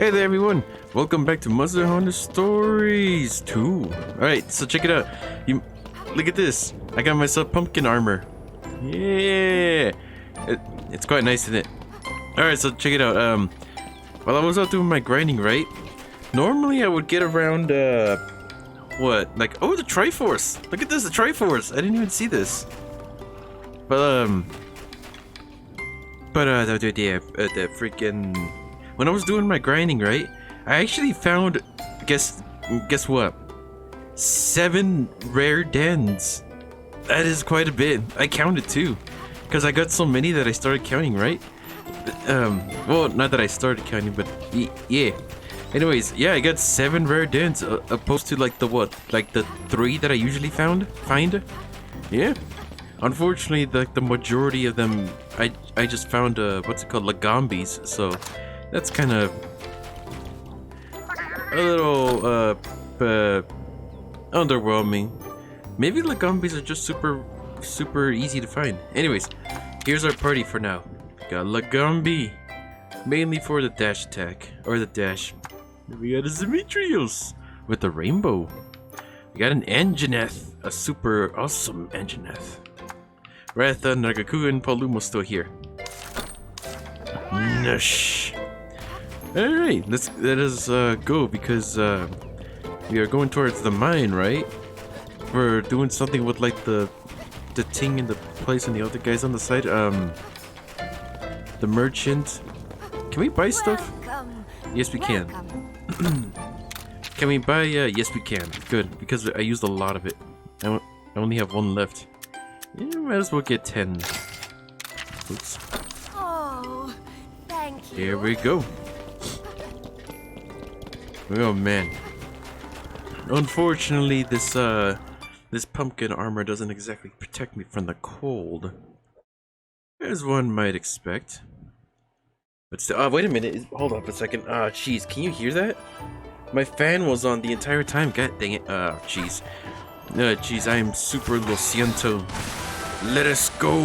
Hey there everyone, welcome back to Monster Hunter Stories 2. Alright, so check it out. Look at this. I got myself pumpkin armor. Yeah! It's quite nice, isn't it? Alright, so check it out. While I was out doing my grinding, right? Normally I would get around, what? Like, oh, the Triforce! Look at this, the Triforce! I didn't even see this. But, the freaking... When I was doing my grinding, right, I actually found, guess what? 7 rare dens. That is quite a bit. I counted too, because I got so many that I started counting, right? Well, not that I started counting, but yeah. Anyways, yeah, I got 7 rare dens, opposed to like the 3 that I usually find. Yeah. Unfortunately, the majority of them, I just found what's it called, Lagombies. So. That's kind of a little underwhelming. Maybe Lagombies are just super easy to find. Anyways, here's our party for now. Got Lagombi, mainly for the dash attack or the dash. We got a Demetrius with the rainbow. We got an Anjaneth, a super awesome Anjaneth. Ratha, Nagaku, and Palumo's still here. Nush. Alright, let us go, because we are going towards the mine, right? We're doing something with like the thing in the place and the other guys on the side. The merchant. Can we buy stuff? Yes, we can. Can we buy? Yes, we can. Good, because I used a lot of it. I only have 1 left. Yeah, might as well get 10. Oops. Oh, thank you. Here we go. Oh man. Unfortunately, this pumpkin armor doesn't exactly protect me from the cold, as one might expect. But still, wait a minute. Hold up a second. Jeez, can you hear that? My fan was on the entire time. God dang it. Jeez. Jeez, I am super lo siento. Let us go.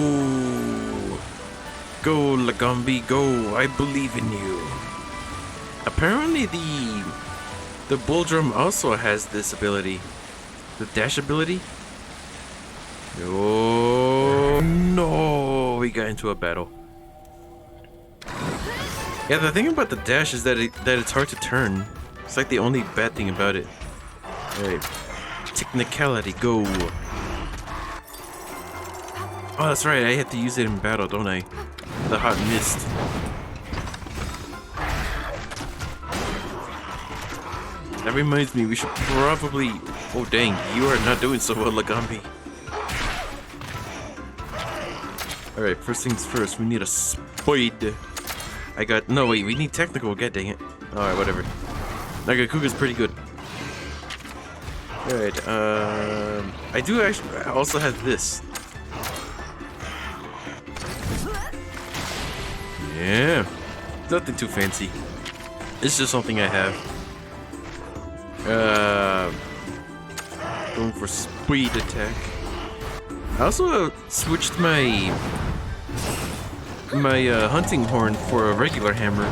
Go, Lagombi, go. I believe in you. Apparently, the bull drum also has this ability. The dash ability. Oh no, we got into a battle. Yeah, the thing about the dash is that it's hard to turn. It's like the only bad thing about it. Alright. Technicality, go. Oh, that's right, I have to use it in battle, don't I? The hot mist. That reminds me, we should probably... Oh dang, you are not doing so well, Lagombi. Alright, first things first, we need a spade. No wait, we need technical, god dang it. Alright, whatever. Nagakuga's pretty good. Alright, I do actually also have this. Yeah, nothing too fancy. It's just something I have. Going for speed attack. I also switched my hunting horn for a regular hammer.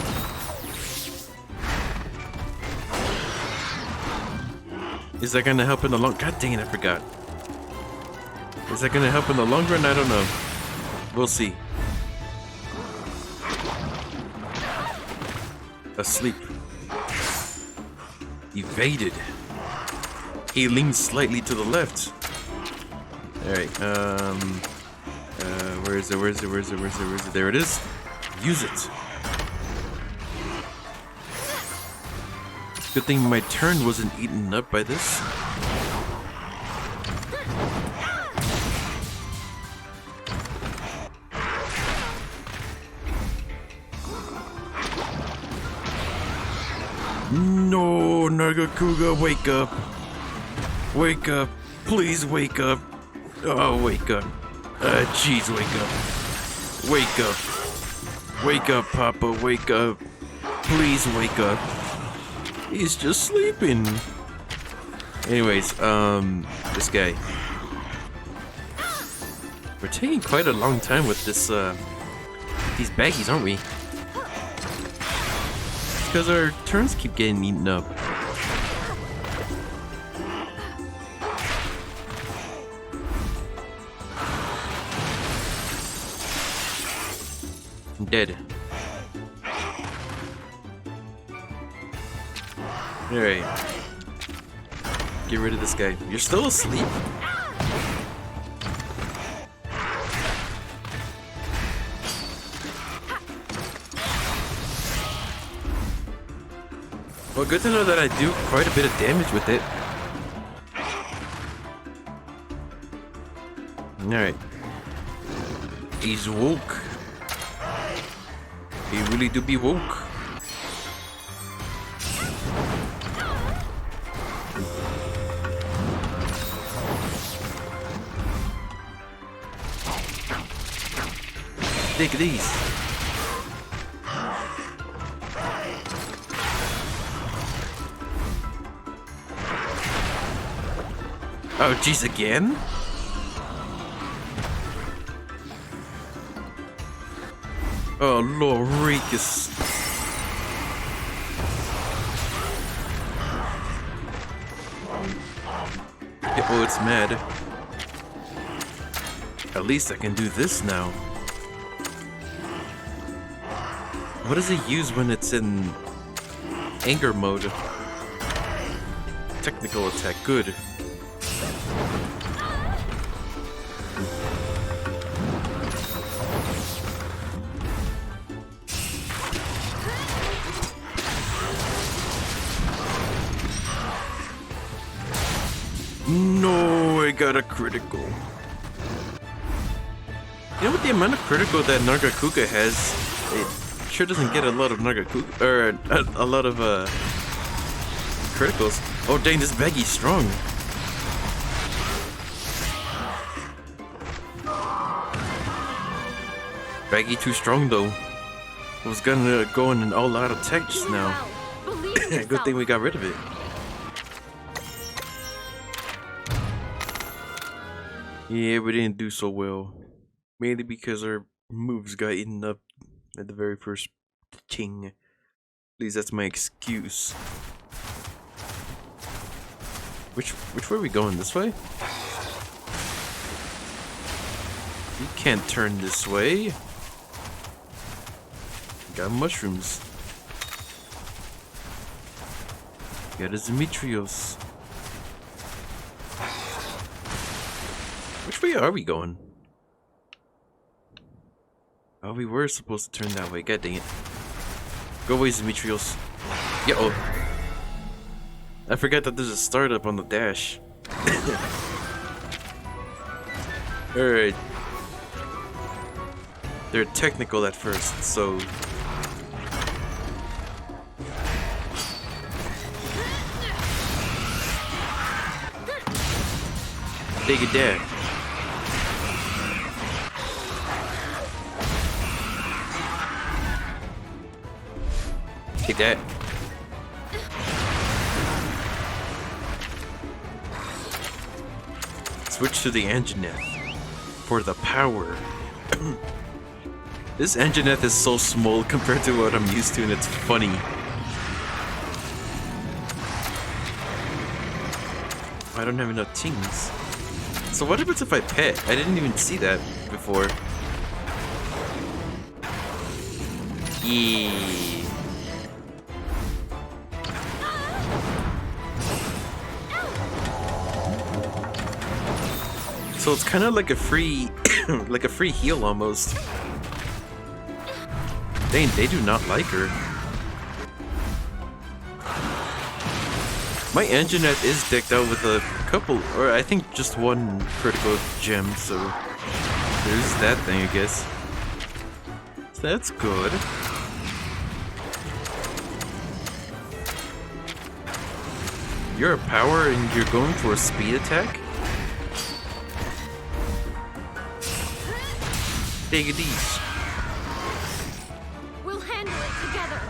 Is that gonna help in the long? God dang it, I forgot. Is that gonna help in the long run? I don't know. We'll see. Asleep. Evaded. He leans slightly to the left. Alright, where is it? There it is. Use it. Good thing my turn wasn't eaten up by this. No, Nagakuga, wake up. Wake up. Please wake up. Oh, wake up. Jeez, wake up. Wake up. Wake up, Papa, wake up. Please wake up. He's just sleeping. Anyways, this guy. We're taking quite a long time with this, these baggies, aren't we? because our turns keep getting eaten up. I'm dead. Alright. Get rid of this guy. You're still asleep? Well, good to know that I do quite a bit of damage with it. Alright. He's woke. He really do be woke. Take these. Oh, jeez, again? Oh, Loricus. Yeah, oh, it's mad. At least I can do this now. What does it use when it's in anger mode? Technical attack, good. No, I got a critical. You know, with the amount of critical that Nagakuka has, it sure doesn't get a lot of Nagakuka, or a lot of criticals. Oh dang, this Baggy's strong. Baggy too strong though. I was gonna go in an all-out attack just now. Good thing we got rid of it. Yeah, we didn't do so well. Mainly because our moves got eaten up at the very first ting. At least that's my excuse. Which way are we going? This way? You can't turn this way. Got mushrooms. Got a Demetrios. Which way are we going? Oh, we were supposed to turn that way. God dang it. Go away, Demetrios. Yeah, oh. I forgot that there's a startup on the dash. Alright. They're technical at first, so... Take it there. Take that. Switch to the Anjaneth for the power. This Anjaneth is so small compared to what I'm used to, and it's funny. I don't have enough tings. So what happens if I pet? I didn't even see that before. Yeah. So it's kind of like a free, like a free heal almost. Dang, they do not like her. My Anjaneth is decked out with a couple, or I think just one critical gem, so there's that thing, I guess. So that's good. You're a power and you're going for a speed attack? Take these. We'll handle it together.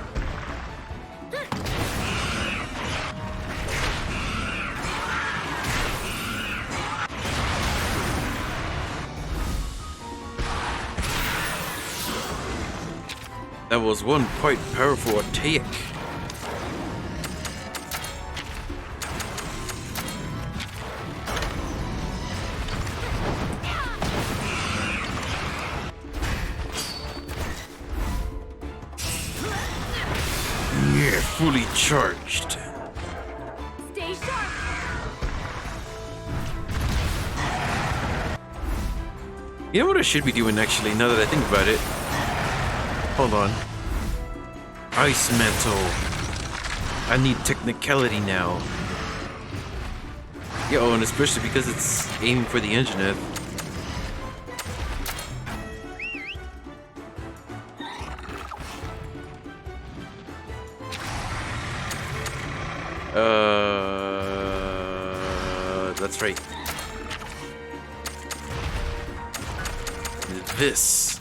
That was one quite powerful attack. fully charged. Stay sharp. You know what I should be doing actually, now that I think about it? Hold on. Ice Mantle. I need technicality now. Yo, and especially because it's aiming for the engine head. That's right. This.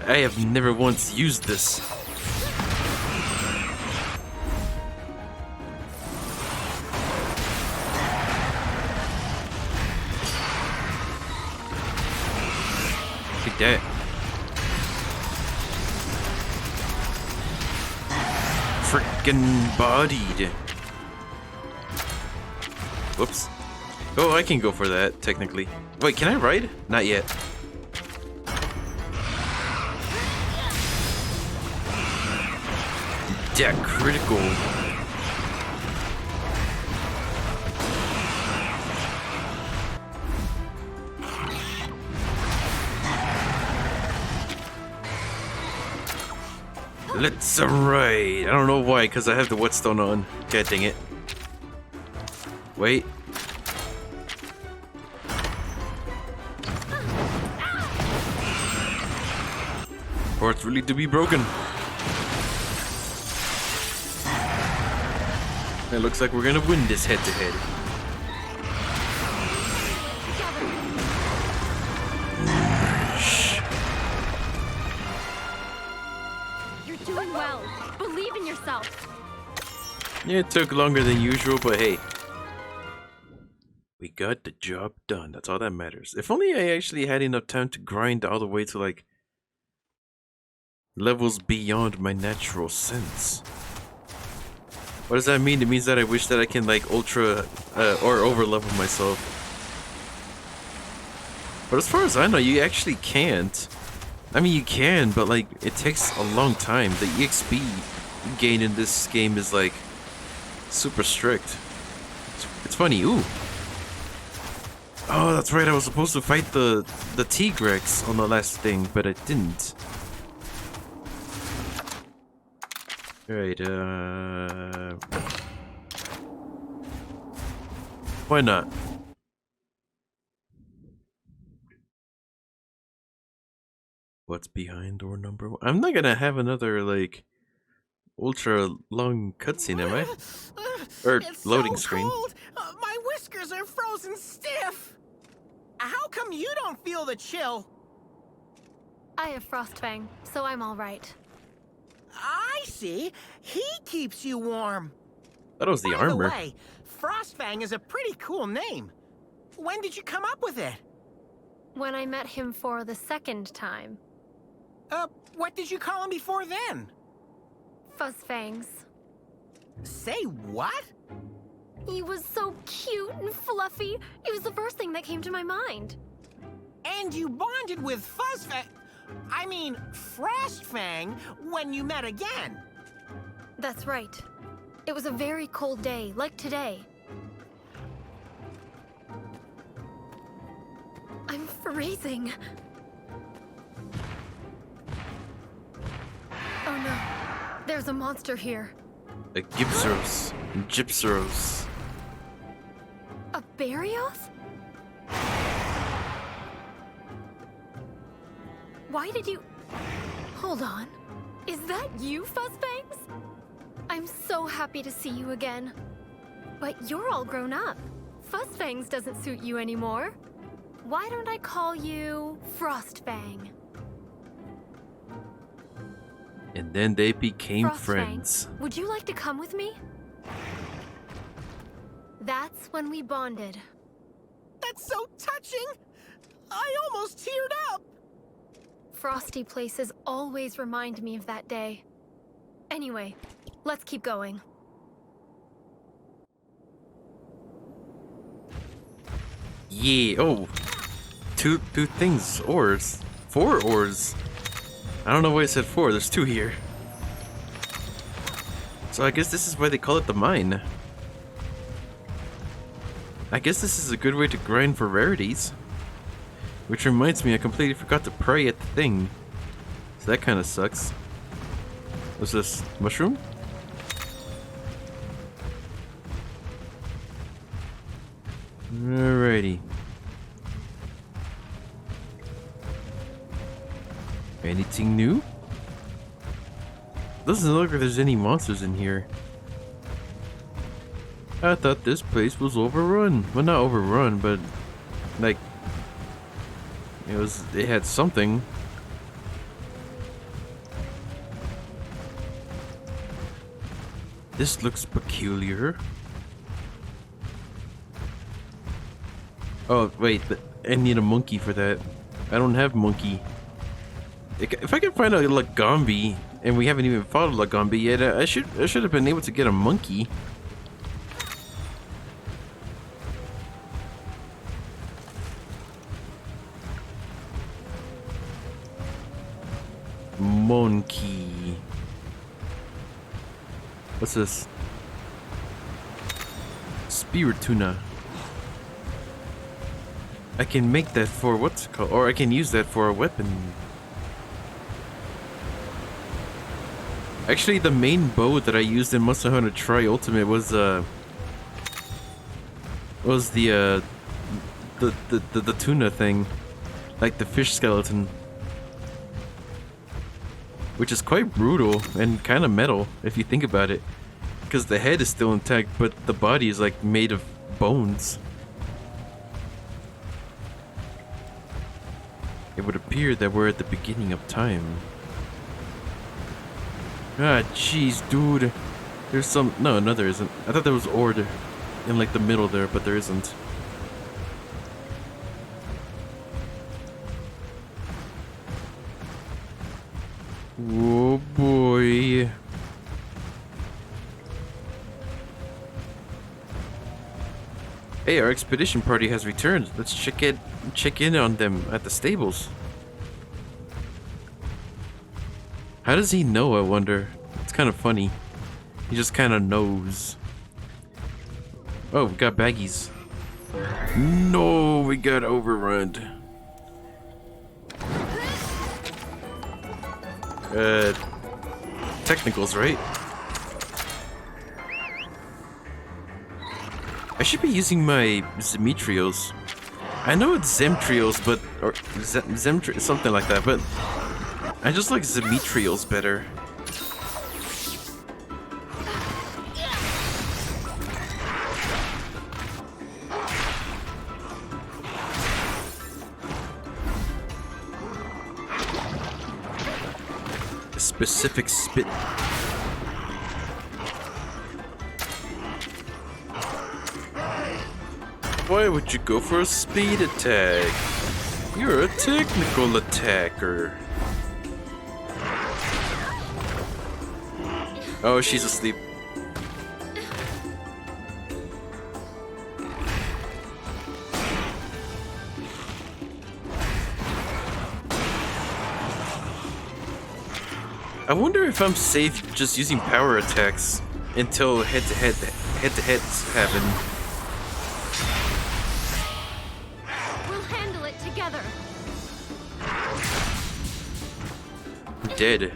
I have never once used this. Take that. Frickin' bodied. Whoops. Oh, I can go for that, technically. Wait, can I ride? Not yet. That critical. Let's ride. I don't know why, because I have the whetstone on. God dang it. Wait. Parts really to be broken. It looks like we're gonna win this head-to-head. You're doing well. Believe in yourself. Yeah, it took longer than usual, but hey. We got the job done. That's all that matters. If only I actually had enough time to grind all the way to, like, levels beyond my natural sense. What does that mean? It means that I wish that I can, like, ultra or over level myself. But as far as I know, you actually can't. I mean, you can, but, like, it takes a long time. The EXP you gain in this game is, like, super strict. It's funny. Ooh. Oh, that's right. I was supposed to fight the T-Rex on the last thing, but I didn't. Alright, why not? What's behind door number 1? I'm not gonna have another, like, ultra long cutscene, am I? Or it's loading so screen. Cold. My whiskers are frozen stiff. How come you don't feel the chill? I have Frostfang, so I'm all right. I see. He keeps you warm. That was the By armor. the way, Frostfang is a pretty cool name. When did you come up with it? When I met him for the second time. What did you call him before then? Fuzzfangs. Say what? He was so cute and fluffy. It was the first thing that came to my mind. And you bonded with Frostfang when you met again. That's right. It was a very cold day, like today. I'm freezing. Oh no. There's a monster here. A Gypseros. Gypseros. A Barioth? Why did you... Hold on. Is that you, Fuzzfangs? I'm so happy to see you again. But you're all grown up. Fuzzfangs doesn't suit you anymore. Why don't I call you Frostfang? And then they became Frostfang, friends. would you like to come with me? That's when we bonded. That's so touching. I almost teared up. Frosty places always remind me of that day. Anyway, let's keep going. Yeah. Oh. Two things. Ores. 4 ores. I don't know why it said 4. There's 2 here. So I guess this is why they call it the mine. I guess this is a good way to grind for rarities. Which reminds me, I completely forgot to pray at the thing. So that kind of sucks. What's this? Mushroom? Alrighty. Anything new? Doesn't look like there's any monsters in here. I thought this place was overrun. Well, not overrun, but like it had something. This looks peculiar. Oh, wait, I need a monkey for that. I don't have monkey. If I can find a Lagombi, and we haven't even fought a Lagombi yet, I should have been able to get a monkey. Monkey. What's this? Spear tuna. I can make that for what's it called, or I can use that for a weapon. Actually, the main bow that I used in Monster Hunter Tri Ultimate was the tuna thing, like the fish skeleton, which is quite brutal and kind of metal if you think about it, because the head is still intact, but the body is like made of bones. It would appear that we're at the beginning of time. Ah, jeez, dude. There's some... No, there isn't. I thought there was Ord in, like, the middle there, but there isn't. Oh, boy. Hey, our expedition party has returned. Let's check in on them at the stables. How does he know, I wonder? It's kind of funny. He just kind of knows. Oh, we got baggies. No, we got overrun. Technicals, right? I should be using my Zemetrios. I know it's Zemtrios, but... or something like that, but... I just like Zemetrios better. A specific spit. Why would you go for a speed attack? You're a technical attacker. Oh, she's asleep. I wonder if I'm safe just using power attacks until head-to-heads happen. We'll handle it together. I'm dead.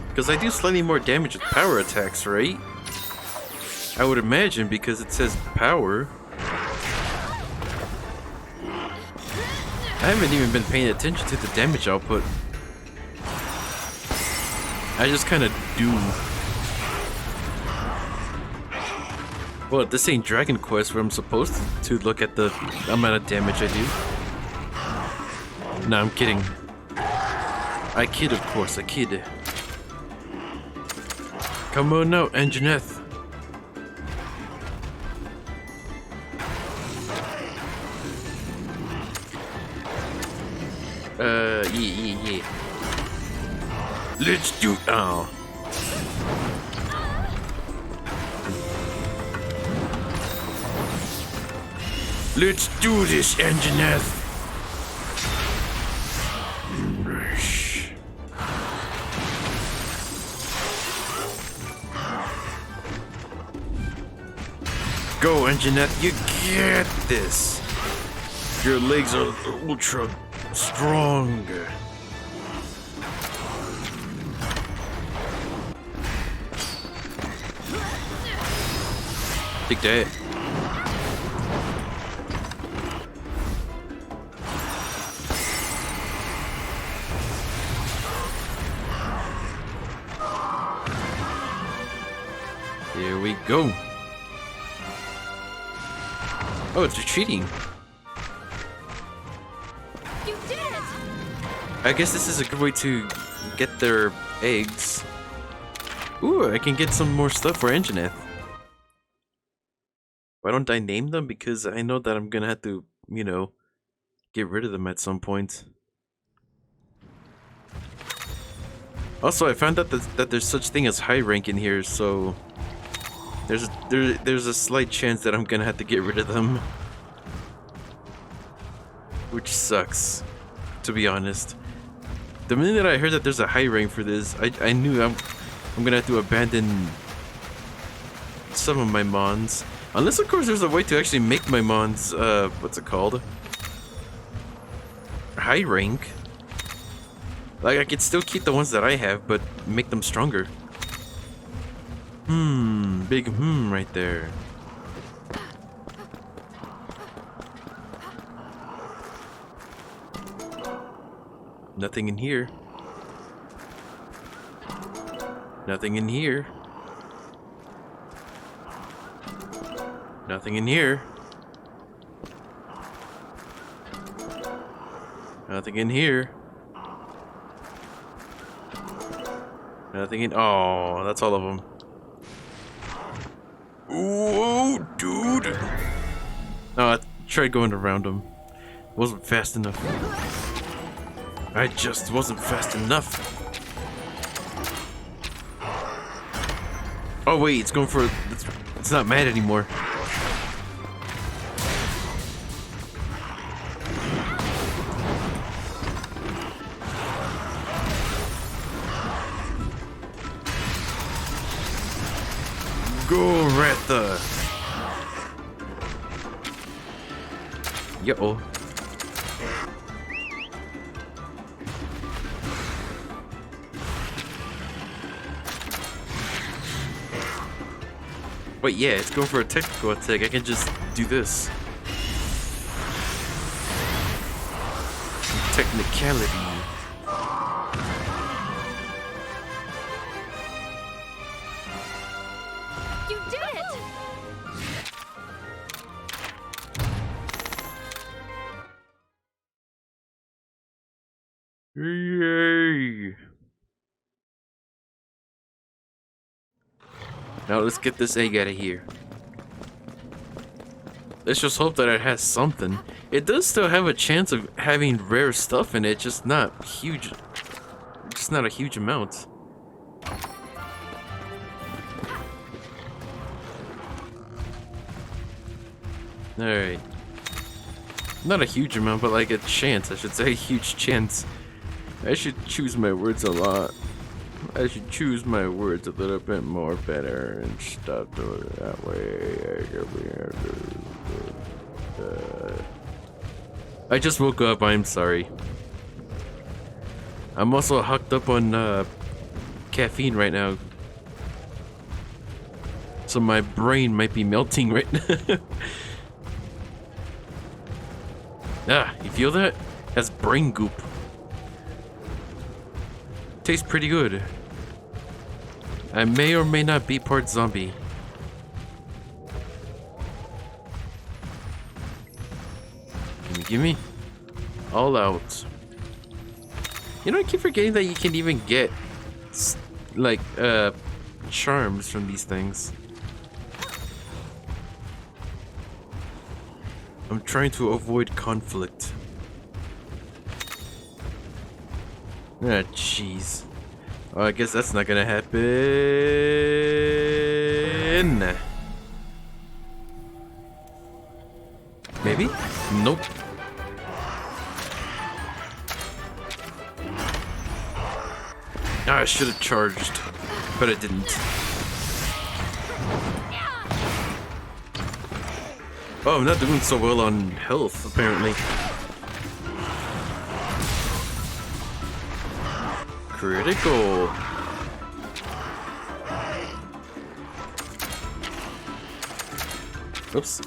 Because I do slightly more damage with power attacks, right? I would imagine, because it says power. I haven't even been paying attention to the damage output. I just kind of do. Well, this ain't Dragon Quest where I'm supposed to look at the amount of damage I do. Nah, I'm kidding. I kid, of course, I kid. Come on now, Anjaneth. Yeah. Let's do it. Oh. Let's do this, Anjaneth. Go, Anjaneth, you get this. Your legs are ultra strong. Take that. Here we go. Oh, it's retreating. You did it! I guess this is a good way to get their eggs. Ooh, I can get some more stuff for Anjaneth. Why don't I name them? Because I know that I'm gonna have to, you know, get rid of them at some point. Also, I found out that there's such thing as high rank in here, so there's a slight chance that I'm gonna have to get rid of them, which sucks, to be honest. The minute I heard that there's a high rank for this, I knew I'm gonna have to abandon some of my mons. Unless, of course, there's a way to actually make my mons, what's it called? High rank. Like, I could still keep the ones that I have, but make them stronger. Big right there. Nothing in here. Nothing in here. Nothing in here. Nothing in here. Nothing in. Oh, that's all of them. Whoa, dude! Oh, I tried going around them. Wasn't fast enough. I just wasn't fast enough. Oh wait, it's going for. It's not mad anymore. Go, Ratha! Yo. Wait, yeah, it's going for a technical attack. I can just do this. Technicality. You did it! Yay! Now let's get this egg out of here. Let's just hope that it has something. It does still have a chance of having rare stuff in it, just not huge. Just not a huge amount. Alright. Not a huge amount, but like a chance, I should say. A huge chance. I should choose my words a lot. I should choose my words a little bit more better and stuff that way. I just woke up, I'm sorry. I'm also hooked up on caffeine right now. So my brain might be melting right now. Ah, you feel that? That's brain goop. Tastes pretty good. I may or may not be part zombie. Gimme? All out. You know, I keep forgetting that you can even get, like, charms from these things. I'm trying to avoid conflict. Ah, jeez. Oh, I guess that's not gonna happen. Maybe? Nope. Ah, I should have charged, but I didn't. Oh, I'm not doing so well on health, apparently. Critical. Oops.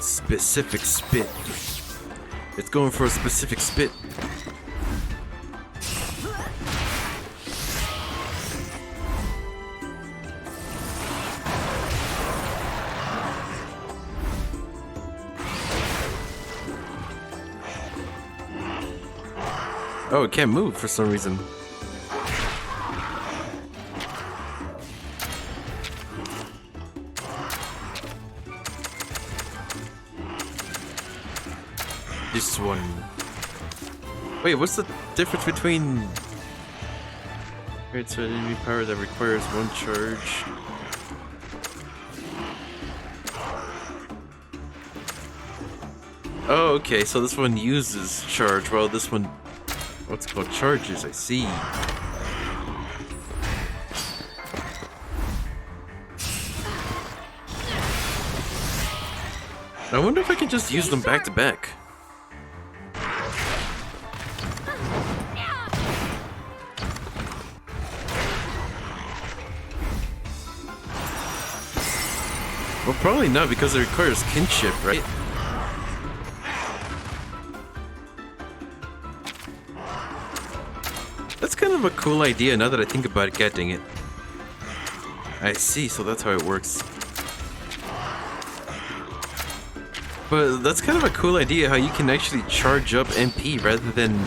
Specific spit. It's going for a specific spit. Oh, it can't move for some reason. This one. Wait, what's the difference between... It's an enemy power that requires one charge. Oh, okay, so this one uses charge, while this one... What's called charges, I see. I wonder if I can just use them back to back. Well, probably not, because it requires kinship, right? That's kind of a cool idea now that I think about it. Getting it. I see, so that's how it works. But that's kind of a cool idea how you can actually charge up MP rather than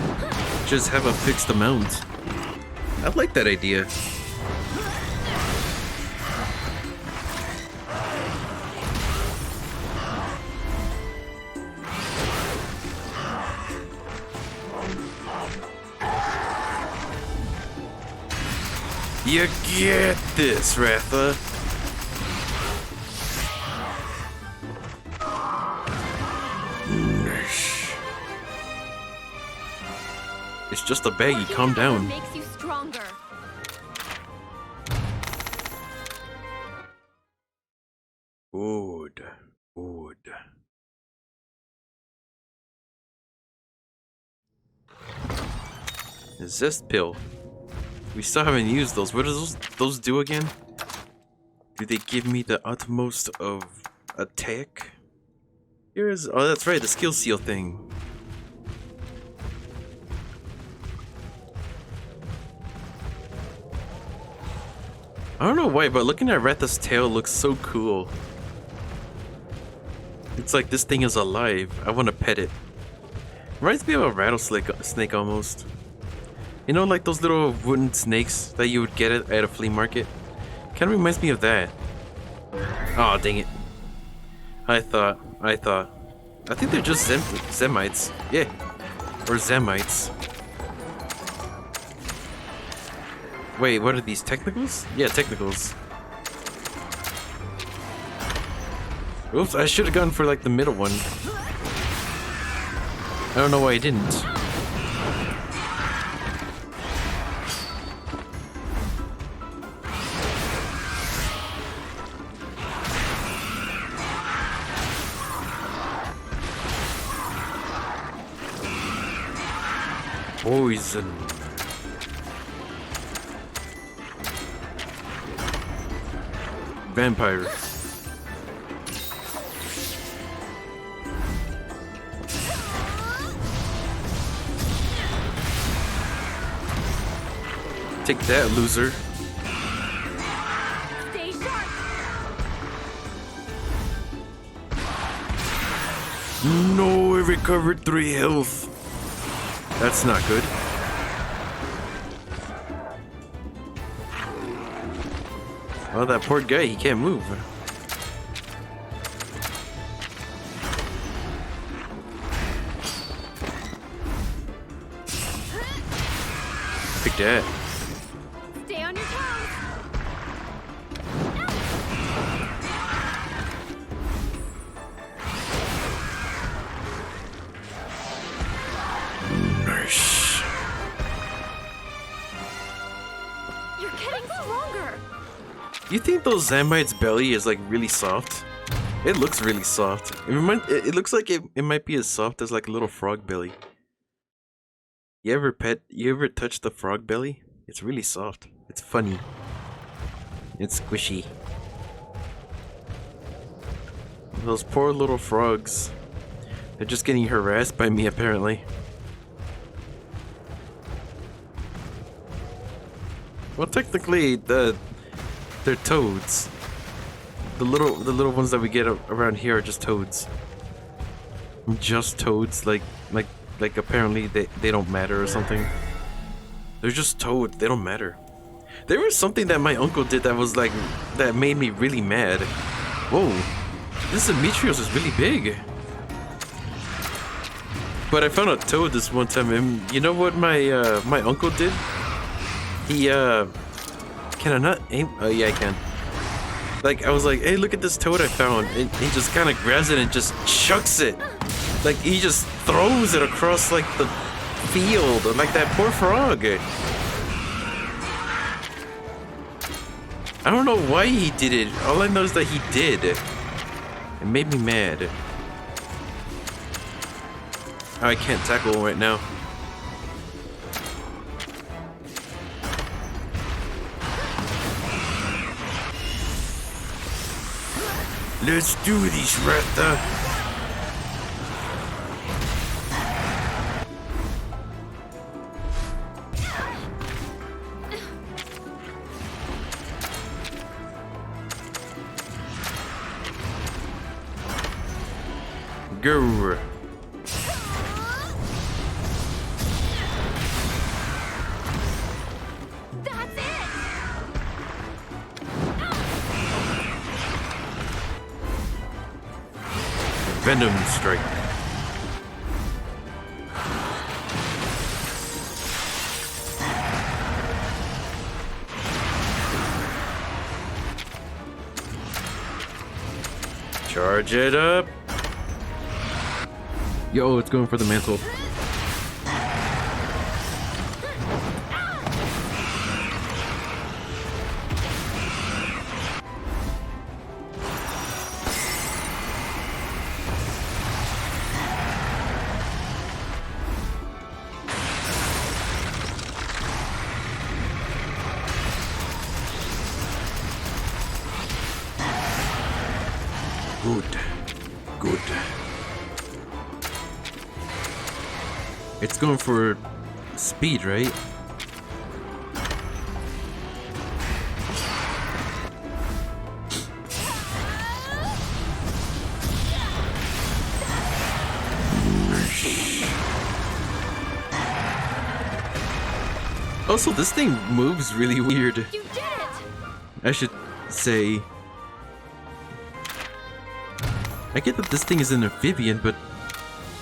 just have a fixed amount. I like that idea. You get this, Ratha. It's just a baggie, calm down. Makes you stronger. Good. Good. A zest pill. We still haven't used those. What do those do again? Do they give me the utmost of attack? Here's... Oh, that's right, the skill seal thing. I don't know why, but looking at Ratha's tail looks so cool. It's like this thing is alive. I want to pet it. Reminds me of a rattlesnake almost. You know, like those little wooden snakes that you would get at a flea market? Kind of reminds me of that. Oh, dang it. I think they're just Zemites. Yeah. Or Zemites. Wait, what are these? Technicals? Yeah, technicals. Oops, I should have gone for like the middle one. I don't know why I didn't. Poison. Vampire. Take that, loser. Stay sharp. No, it recovered 3 health. That's not good. Well, that poor guy, he can't move. Take that. Stay on your toes. Do you think those Zamite's belly is like really soft? It looks really soft. It looks like it might be as soft as like a little frog belly. You ever touch the frog belly? It's really soft. It's funny. It's squishy. Those poor little frogs. They're just getting harassed by me apparently. Well, technically, they're toads. The little ones that we get around here are just toads. Just toads, like apparently they don't matter or something. They're just toads. They don't matter. There was something that my uncle did that was like that made me really mad. Whoa, this Demetrius is really big. But I found a toad this one time, and you know what my uncle did? He can I not aim? Oh yeah, I can. Like, I was like, hey, look at this toad I found. And he just kind of grabs it and just chucks it. Like, he just throws it across, like, the field. Like that poor frog. I don't know why he did it. All I know is that he did. It made me mad. Oh, I can't tackle him right now. Let's do this, Ratha. Go. That's it! Venom strike. Charge it up. Yo, it's going for the mantle. Good. It's going for speed, right? Also, this thing moves really weird. You did it! I should say. I get that this thing is an amphibian, but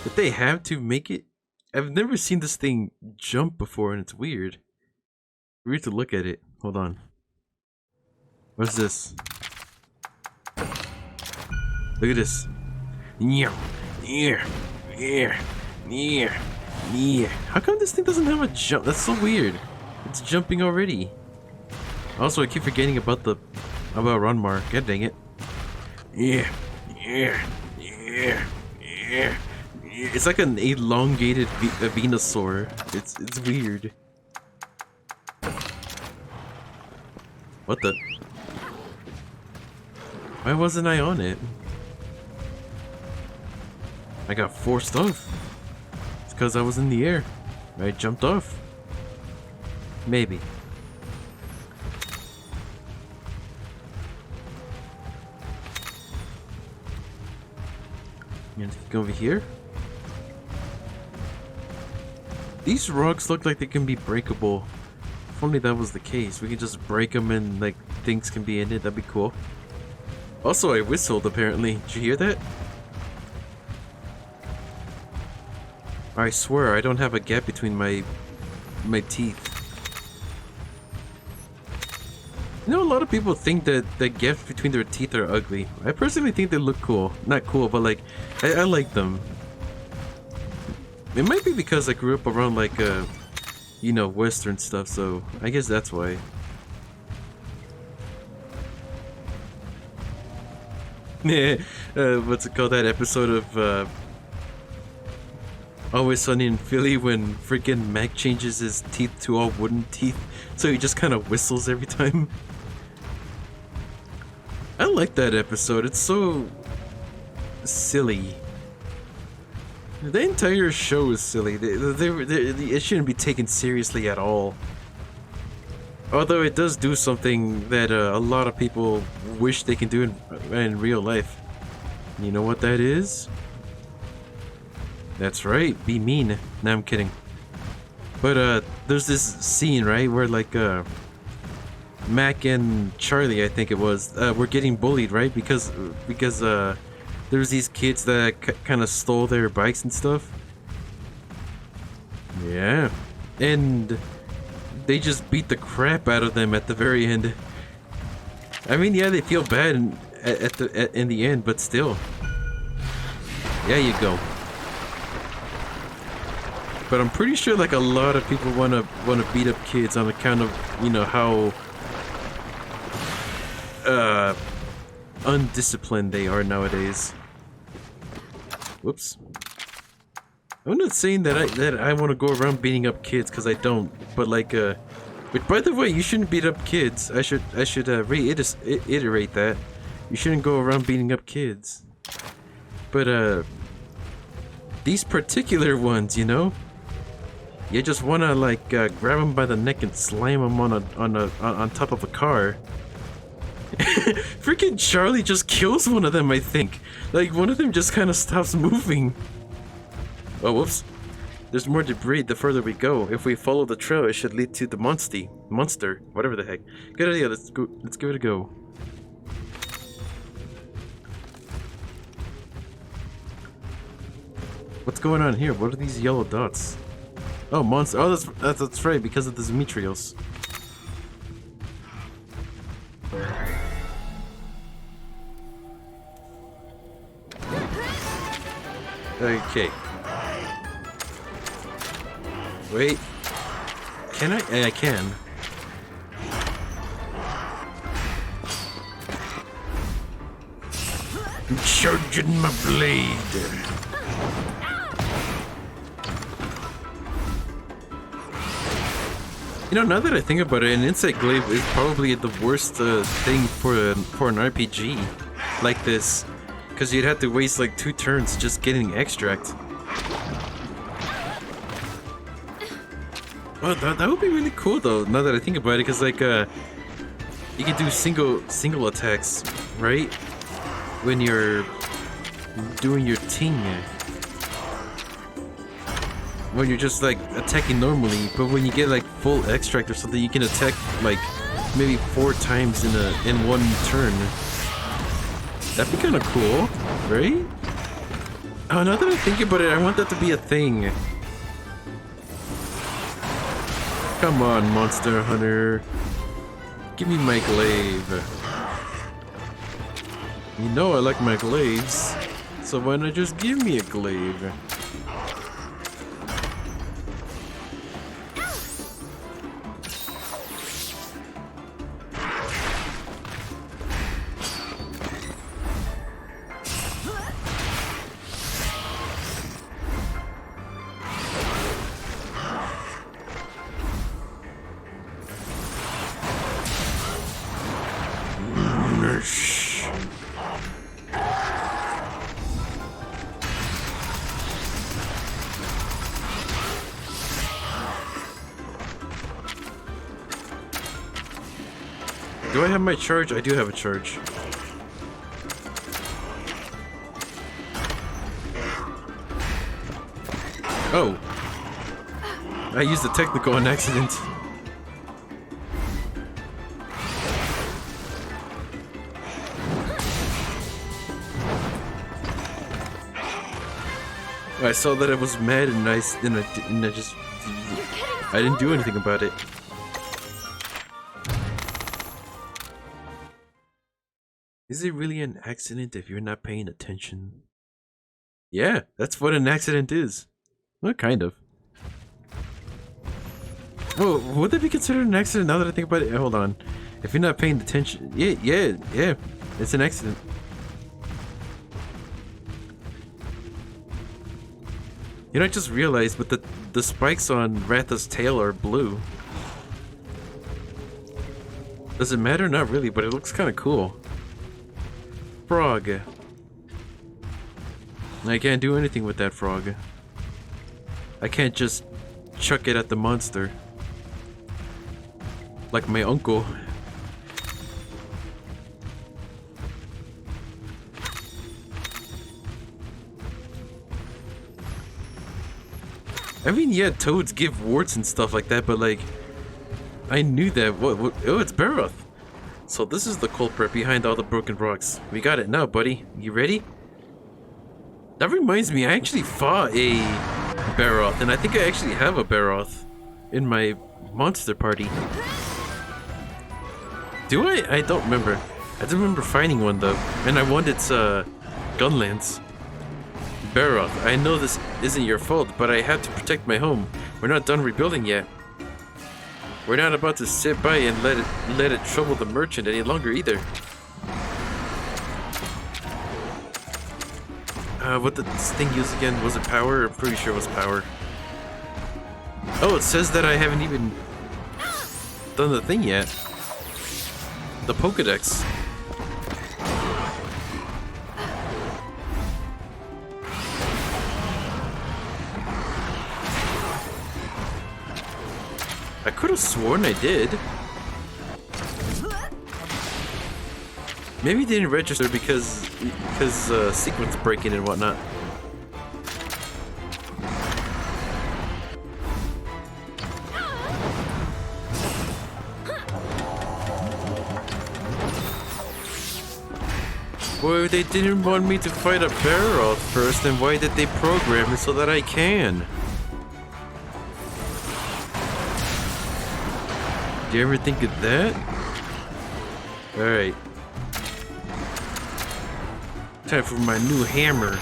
did they have to make it? I've never seen this thing jump before, and it's weird. Weird to look at it. Hold on. What's this? Look at this. Yeah. How come this thing doesn't have a jump? That's so weird. It's jumping already. Also, I keep forgetting about Runmar. God dang it. Yeah. It's like an elongated Venusaur. It's weird. What the? Why wasn't I on it? I got forced off. It's because I was in the air. I jumped off. Maybe. And go over here. These rocks look like they can be breakable. If only that was the case. We can just break them and like things can be in it. That'd be cool. Also, I whistled apparently. Did you hear that? I swear I don't have a gap between my teeth. You know, a lot of people think that the gaps between their teeth are ugly. I personally think they look cool. Not cool, but like, I like them. It might be because I grew up around like, you know, Western stuff, so I guess that's why. Yeah, what's it called? That episode of Always Sunny in Philly when freaking Mac changes his teeth to all wooden teeth, so he just kind of whistles every time. I like that episode. It's so silly. The entire show is silly. It shouldn't be taken seriously at all. Although it does do something that a lot of people wish they can do in real life. You know what that is? That's right, be mean. Nah, I'm kidding. But there's this scene, right, where like Mac and Charlie, I think it was, were getting bullied, right? Because there's these kids that kind of stole their bikes and stuff. Yeah, and they just beat the crap out of them at the very end. I mean, yeah, they feel bad in the end, but still. There you go. But I'm pretty sure like a lot of people wanna beat up kids on account of, you know, how undisciplined they are nowadays. Whoops. I'm not saying that I want to go around beating up kids, because I don't. But like, but by the way, you shouldn't beat up kids. I should reiterate that. You shouldn't go around beating up kids. But these particular ones, you know, you just wanna like grab them by the neck and slam them on top of a car. Freaking Charlie just kills one of them, I think. Like, one of them just kind of stops moving. Oh, whoops. There's more debris the further we go. If we follow the trail, it should lead to the monster, whatever the heck. Good idea, let's give it a go. What's going on here? What are these yellow dots? Oh, monster. Oh, that's right, because of the Demetrios. Okay. Wait. Can I? I can. I'm charging my blade. You know, now that I think about it, an insect glaive is probably the worst thing for an RPG like this, because you'd have to waste like 2 turns just getting extract. Well, that would be really cool though. Now that I think about it, because like you can do single attacks, right? When you're doing your ting. When you're just like attacking normally, but when you get like full extract or something, you can attack like maybe 4 times in one turn. That'd be kind of cool, right? Oh, now that I think about it, I want that to be a thing. Come on, Monster Hunter. Give me my glaive. You know I like my glaives, so why not just give me a glaive? Do I have my charge? I do have a charge. Oh. I used the technical on accident. I saw that I was mad and I didn't do anything about it. Is it really an accident if you're not paying attention? Yeah, that's what an accident is. Well, kind of. Well, would that be considered an accident now that I think about it? Hold on. If you're not paying attention... Yeah, it's an accident. You know, I just realized, but the spikes on Ratha's tail are blue. Does it matter? Not really, but it looks kind of cool. Frog. I can't do anything with that frog. I can't just chuck it at the monster. Like my uncle. I mean, yeah, toads give warts and stuff like that, but like, I knew that. What? Oh, it's Barroth. So this is the culprit behind all the broken rocks. We got it now, buddy. You ready? That reminds me, I actually fought a Barroth, and I think I actually have a Barroth in my monster party. Do I? I don't remember. I don't remember finding one though, and I want its gunlance. Barroth, I know this isn't your fault, but I have to protect my home. We're not done rebuilding yet. We're not about to sit by and let it trouble the merchant any longer either. What did this thing use again? Was it power? I'm pretty sure it was power. Oh, it says that I haven't even done the thing yet. The Pokedex. I could have sworn I did. Maybe it didn't register because sequence breaking and whatnot. Boy, they didn't want me to fight a Barroth first, then why did they program it so that I can? Do you ever think of that? Alright. Time for my new hammer.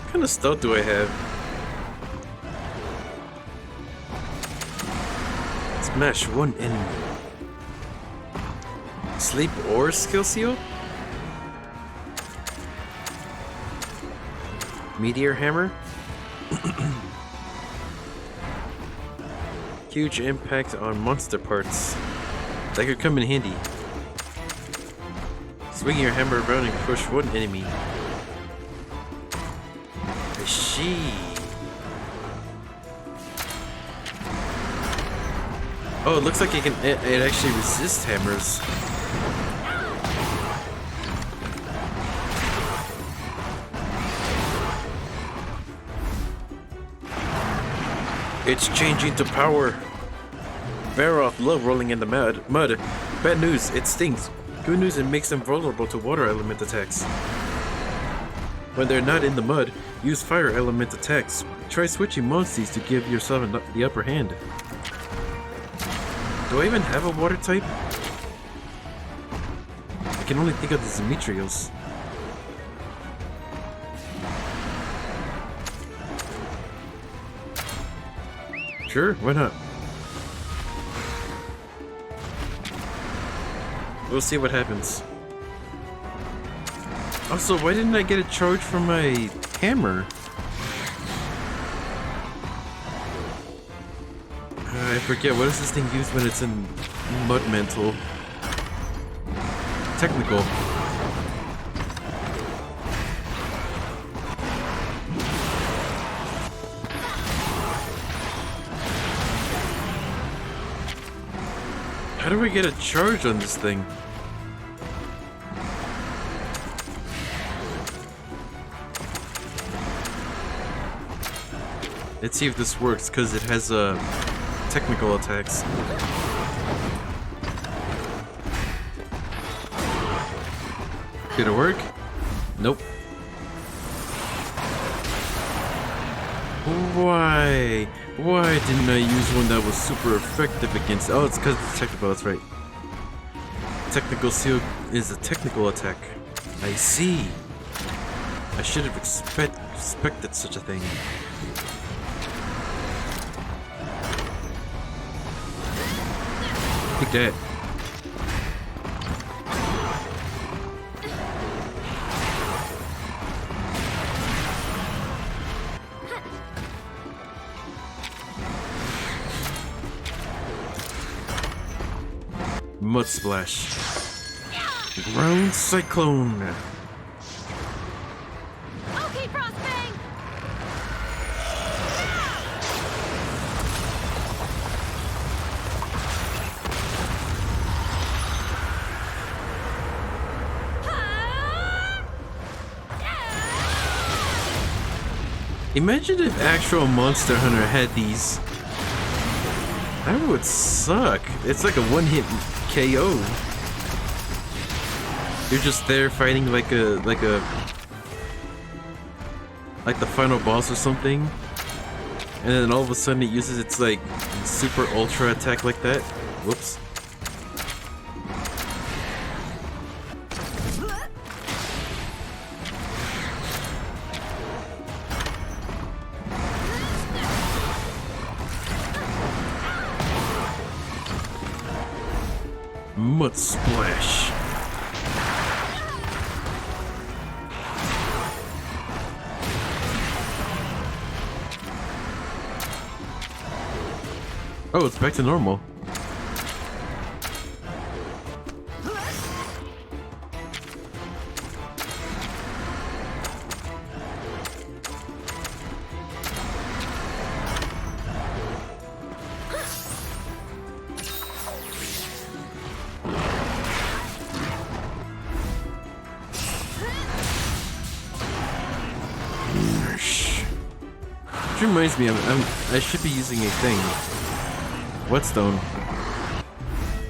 What kind of stuff do I have? Smash one enemy. Sleep or skill seal? Meteor Hammer? Huge impact on monster parts. That could come in handy. Swing your hammer around and crush one enemy. She. Oh, it looks like it actually resists hammers. It's changing to power. Barroth love rolling in the mud. Bad news, it stings. Good news, it makes them vulnerable to water element attacks. When they're not in the mud, use fire element attacks. Try switching monsters to give yourself the upper hand. Do I even have a water type? I can only think of the Demetrios. Sure, why not? We'll see what happens. Also, why didn't I get a charge for my hammer? I forget, what does this thing use when it's in Mud Mantle? Technical. How do I get a charge on this thing? Let's see if this works, because it has technical attacks. Did it work? Nope. Why? Why didn't I use one that was super effective against... Oh, it's because it's technical, that's right. Technical seal is a technical attack. I see. I should have expected such a thing. Take that. Mud splash. Ground cyclone. Okay, Frostbang! Imagine if actual Monster Hunter had these. That would suck. It's like a one-hit KO. You're just there fighting like the final boss or something, and then all of a sudden it uses its like super ultra attack like that. Whoops. Mud splash. Oh, it's back to normal. Which reminds me, I should be using a thing. Whetstone.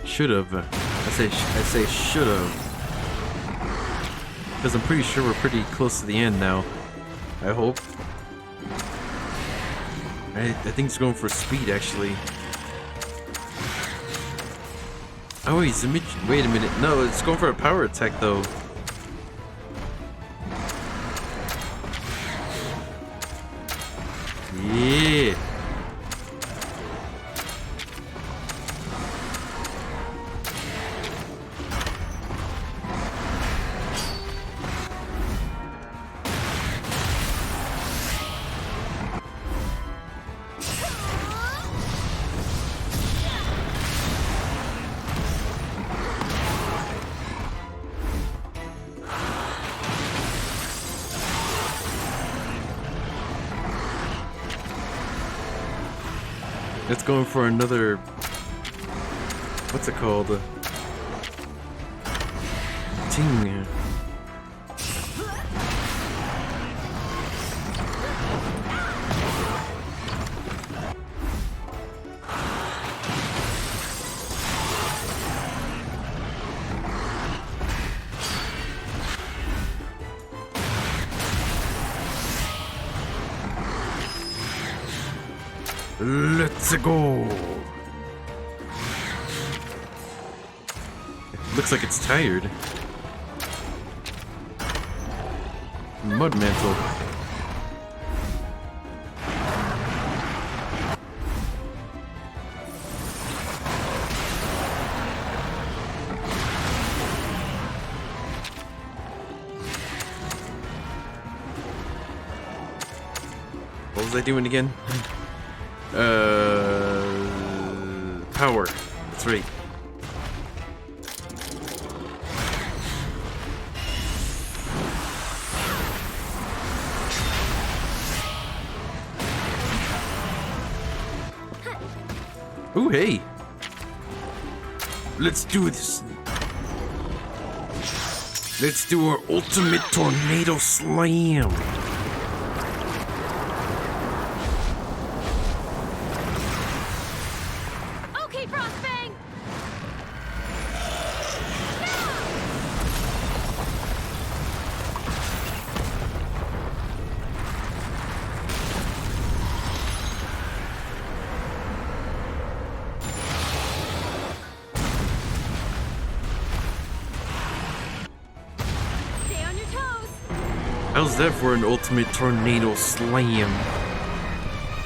Should've. I say should've. Because I'm pretty sure we're pretty close to the end now. I hope. I think it's going for speed, actually. Oh, wait a minute. No, it's going for a power attack, though. Yeah. It's going for another. What's it called? Ting. Let's go. Looks like it's tired. Mud mantle. What was I doing again? Power. That's right. Ooh, hey. Let's do this. Let's do our ultimate tornado slam. Okay, Frostbang! Stay on How's that for an ultimate tornado slam?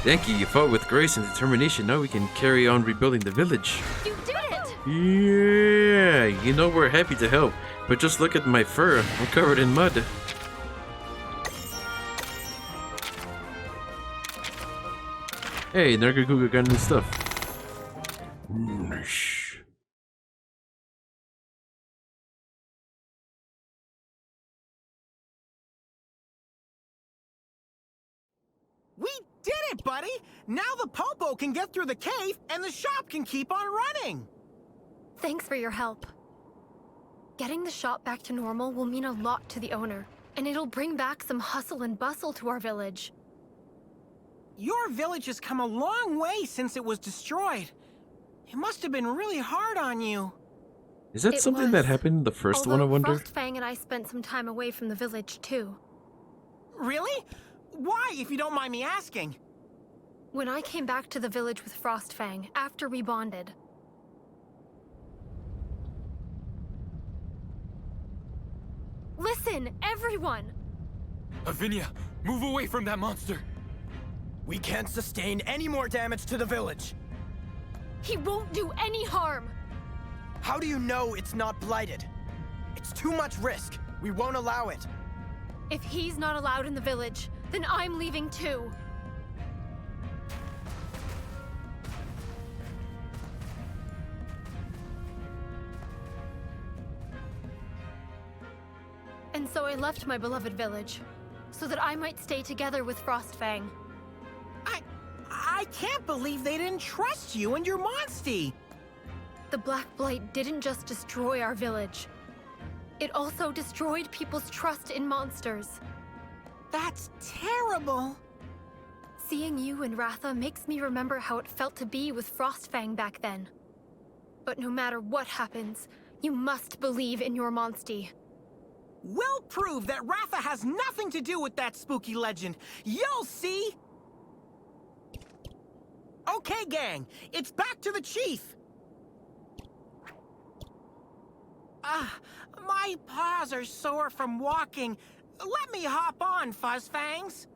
Thank you, you fought with grace and determination. Now we can carry on rebuilding the village. You did it! Yeah, you know we're happy to help, but just look at my fur. I'm covered in mud. Hey, Nargacuga got new stuff. We did it, buddy! Now the Popo can get through the cave, and the shop can keep on running! Thanks for your help. Getting the shop back to normal will mean a lot to the owner, and it'll bring back some hustle and bustle to our village. Your village has come a long way since it was destroyed. It must have been really hard on you. Is that something that happened in the first one, I wonder? Frostfang and I spent some time away from the village, too. Really? Why, if you don't mind me asking? When I came back to the village with Frostfang, after we bonded. Listen, everyone! Avinia, move away from that monster! We can't sustain any more damage to the village. He won't do any harm! How do you know it's not blighted? It's too much risk. We won't allow it. If he's not allowed in the village, then I'm leaving too. And so I left my beloved village, so that I might stay together with Frostfang. I can't believe they didn't trust you and your monstie! The Black Blight didn't just destroy our village. It also destroyed people's trust in monsters. That's terrible! Seeing you and Ratha makes me remember how it felt to be with Frostfang back then. But no matter what happens, you must believe in your monstie. We'll prove that Ratha has nothing to do with that spooky legend. You'll see! Okay, gang, it's back to the chief! My paws are sore from walking. Let me hop on, Fuzzfangs.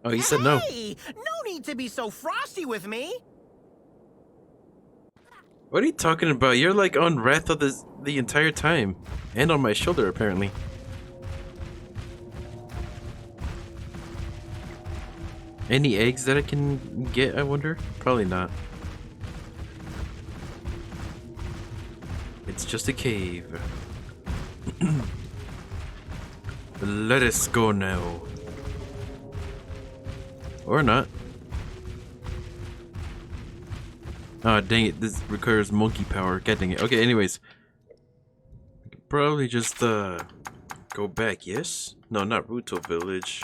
Oh, he said no. Hey, no need to be so frosty with me. What are you talking about? You're like on Ratha the entire time. And on my shoulder, apparently. Any eggs that I can get, I wonder? Probably not. It's just a cave. Let us go now. Or not. Oh, dang it. This requires monkey power. God dang it. Okay, anyways. I could probably just, go back, yes? No, not Ruto Village.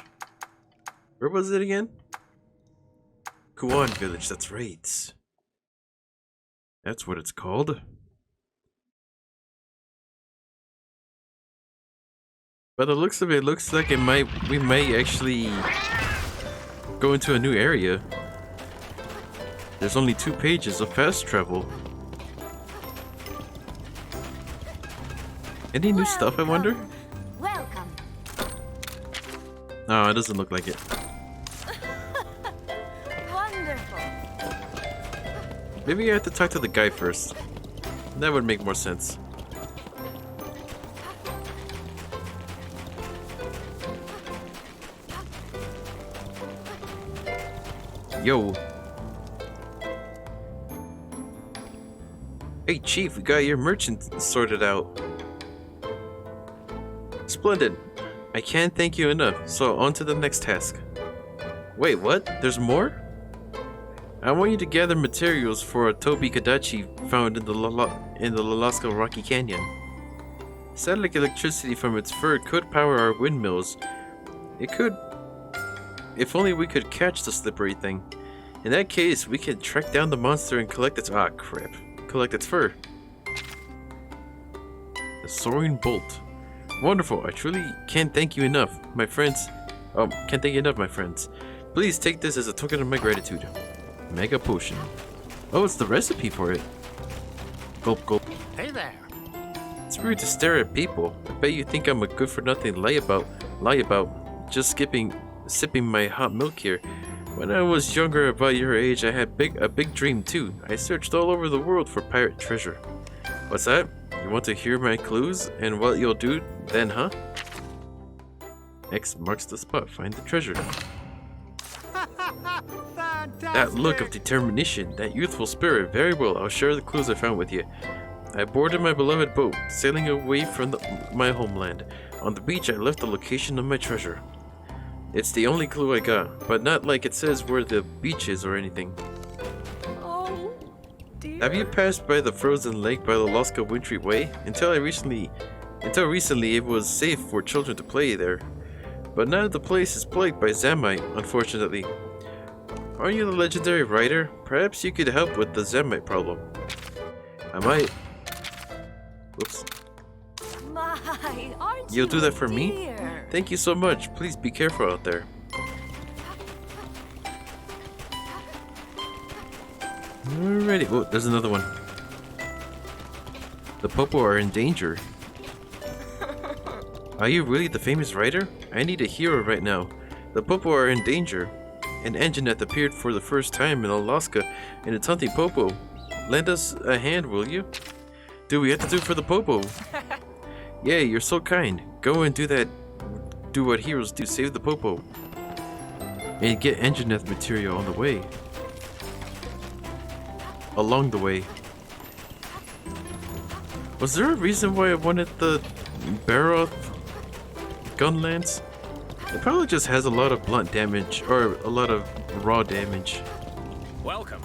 Where was it again? Kuan Village, that's right. That's what it's called. By the looks of it, looks like we might actually go into a new area. There's only 2 pages of fast travel. Any new stuff, I wonder? Welcome. No, it doesn't look like it. Wonderful. Maybe I have to talk to the guy first. That would make more sense. Yo. Hey Chief, we got your merchant sorted out. Splendid. I can't thank you enough, so on to the next task. Wait, what? There's more? I want you to gather materials for a Tobi Kadachi found in the Lalaska Rocky Canyon. Static electricity from its fur could power our windmills. It could... If only we could catch the slippery thing. In that case, we could track down the monster and collect its... Ah, crap. Collect its fur. The soaring bolt. Wonderful. I truly can't thank you enough, my friends. Oh, can't thank you enough, my friends. Please take this as a token of my gratitude. Mega potion. Oh, it's the recipe for it. Gulp, gulp. Hey there. It's rude to stare at people. I bet you think I'm a good-for-nothing lie about just sipping my hot milk here. When I was younger, about your age, I had a big dream too. I searched all over the world for pirate treasure. What's that? You want to hear my clues and what you'll do then, huh? X marks the spot. Find the treasure. That look of determination, that youthful spirit. Very well, I'll share the clues I found with you. I boarded my beloved boat, sailing away from my homeland. On the beach, I left the location of my treasure. It's the only clue I got, but not like it says where the beach is or anything. Oh, dear. Have you passed by the frozen lake by the Alaska Wintry Way? Until recently, it was safe for children to play there. But now the place is plagued by Zamite, unfortunately. Are you the legendary writer? Perhaps you could help with the Zamite problem. I might. Whoops. My, aren't You'll you do that for a me? dear? Thank you so much. Please be careful out there. Alrighty. Oh, there's another one. The Popo are in danger. Are you really the famous writer? I need a hero right now. The Popo are in danger. An Engineeth appeared for the first time in Alaska, and it's hunting Popo. Lend us a hand, will you? Do we have to do for the Popo? Yay, you're so kind. Go and do what heroes do, save the Popo. And get Engineeth material on the way. Along the way. Was there a reason why I wanted the Baroth gun lance? It probably just has a lot of blunt damage, or a lot of raw damage. Welcome.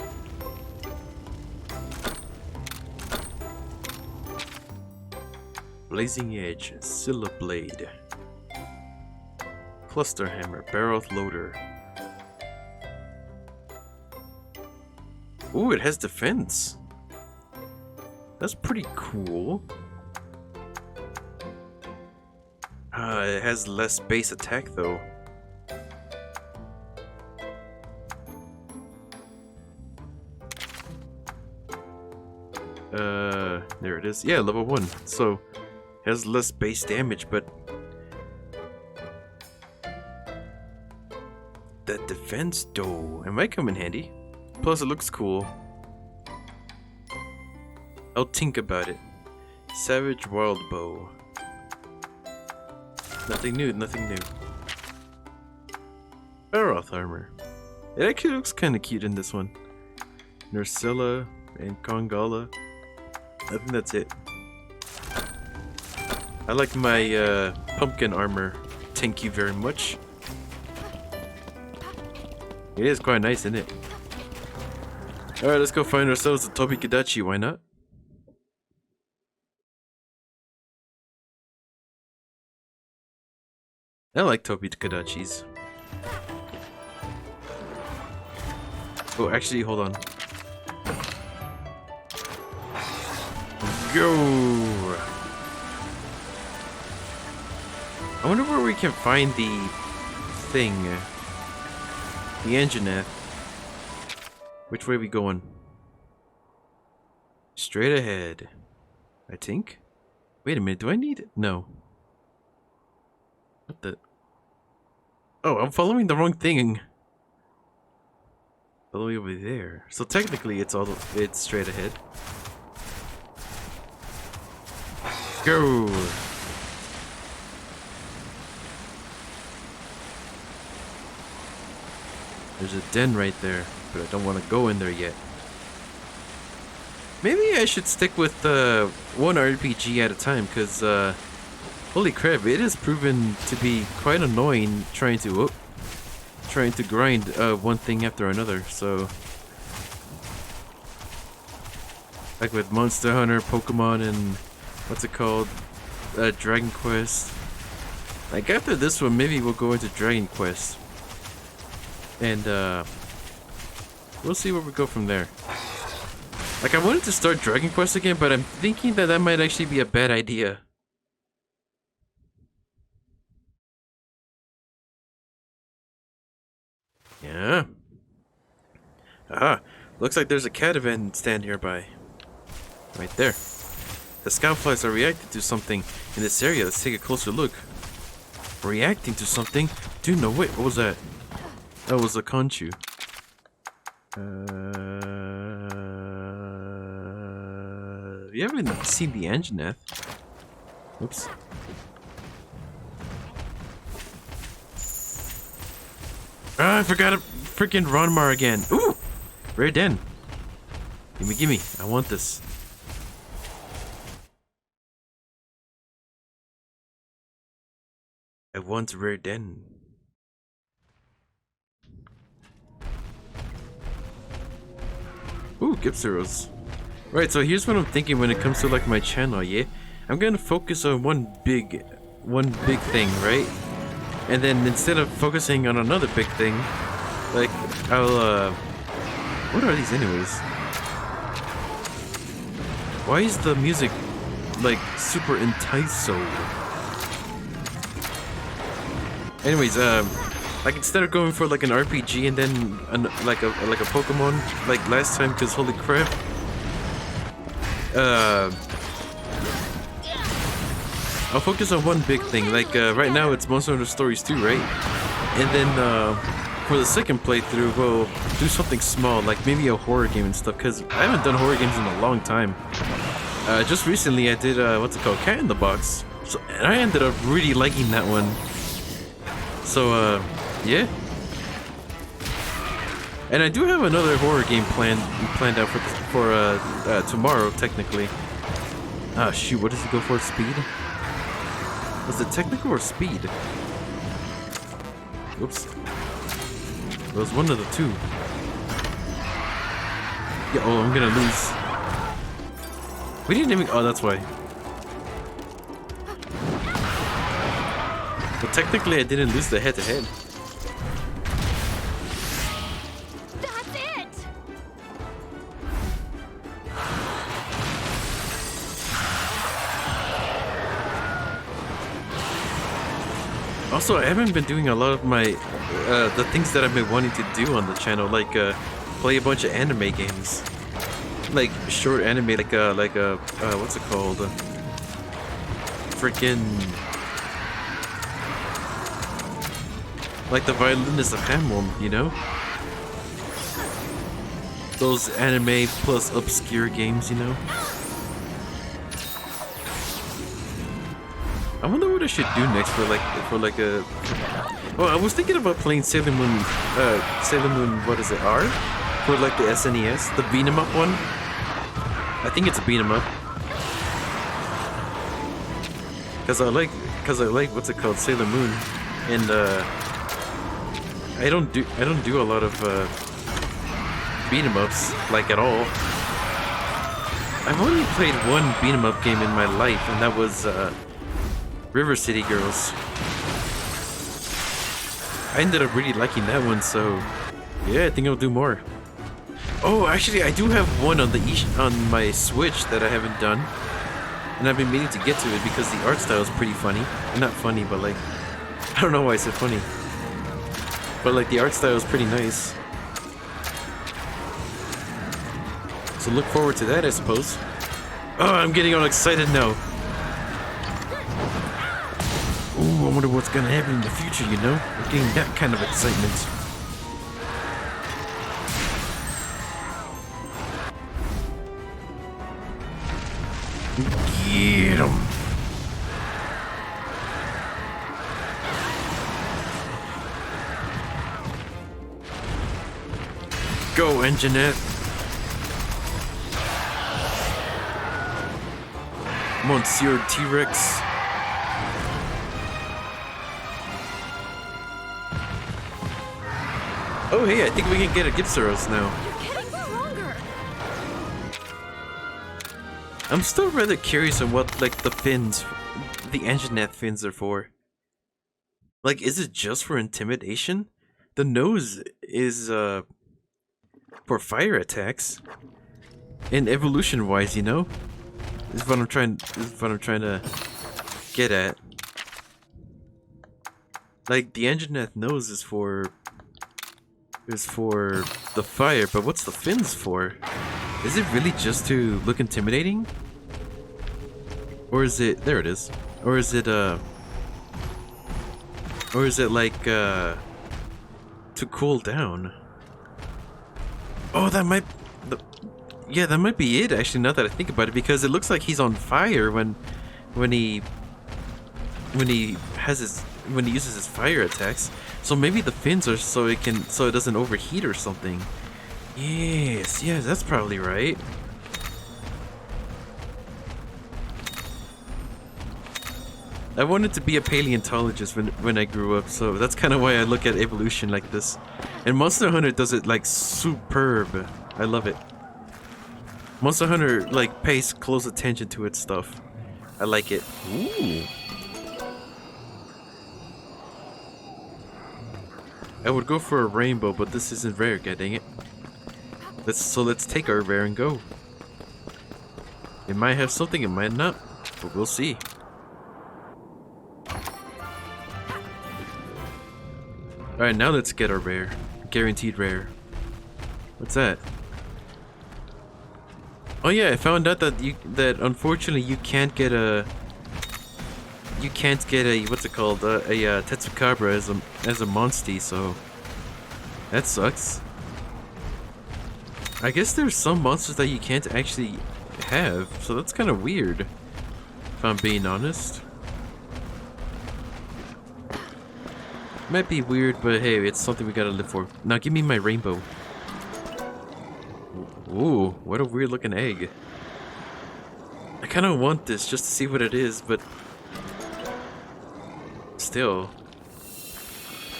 Blazing Edge, Scylla Blade, Cluster Hammer, Baroth Loader. Ooh, it has defense. That's pretty cool. It has less base attack though. There it is. Yeah, level 1. So, has less base damage, but that defense though, it might come in handy. Plus it looks cool. I'll think about it. Savage Wild Bow. Nothing new, nothing new. Baroth armor. It actually looks kinda cute in this one. Nursilla and Kongala. I think that's it. I like my pumpkin armor. Thank you very much. It is quite nice, isn't it? Alright, let's go find ourselves a Tobi Kadachi, why not? I like Tobi Kadachis. Oh, actually, hold on. Go! I wonder where we can find the thing. The Engineeth. Which way are we going? Straight ahead. I think? Wait a minute, do I need it? No. What the? Oh, I'm following the wrong thing. All the way over there. So technically it's straight ahead. Go! There's a den right there, but I don't want to go in there yet. Maybe I should stick with one RPG at a time, because holy crap, it has proven to be quite annoying trying to grind one thing after another. So, like with Monster Hunter, Pokemon, and what's it called, Dragon Quest. Like after this one, maybe we'll go into Dragon Quest. And we'll see where we go from there. Like I wanted to start Dragon Quest again, but I'm thinking that might actually be a bad idea. Yeah. Aha. Looks like there's a caravan stand nearby. Right there. The scoutflies are reacting to something in this area. Let's take a closer look. Reacting to something? Dude, no, wait, what was that? That was a conchu. We haven't seen the Anjanath. Oops. Ah, I forgot a freaking Ronmar again. Ooh! Rare Den. Gimme, gimme. I want this. I want Rare Den. Ooh, Gipseros. Right, so here's what I'm thinking when it comes to like my channel, yeah? I'm gonna focus on one big thing, right? And then instead of focusing on another big thing, like, I'll, what are these anyways? Why is the music, like, super enticing? Anyways, like, instead of going for, like, an RPG and then, like a Pokemon, like last time, because holy crap, I'll focus on one big thing. Like, right now it's Monster Hunter Stories 2, right? And then, for the second playthrough, we'll do something small, like maybe a horror game and stuff, because I haven't done horror games in a long time. Just recently I did, what's it called? Cat in the Box. So, and I ended up really liking that one. So, yeah. And I do have another horror game planned out for tomorrow, technically. Ah, shoot, what does it go for? Speed? Was it technical or speed? Whoops. It was one of the two. Yeah, oh, I'm gonna lose. We didn't even... Oh, that's why. But technically, I didn't lose the head-to-head. That's it! Also, I haven't been doing a lot of my... the things that I've been wanting to do on the channel, like, play a bunch of anime games. Like, short anime, like, what's it called? Freaking... Like the Violinist of Hamon, you know? Those anime plus obscure games, you know? I wonder what I should do next for like a... Well, I was thinking about playing Sailor Moon, what is it, R? For like the SNES, the beat 'em up one. I think it's a beat 'em up. Cause I like, what's it called, Sailor Moon, and I don't do a lot of beat 'em ups, like, at all. I've only played one beat 'em up game in my life, and that was River City Girls. I ended up really liking that one, so yeah, I think I'll do more. Oh, actually, I do have one on on my Switch that I haven't done, and I've been meaning to get to it because the art style is pretty funny. Not funny, but like, I don't know why I said funny. But like, the art style is pretty nice. So look forward to that, I suppose. Oh, I'm getting all excited now. Ooh, I wonder what's gonna happen in the future, you know? I'm getting that kind of excitement. Get 'em. Go, Engineer. Monsieur T-Rex. Oh hey, I think we can get a Gipsaros now. You're getting stronger! I'm still rather curious on what, like, the fins, the Anjanath fins are for. Like, is it just for intimidation? The nose is, for fire attacks. And evolution-wise, you know? This is what I'm trying to get at. Like, the Anjanath nose is for the fire, but what's the fins for? Is it really just to look intimidating? Or is it, there it is. Or is it like to cool down? Oh, that might yeah, that might be it actually, now that I think about it, because it looks like he's on fire when he uses his fire attacks. So maybe the fins are so it doesn't overheat or something. Yes, that's probably right. I wanted to be a paleontologist when I grew up, so that's kind of why I look at evolution like this. And Monster Hunter does it like superb. I love it. Monster Hunter like pays close attention to its stuff. I like it. Ooh. I would go for a rainbow, but this isn't rare, god dang it. Let's take our rare and go. It might have something, it might not, but we'll see. Alright, now let's get our rare. Guaranteed rare. What's that? Oh yeah, I found out that unfortunately you can't get a what's it called? A Tetsukabra as a monstie, so that sucks. I guess there's some monsters that you can't actually have, so that's kind of weird, if I'm being honest. Might be weird, but hey, it's something we gotta live for. Now give me my rainbow. Ooh, what a weird looking egg. I kinda want this just to see what it is, but still.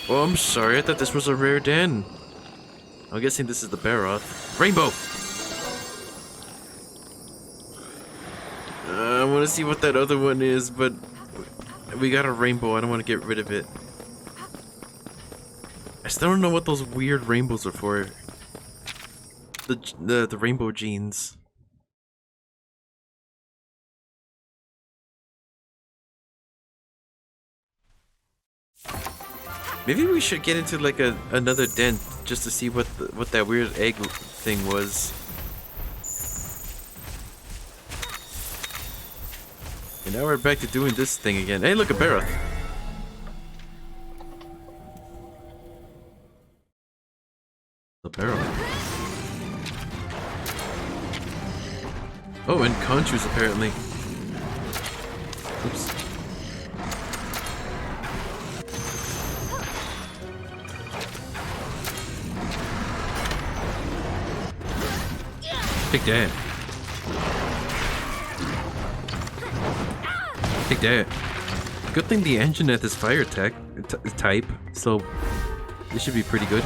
Oh, I'm sorry, I thought this was a rare den. I'm guessing this is the Baroth. Rainbow! I wanna see what that other one is, but we got a rainbow, I don't wanna get rid of it. I still don't know what those weird rainbows are for. The rainbow genes. Maybe we should get into like another den just to see what that weird egg thing was. And now we're back to doing this thing again. Hey, look, a Baroth. The Baroth. Oh, and Conchus apparently. Oops. Take that. Take that. Good thing the Anjanath is fire type, so this should be pretty good.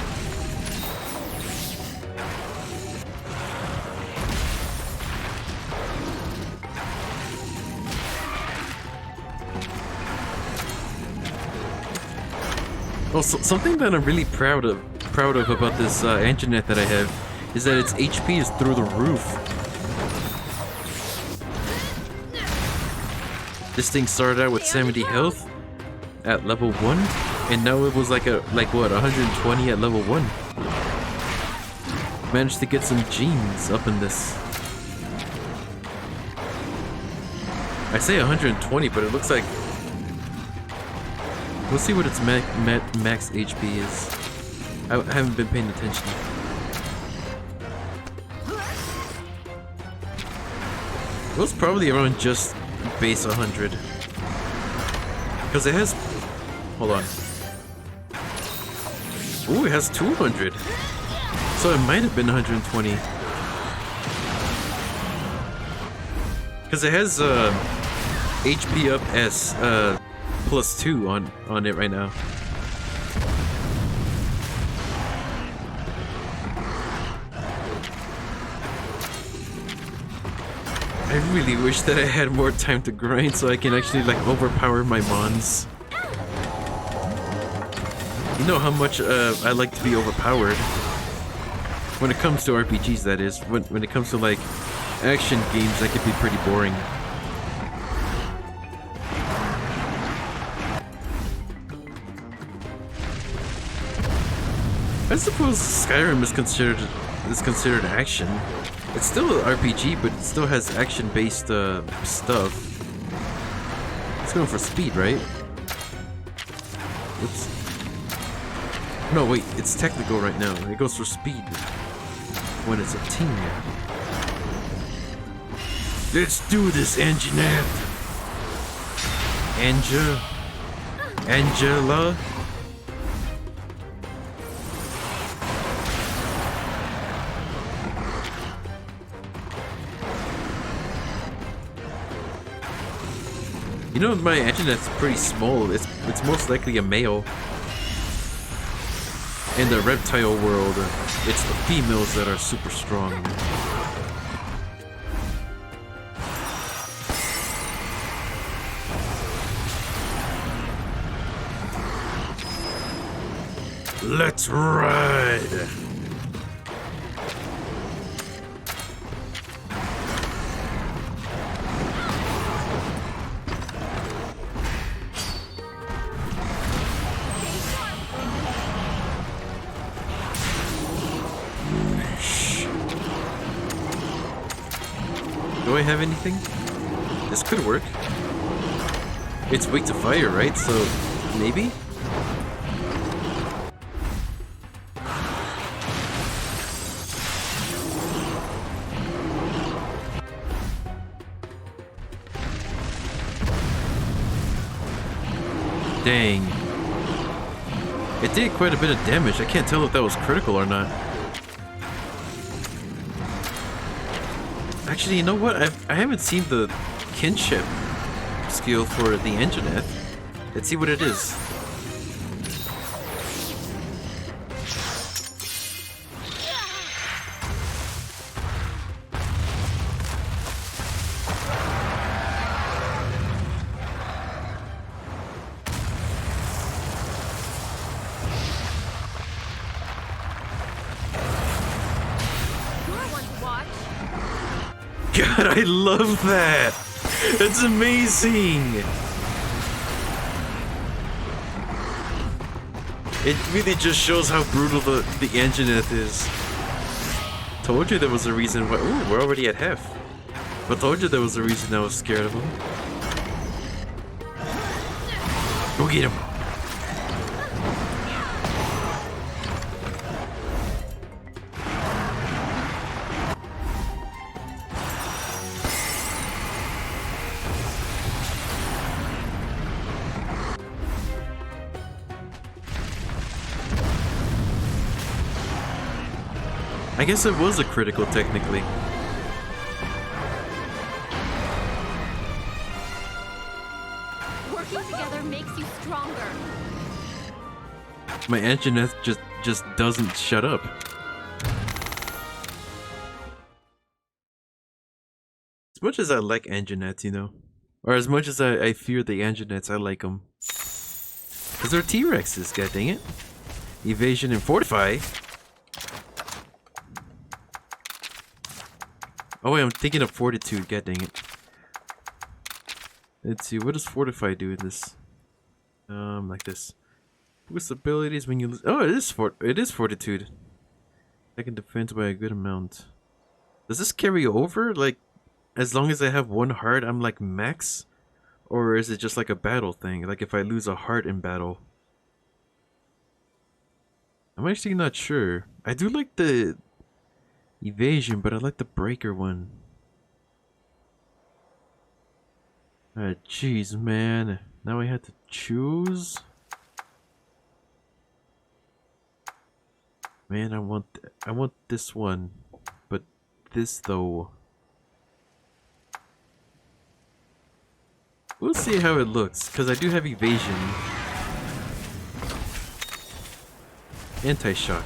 Well, something that I'm really proud of about this Anjanath that I have is that its HP is through the roof. This thing started out with 70 health at level 1, and now it was like what, 120 at level 1. Managed to get some genes up in this. I say 120, but it looks like... We'll see what its max HP is. I haven't been paying attention. It was probably around just base 100. Because it has... Hold on. Ooh, it has 200. So it might have been 120. Because it has HP up S +2 on it right now. I really wish that I had more time to grind so I can actually like overpower my mons. You know how much I like to be overpowered. When it comes to RPGs, that is. When it comes to like action games, that could be pretty boring. I suppose Skyrim is considered action. It's still an RPG, but it still has action-based stuff. It's going for speed, right? Oops. No, wait, it's technical right now. It goes for speed when it's a team. Let's do this, Anjanette. Angela. You know, my Anjanette's pretty small. It's most likely a male. In the reptile world, it's the females that are super strong. Let's ride! Do I have anything? This could work. It's weak to fire, right? So, maybe? Dang. It did quite a bit of damage. I can't tell if that was critical or not. Actually, you know what? I haven't seen the kinship skill for the Anjanette. Let's see what it is. God, I love that! It's amazing! It really just shows how brutal the Anjanette is. Told you there was a reason why— ooh, we're already at half. But told you there was a reason I was scared of him. Go get him! I guess it was a critical, technically. Working together makes you stronger. My Anjanette just doesn't shut up. As much as I like Anjanette, you know, or as much as I fear the Anjanettes, I like them. Cause they're T-Rexes, god dang it. Evasion and Fortify. Oh wait, I'm thinking of Fortitude, god dang it. Let's see, what does Fortify do in this? Like this. Boost abilities when you lose— oh, it is Fortitude. Second defense by a good amount. Does this carry over? Like, as long as I have one heart, I'm like max? Or is it just like a battle thing? Like if I lose a heart in battle? I'm actually not sure. I do like the evasion, but I like the breaker one. Ah, jeez, man. Now I had to choose. Man, I want this one, but this though. We'll see how it looks, because I do have evasion. Anti-shock.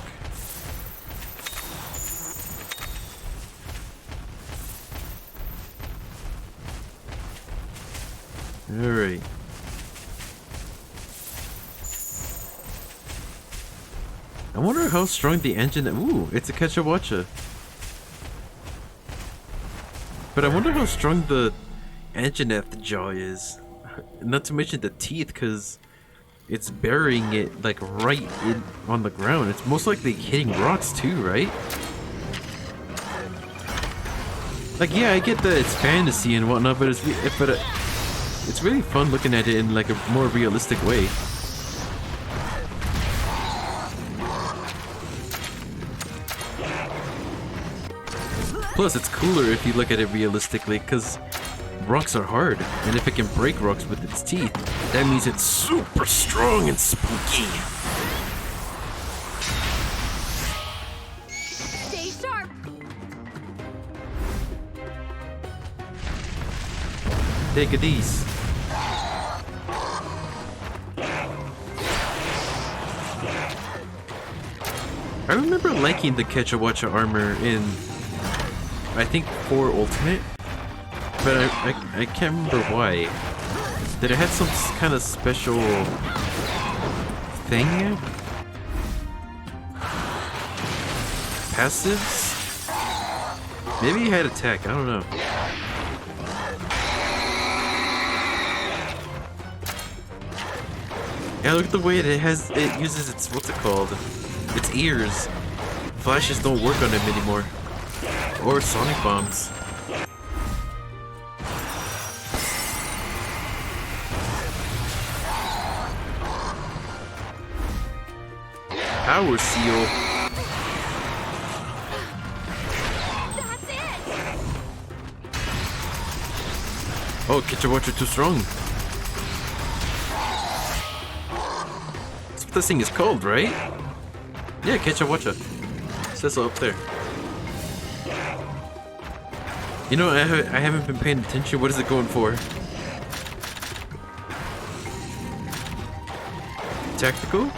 Alright. I wonder how strong the engine— ooh, it's a Ketchawacha. But I wonder how strong the Anjanette jaw is. Not to mention the teeth, because it's burying it like right in on the ground. It's most likely hitting rocks too, right? Like, yeah, I get that it's fantasy and whatnot, but It's really fun looking at it in like a more realistic way. Plus, it's cooler if you look at it realistically, because rocks are hard, and if it can break rocks with its teeth, that means it's super strong and spooky. Stay sharp. Take a these. I remember liking the Ketchawacha armor in, I think, 4 Ultimate, but I can't remember why. Did it have some kind of special thing? Passives? Maybe it had attack, I don't know. Yeah, look at the way it uses its, what's it called? Its ears. Flashes don't work on him anymore. Or sonic bombs. Power seal. That's it. Oh, Ketchawacha too strong. That's what this thing is called, right? Yeah, Ketchawacha. It says so up there. You know, I haven't been paying attention. What is it going for? Tactical?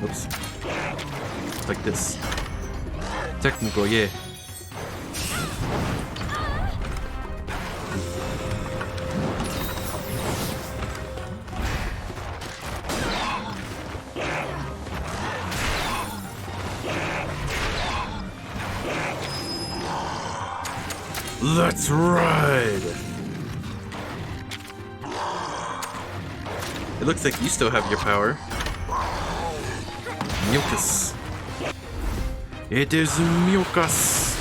Oops. Like this. Technical, yeah. Let's ride! It looks like you still have your power. Mucus. It is mucus.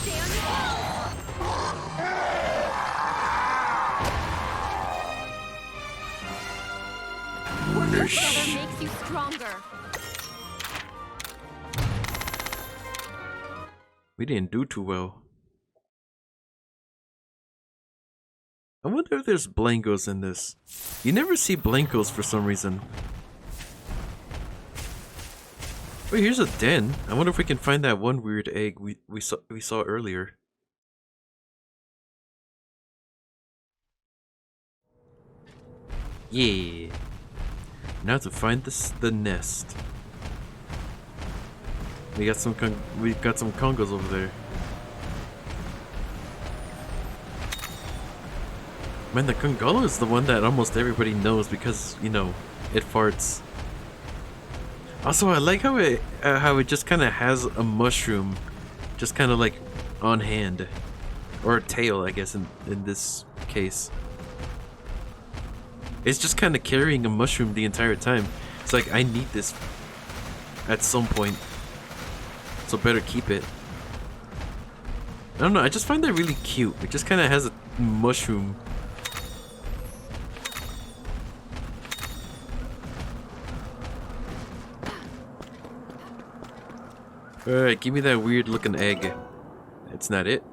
Stay on your toes. Working together makes you stronger. We didn't do too well. I wonder if there's blankos in this. You never see blankos for some reason. Wait, here's a den. I wonder if we can find that one weird egg we saw earlier. Yeah. Now to find the nest. We got some congos over there. Man, the Congolo is the one that almost everybody knows because, you know, it farts. Also, I like how it just kind of has a mushroom, just kind of like on hand, or a tail, I guess in this case. It's just kind of carrying a mushroom the entire time. It's like, I need this at some point, so better keep it. I don't know, I just find that really cute. It just kind of has a mushroom. Alright, give me that weird looking egg. It's not it.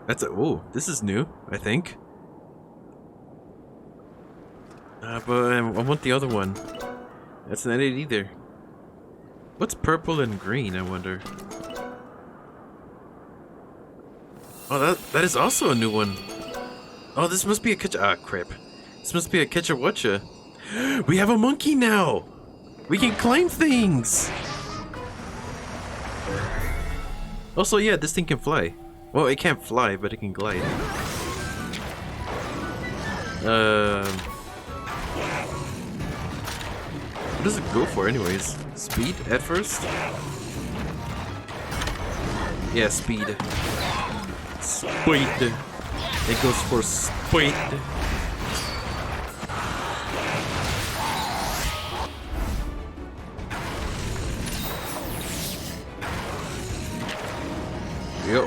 That's a— oh, this is new, I think. But I want the other one. That's not it either. What's purple and green, I wonder? Oh, that is also a new one. Oh, this must be a Ketcha— ah, crap. This must be a Ketchawacha. We have a monkey now! We can climb things! Also, yeah, this thing can fly. Well, it can't fly, but it can glide. What does it go for anyways? Speed at first? Yeah, speed. Speed. It goes for speed.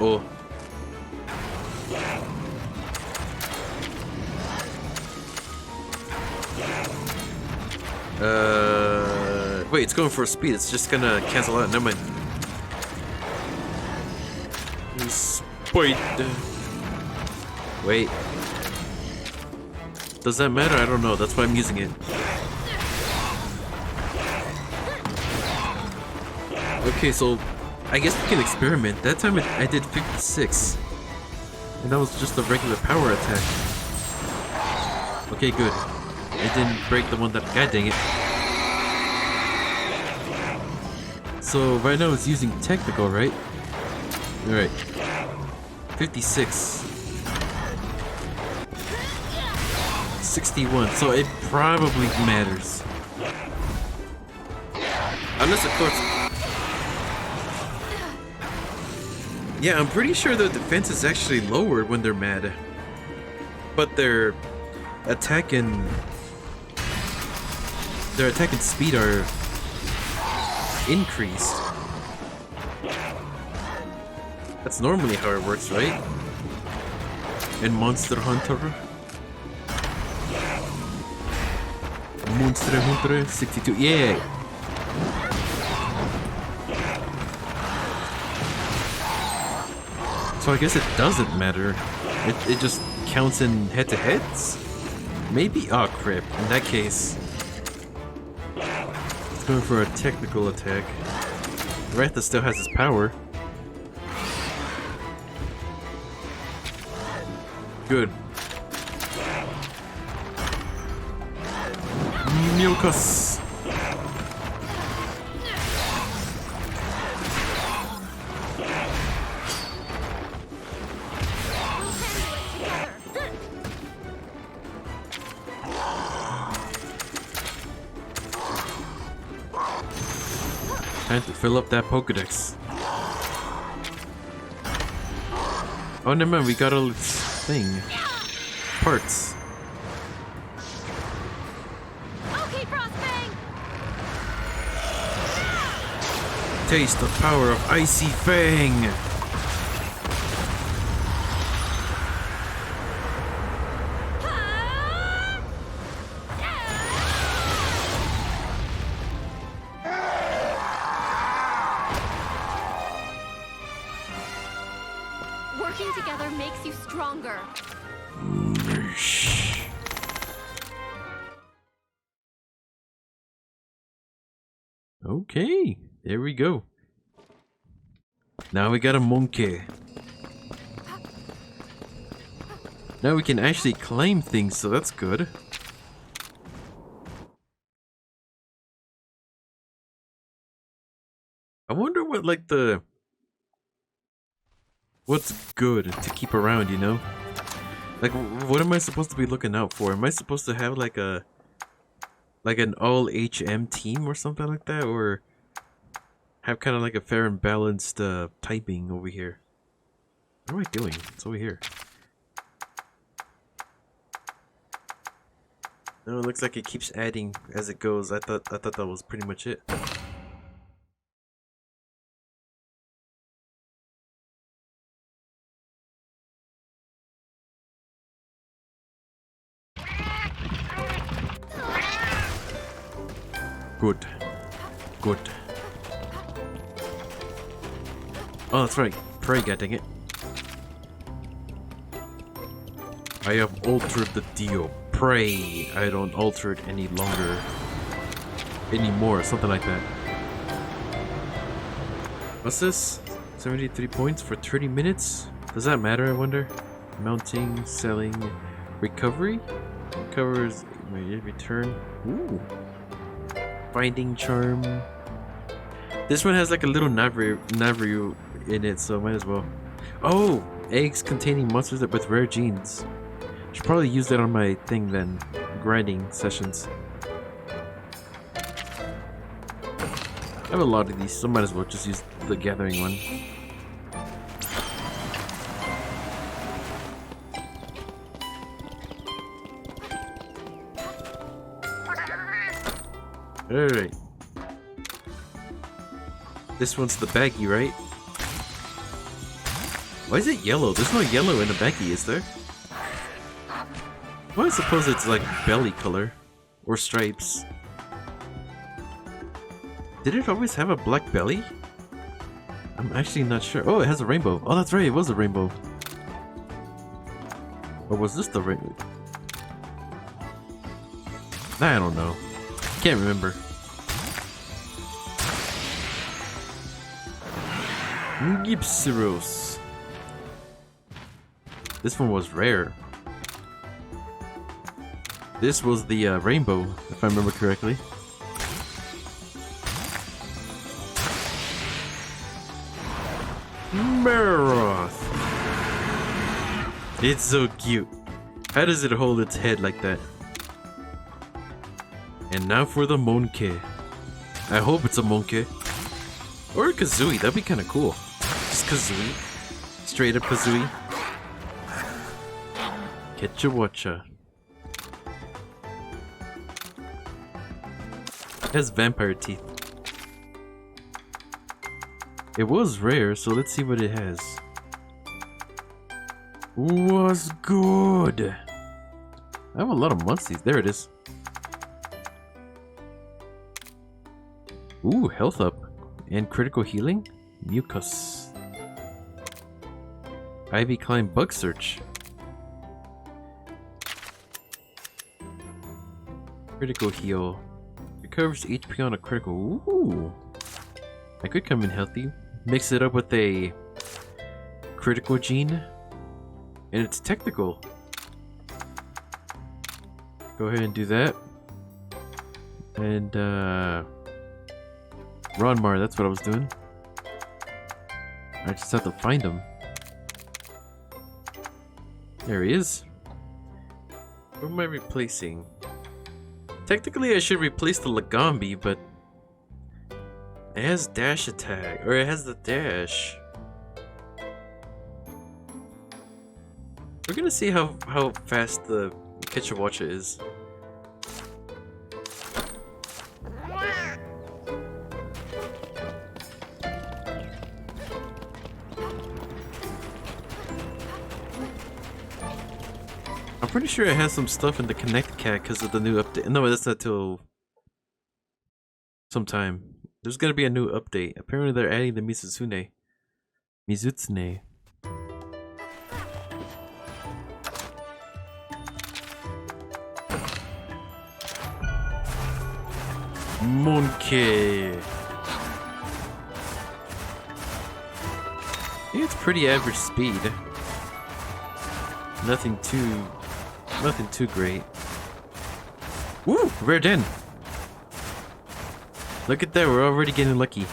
Uh-oh. Wait, it's going for speed. It's just gonna cancel out. Never mind. Spite. Wait. Does that matter? I don't know. That's why I'm using it. Okay, so I guess we can experiment. That time I did 56. And that was just a regular power attack. Okay, good. It didn't break the one that... God dang it. So right now it's using technical, right? Alright. 56. 61. So it probably matters. Unless, of course... Yeah, I'm pretty sure the defense is actually lowered when they're mad. But their attack and speed are increased. That's normally how it works, right? In Monster Hunter. Monster Hunter 62. Yeah! So I guess it doesn't matter. It just counts in head-to-heads? Maybe? Oh crap. In that case... It's going for a technical attack. Ratha still has his power. Good. Mucus! Time to fill up that Pokedex. Oh, never mind, we got a thing. Parts. Okay, Frostbang! Taste the power of Icy Fang! Working together makes you stronger. Okay, there we go. Now we got a monkey. Now we can actually climb things, so that's good. I wonder what, like, what's good to keep around, you know? Like, what am I supposed to be looking out for? Am I supposed to have, like, an all HM team or something like that? Or have kind of like a fair and balanced typing over here? What am I doing? It's over here. No, it looks like it keeps adding as it goes. I thought that was pretty much it. Good. Good. Oh, that's right. Pray, god dang it. I have altered the deal. Pray I don't alter it any longer. Anymore, something like that. What's this? 73 points for 30 minutes? Does that matter, I wonder? Mounting, selling, recovery? Recovers my return. Ooh. Finding charm. This one has like a little Navru in it, so might as well. Oh! Eggs containing monsters with rare genes. Should probably use that on my thing then. Grinding sessions. I have a lot of these, so might as well just use the gathering one. Alright. This one's the baggy, right? Why is it yellow? There's no yellow in the baggie, is there? Well, I suppose it's like belly color. Or stripes. Did it always have a black belly? I'm actually not sure. Oh, it has a rainbow. Oh, that's right, it was a rainbow. Or was this the rainbow? I don't know. Can't remember. Gipsiros. This one was rare. This was the rainbow, if I remember correctly. Meroth. It's so cute. How does it hold its head like that? And now for the Monkey. I hope it's a Monkey. Or a Kazooie, that'd be kinda cool. Just Kazooie. Straight up Kazooie. Ketcha watcha. It has vampire teeth. It was rare, so let's see what it has. Was good. I have a lot of Muncies. There it is. Ooh, health up. And critical healing? Mucus. Ivy Climb Bug Search. Critical heal. Recovers HP on a critical. Ooh. I could come in healthy. Mix it up with a critical gene. And it's technical. Go ahead and do that. And Ronmar, that's what I was doing. I just have to find him. There he is. Who am I replacing? Technically I should replace the Lagambi, but it has dash attack, or it has the dash. We're gonna see how fast the Ketchawacha is. I'm pretty sure it has some stuff in the Connect Cat because of the new update. No, that's not till sometime. There's gonna be a new update. Apparently they're adding the Mizutsune. Monkey. It's pretty average speed. Nothing too great. Woo! Rare Den! Look at that, we're already getting lucky.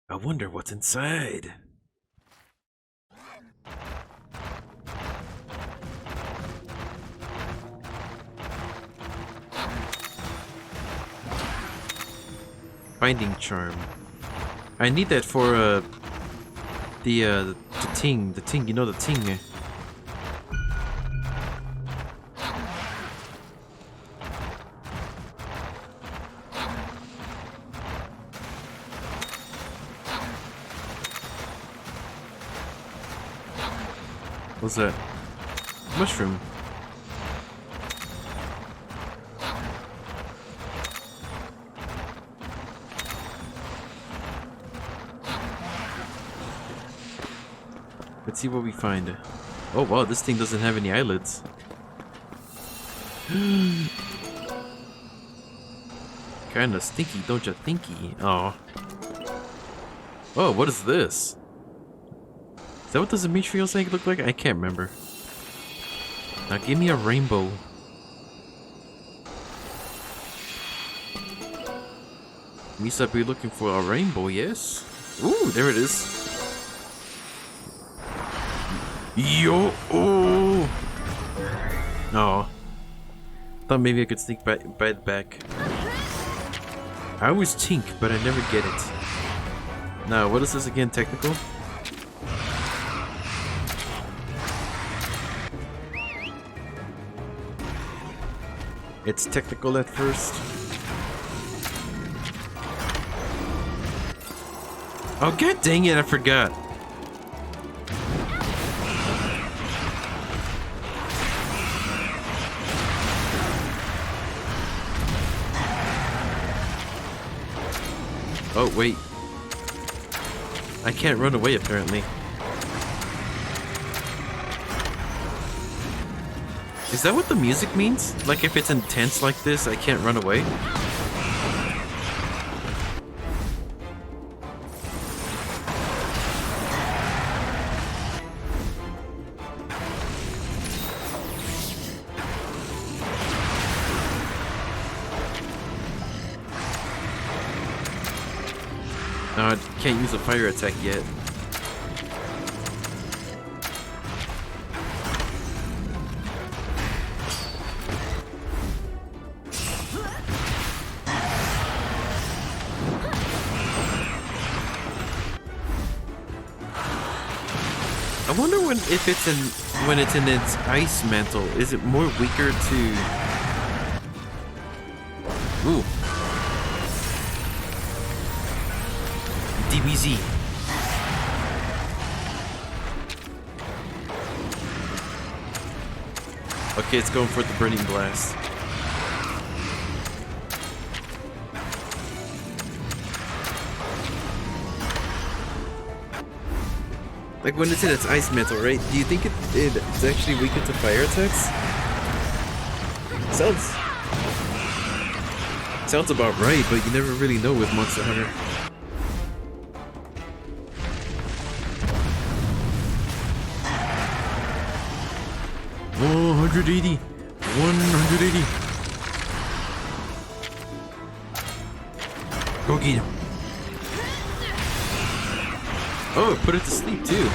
I wonder what's inside. Binding Charm. I need that for the ting, you know, the ting. What's that? Mushroom. Let's see what we find. Oh wow, this thing doesn't have any eyelids. Kinda stinky, don't you thinky? Aw. Oh, what is this? Is that what the Demetrios egg look like? I can't remember. Now give me a rainbow. Misa be looking for a rainbow, yes? Ooh, there it is. Yo! Oh! Oh. Thought maybe I could sneak by the back. I always tink, but I never get it. Now, what is this again? Technical? It's technical at first. Oh, god dang it, I forgot. Oh, wait. I can't run away, apparently. Is that what the music means? Like, if it's intense like this, I can't run away? No, I can't use a fire attack yet. I wonder if it's when it's in its ice mantle, is it more weaker to? Ooh. DBZ. Okay, it's going for the burning blast. Like when it's in its ice mantle, right? Do you think it's actually weaker to fire attacks? Sounds about right, but you never really know with Monster Hunter. Oh, 180. 180. Go get him. Oh, it put it to sleep too.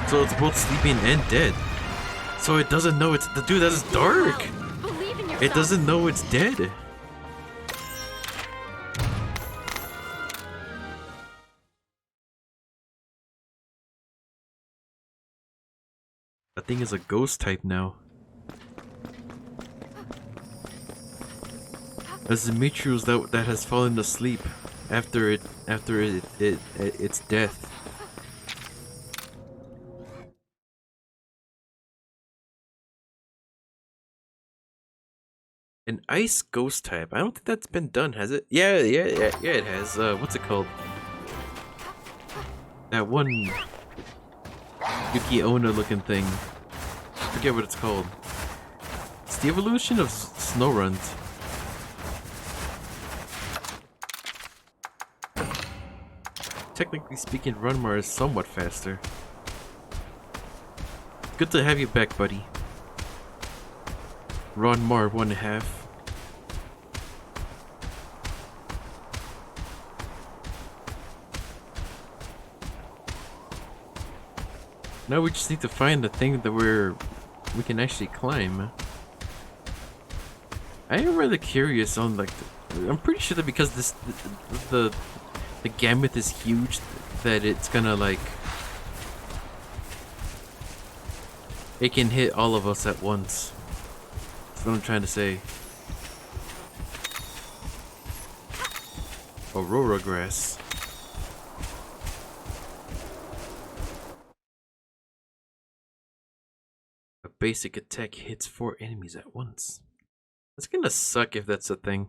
So it's both sleeping and dead. So it doesn't know it's the dude. That is dark. Believe in yourself. It doesn't know it's dead. That thing is a ghost type now. As the Meteors that has fallen asleep after its death. An ice ghost type. I don't think that's been done, has it? Yeah, it has. What's it called? That one Yuki Onna looking thing. I forget what it's called. It's the evolution of Snowruns. Technically speaking, Runmar is somewhat faster. Good to have you back, buddy. Runmar 1/2. Now we just need to find the thing that we can actually climb. I am rather curious on like I'm pretty sure that because the gamut is huge that it's gonna like it can hit all of us at once. That's what I'm trying to say. Aurora grass. A basic attack hits 4 enemies at once. That's gonna suck if that's a thing.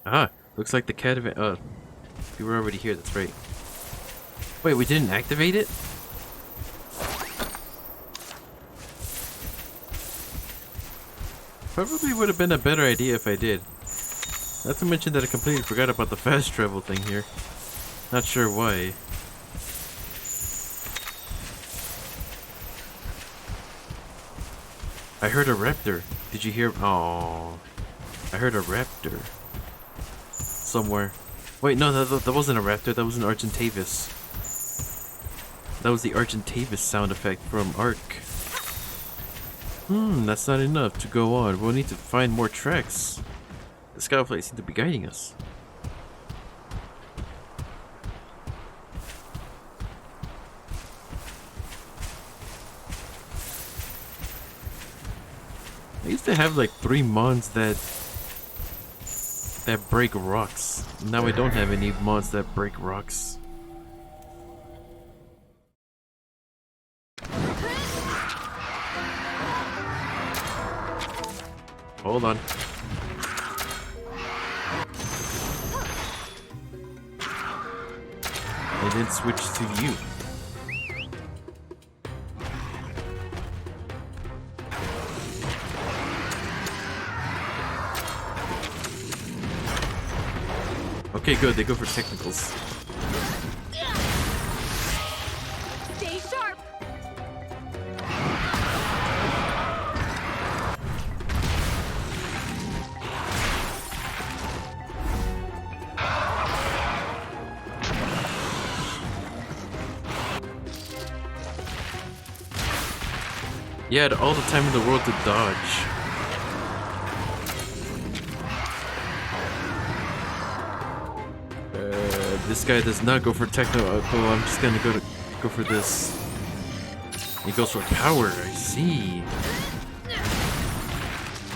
Ah, looks like the cat event. We were already here, that's right. Wait, we didn't activate it? Probably would have been a better idea if I did. Not to mention that I completely forgot about the fast travel thing here. Not sure why. I heard a raptor. Did you hear? Oh, I heard a raptor. Somewhere. Wait, no, that wasn't a raptor. That was an Argentavis. That was the Argentavis sound effect from Ark. That's not enough to go on. We'll need to find more tracks. The Skyflight seems to be guiding us. I used to have like 3 mons that that break rocks. Now I don't have any mods that break rocks. Hold on. I didn't switch to you. Okay, good. They go for technicals. Stay sharp. You had all the time in the world to dodge. This guy does not go for techno. Oh, I'm just gonna go for this. He goes for power. I see.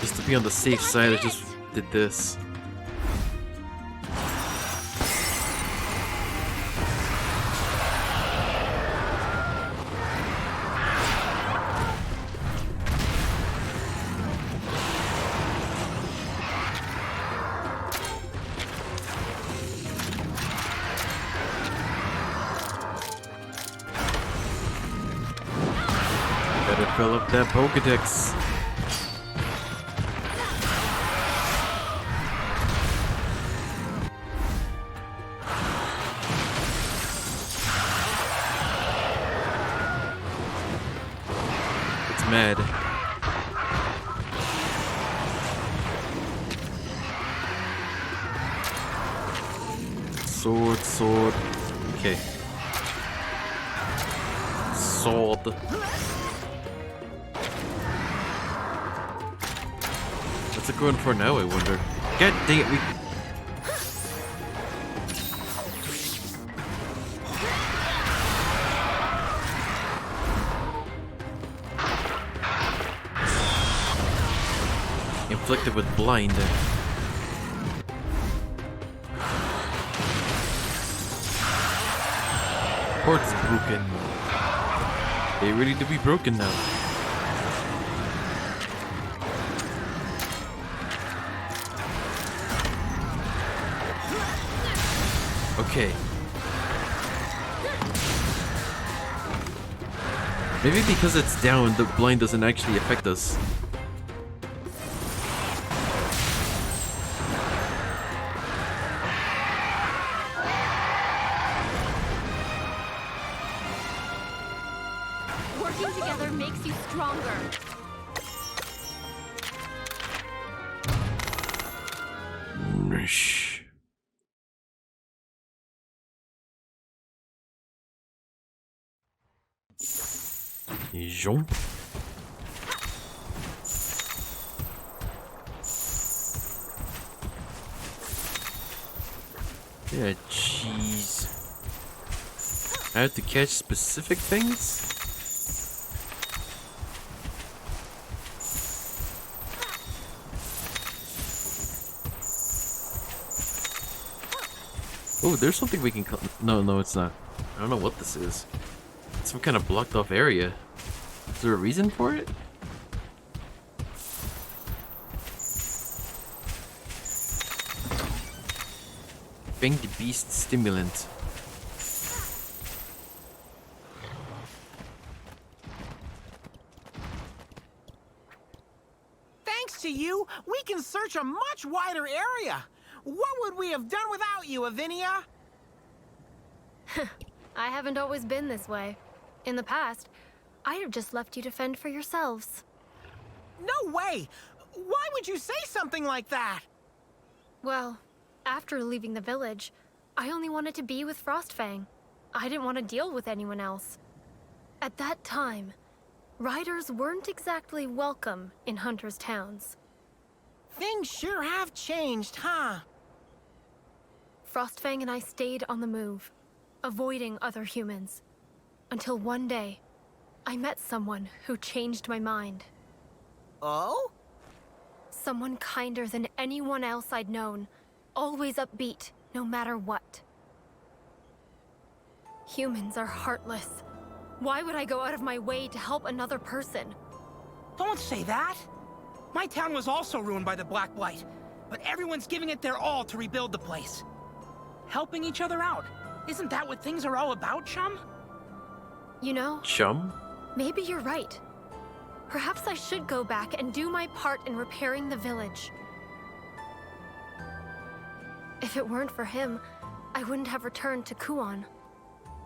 Just to be on the safe side, I just did this. Better fill up that Pokedex. It's mad. Sword, sword. Okay. Sword. What's it going for now, I wonder? God dang it, we... Inflicted with blind. Port's broken. They really do be broken now. Okay. Maybe because it's down, the blind doesn't actually affect us. Working together makes you stronger. Shh. Jump. Yeah, jeez. I have to catch specific things? Oh, there's something we can no, it's not. I don't know what this is. It's some kind of blocked off area. Is there a reason for it? Bang the beast stimulant. Thanks to you, we can search a much wider area. What would we have done without you, Avinia? I haven't always been this way. In the past, I'd have just left you to fend for yourselves. No way! Why would you say something like that? Well, after leaving the village, I only wanted to be with Frostfang. I didn't want to deal with anyone else. At that time, riders weren't exactly welcome in hunters' towns. Things sure have changed, huh? Frostfang and I stayed on the move, avoiding other humans. Until one day, I met someone who changed my mind. Oh? Someone kinder than anyone else I'd known. always upbeat, no matter what. Humans are heartless. Why would I go out of my way to help another person? Don't say that. My town was also ruined by the Black Blight, but everyone's giving it their all to rebuild the place. Helping each other out. Isn't that what things are all about, chum? You know, Chum? maybe you're right. Perhaps I should go back and do my part in repairing the village. If it weren't for him, I wouldn't have returned to Kuon.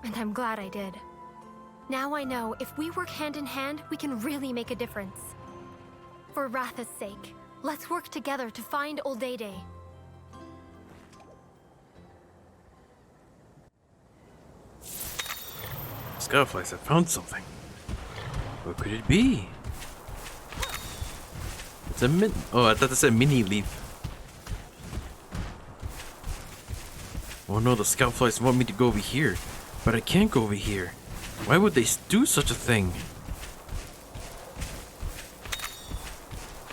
And I'm glad I did. Now I know if we work hand in hand, we can really make a difference. For Ratha's sake, let's work together to find Oldede. Skyflies, I found something. What could it be? It's a oh, I thought that said mini leaf. Oh no, the Scoutflies want me to go over here, but I can't go over here. Why would they do such a thing?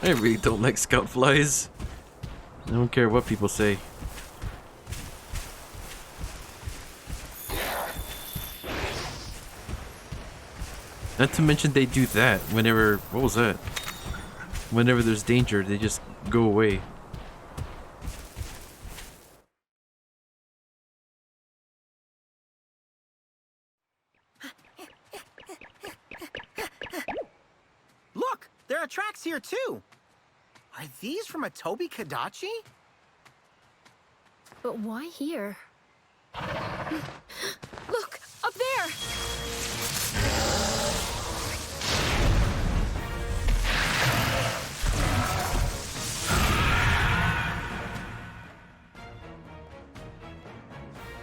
I really don't like Scoutflies. I don't care what people say. Not to mention they do that whenever, what was that? Whenever there's danger, they just go away. Look, there are tracks here too. Are these from a Toby Kadachi? But why here? Look, up there!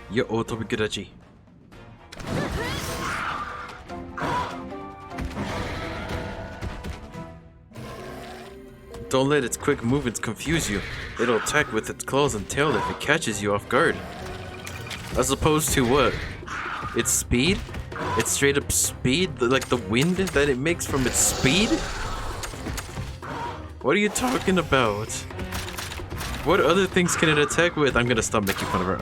Yo, Toby Kadachi. Don't let its quick movements confuse you. It'll attack with its claws and tail if it catches you off guard. As opposed to what? Its speed? It's straight up speed? Like the wind that it makes from its speed? What are you talking about? What other things can it attack with? I'm gonna stop making fun of her.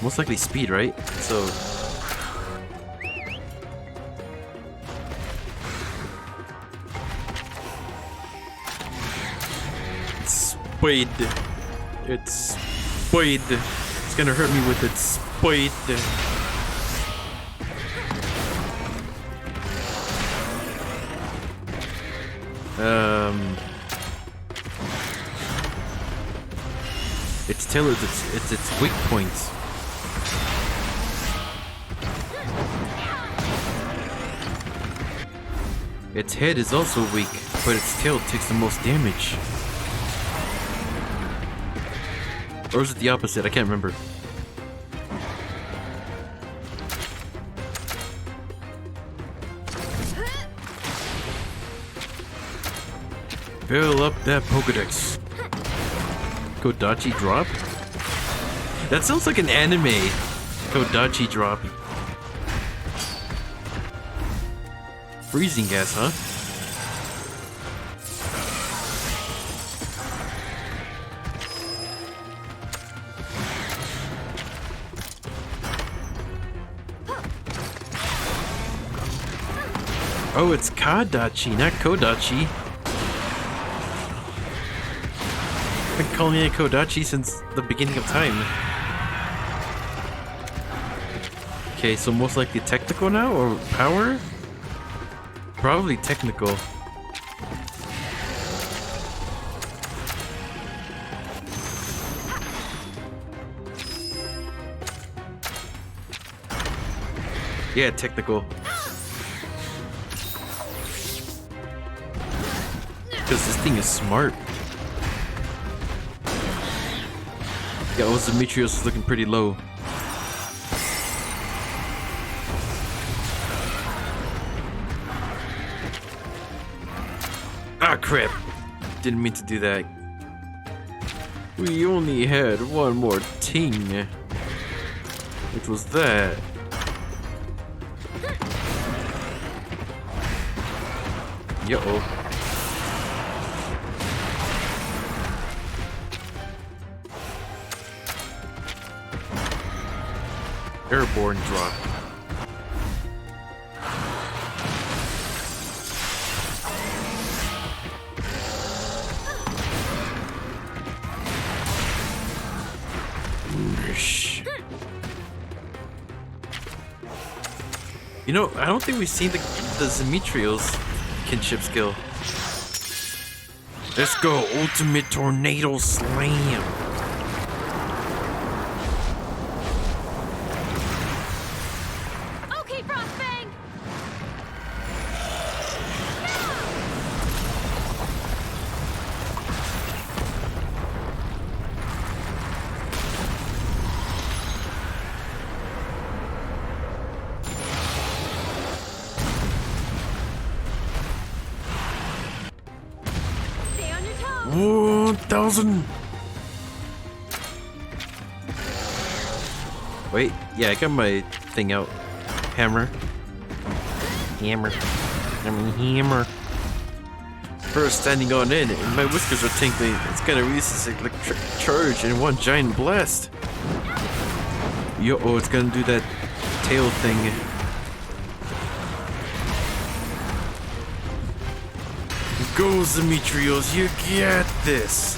Most likely speed, right? So... Speed. It's speed. It's gonna hurt me with its speed. Its tail is its weak points. Its head is also weak, but its tail takes the most damage. Or is it the opposite? I can't remember. Fill up that Pokedex. Kodachi drop? That sounds like an anime. Kodachi drop. Freezing gas, huh? Oh, it's Kadachi, not Kodachi. I've been calling it Kodachi since the beginning of time. Okay, so most likely technical now, or power? Probably technical. Yeah, technical. Because this thing is smart. Yeah, oh, Demetrius is looking pretty low. Ah, crap. Didn't mean to do that. We only had one more thing. Which was that. Yo-oh. airborne drop. You know, I don't think we've seen the Demetriel's kinship skill. Let's go, ultimate tornado slam. Okay, Frostfang! Stay on your toes! 1,000. Wait, yeah, I got my thing out. Hammer. Hammer. Hammer. First standing on in, and my whiskers are tingling. It's gonna release this electric charge in one giant blast. Yo-oh, it's gonna do that tail thing. Go, Demetrios, you get this.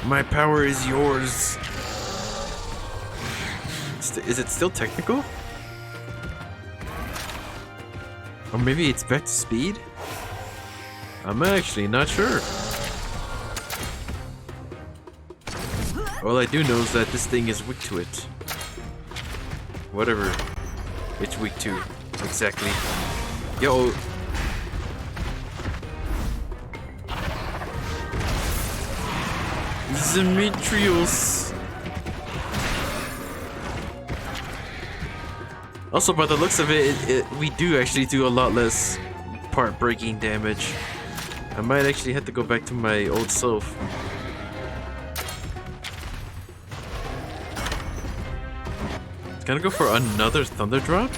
My power is yours. Is it still technical? Or maybe it's back to speed? I'm actually not sure. All I do know is that this thing is weak to it. Whatever it's weak to, exactly. Yo. Demetrios. Also, by the looks of it, we do actually do a lot less part-breaking damage. I might actually have to go back to my old self. Gonna go for another thunder drop?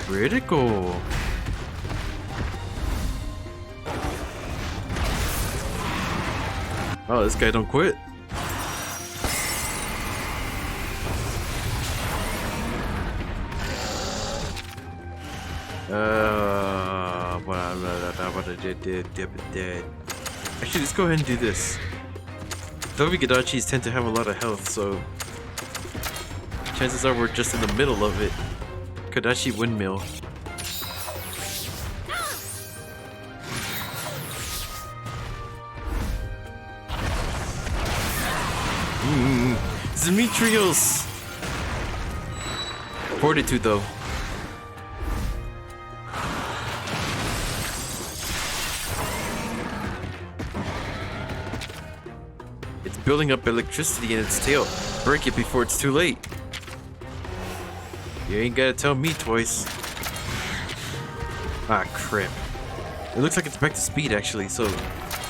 Where'd it go? Oh, this guy don't quit. Actually, let's go ahead and do this. Tobi-Gadachis tend to have a lot of health, so chances are we're just in the middle of it. Kadachi windmill. Demetrios! Fortitude though. It's building up electricity in its tail. Break it before it's too late. You ain't gotta tell me twice. Ah, crap. It looks like it's back to speed actually, so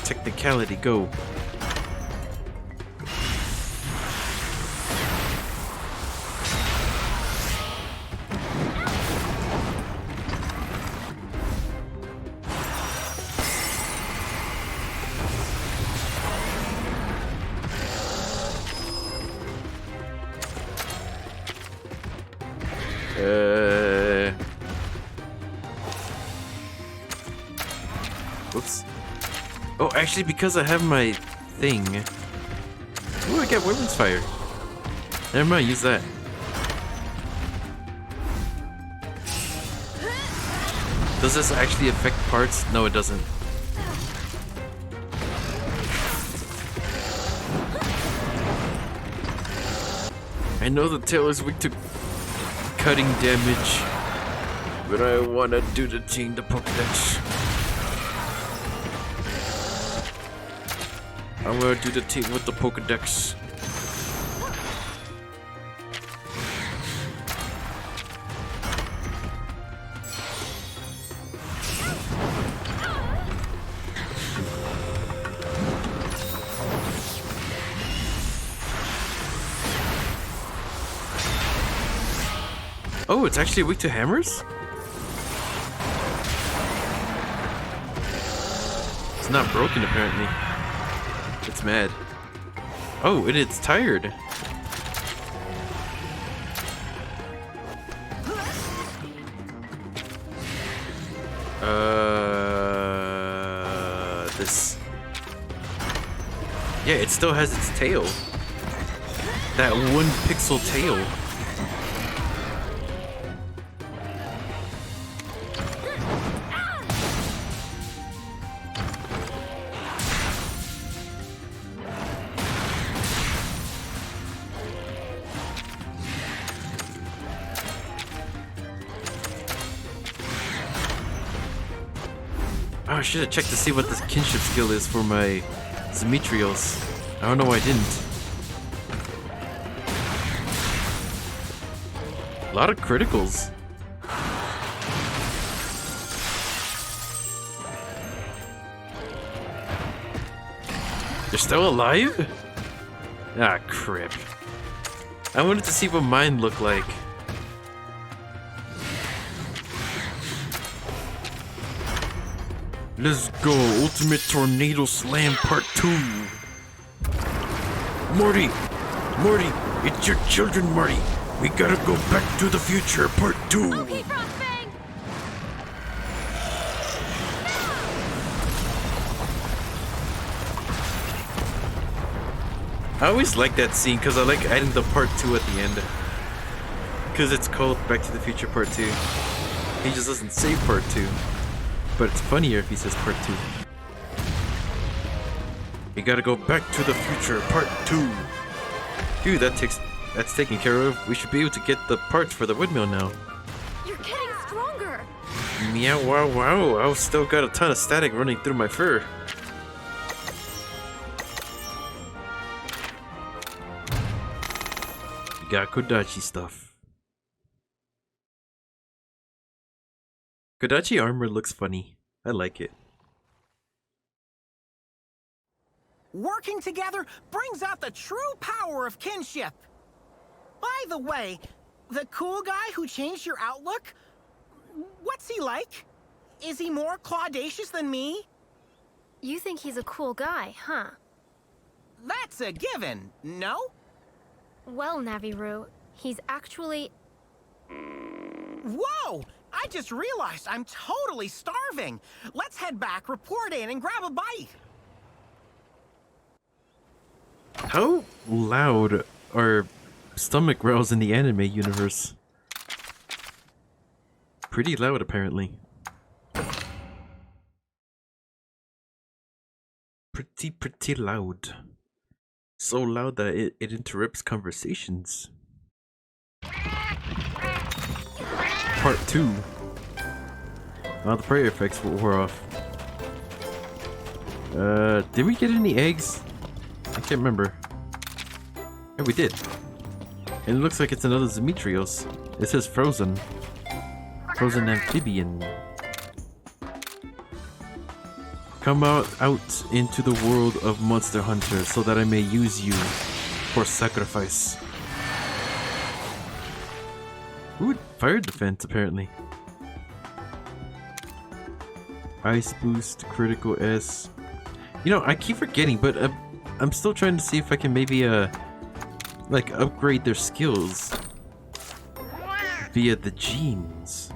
technicality go. Oops. Oh, actually, because I have my thing. Ooh, I got Women's Fire. Never mind, use that. Does this actually affect parts? No, it doesn't. I know the tail is weak to cutting damage, but I wanna do the thing, the Pokedex. I'm gonna do the thing with the Pokedex. Oh, it's actually weak to hammers? It's not broken, apparently. It's mad. Oh, and it's tired. This. Yeah, it still has its tail. That 1 pixel tail. Oh, I should have checked to see what this kinship skill is for my Demetrios. I don't know why I didn't. A lot of criticals. You're still alive? Ah, crap. I wanted to see what mine looked like. Let's go, Ultimate Tornado Slam Part 2. Morty! Morty! It's your children, Morty! We gotta go back to the future, Part 2! Okay, Frostfang! I always like that scene because I like adding the Part 2 at the end. Because it's called Back to the Future Part 2. He just doesn't say Part 2. But it's funnier if he says Part 2. We gotta go back to the future, Part 2. Dude, that's taken care of. We should be able to get the parts for the windmill now. You're getting stronger! Meow wow wow, I've still got a ton of static running through my fur. You got Kodachi stuff. Kodachi armor looks funny. I like it. Working together brings out the true power of kinship. By the way, the cool guy who changed your outlook, what's he like? Is he more claudacious than me? You think he's a cool guy, huh? That's a given, no? Well, Naviru, he's actually... Whoa! I just realized I'm totally starving. Let's head back, report in, and grab a bite. How loud are stomach growls in the anime universe? Pretty loud, apparently. Pretty loud. So loud that it interrupts conversations. Part 2. Oh, the prayer effects wore off. Did we get any eggs? I can't remember. Yeah, we did. And it looks like it's another Demetrios. It says frozen. Frozen amphibian. Come out into the world of Monster Hunter so that I may use you for sacrifice. Ooh, fire defense apparently. Ice boost, critical S. You know, I keep forgetting, but I'm still trying to see if I can maybe like upgrade their skills via the genes.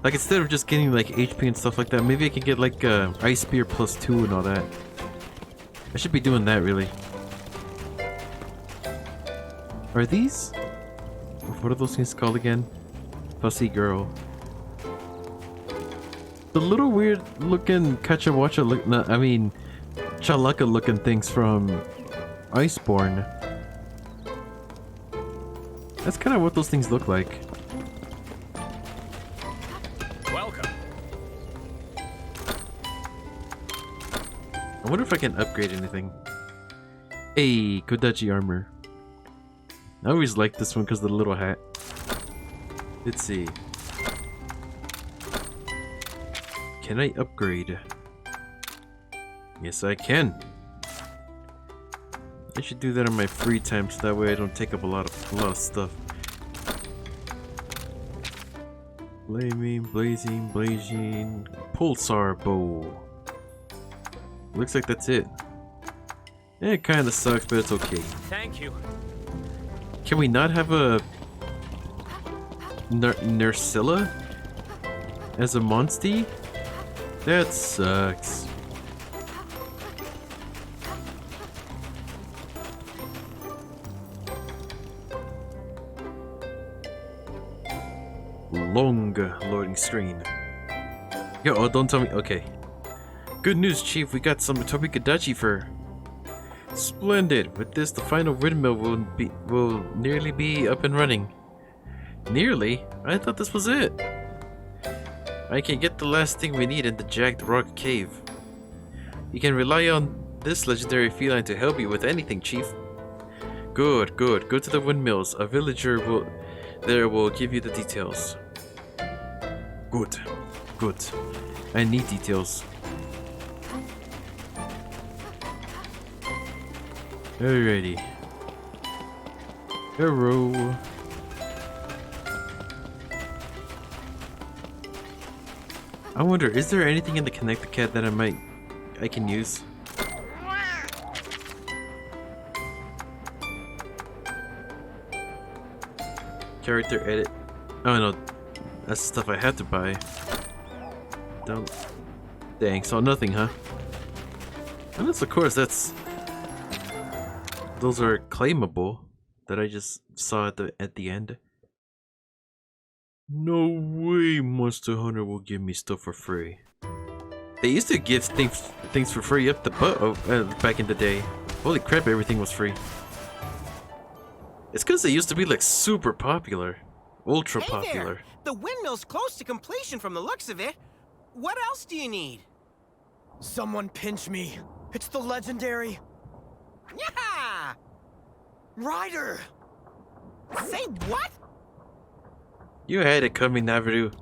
Like instead of just getting like HP and stuff like that, maybe I can get like Ice Spear +2 and all that. I should be doing that really. Are these? What are those things called again? Fussy Girl. The little weird looking Kachawacha look, I mean Chalaka looking things from Iceborne. That's kind of what those things look like. Welcome. I wonder if I can upgrade anything. Hey, Kodachi armor. I always like this one because of the little hat. Let's see. Can I upgrade? Yes, I can. I should do that in my free time so that way I don't take up a lot of stuff. Flaming, blazing, pulsar bow. Looks like that's it. It kind of sucks, but it's okay. Thank you. Can we not have a Nursilla as a monstie? That sucks. Long loading screen. Yo, oh, don't tell me. Okay. Good news, Chief. We got some Tobikadachi fur. Splendid. With this, the final windmill will nearly be up and running. Nearly? I thought this was it. I can get the last thing we need in the Jagged Rock Cave. You can rely on this legendary feline to help you with anything, Chief. Good, good. Go to the windmills. A villager will give you the details. Good, good. I need details. Alrighty. Hello. I wonder, is there anything in the connector cat that I can use? Character edit. Oh no, that's stuff I had to buy. Don't. Dang, so nothing, huh? Unless, of course, those are claimable that I just saw at the end. No way Monster Hunter will give me stuff for free. They used to give things for free up the butt back in the day. Holy crap, everything was free. It's because they used to be like super popular. Ultra popular. There. The windmill's close to completion from the looks of it. What else do you need? Someone pinch me. It's the legendary Yeah! Rider. Say what? You had it coming, Naviru.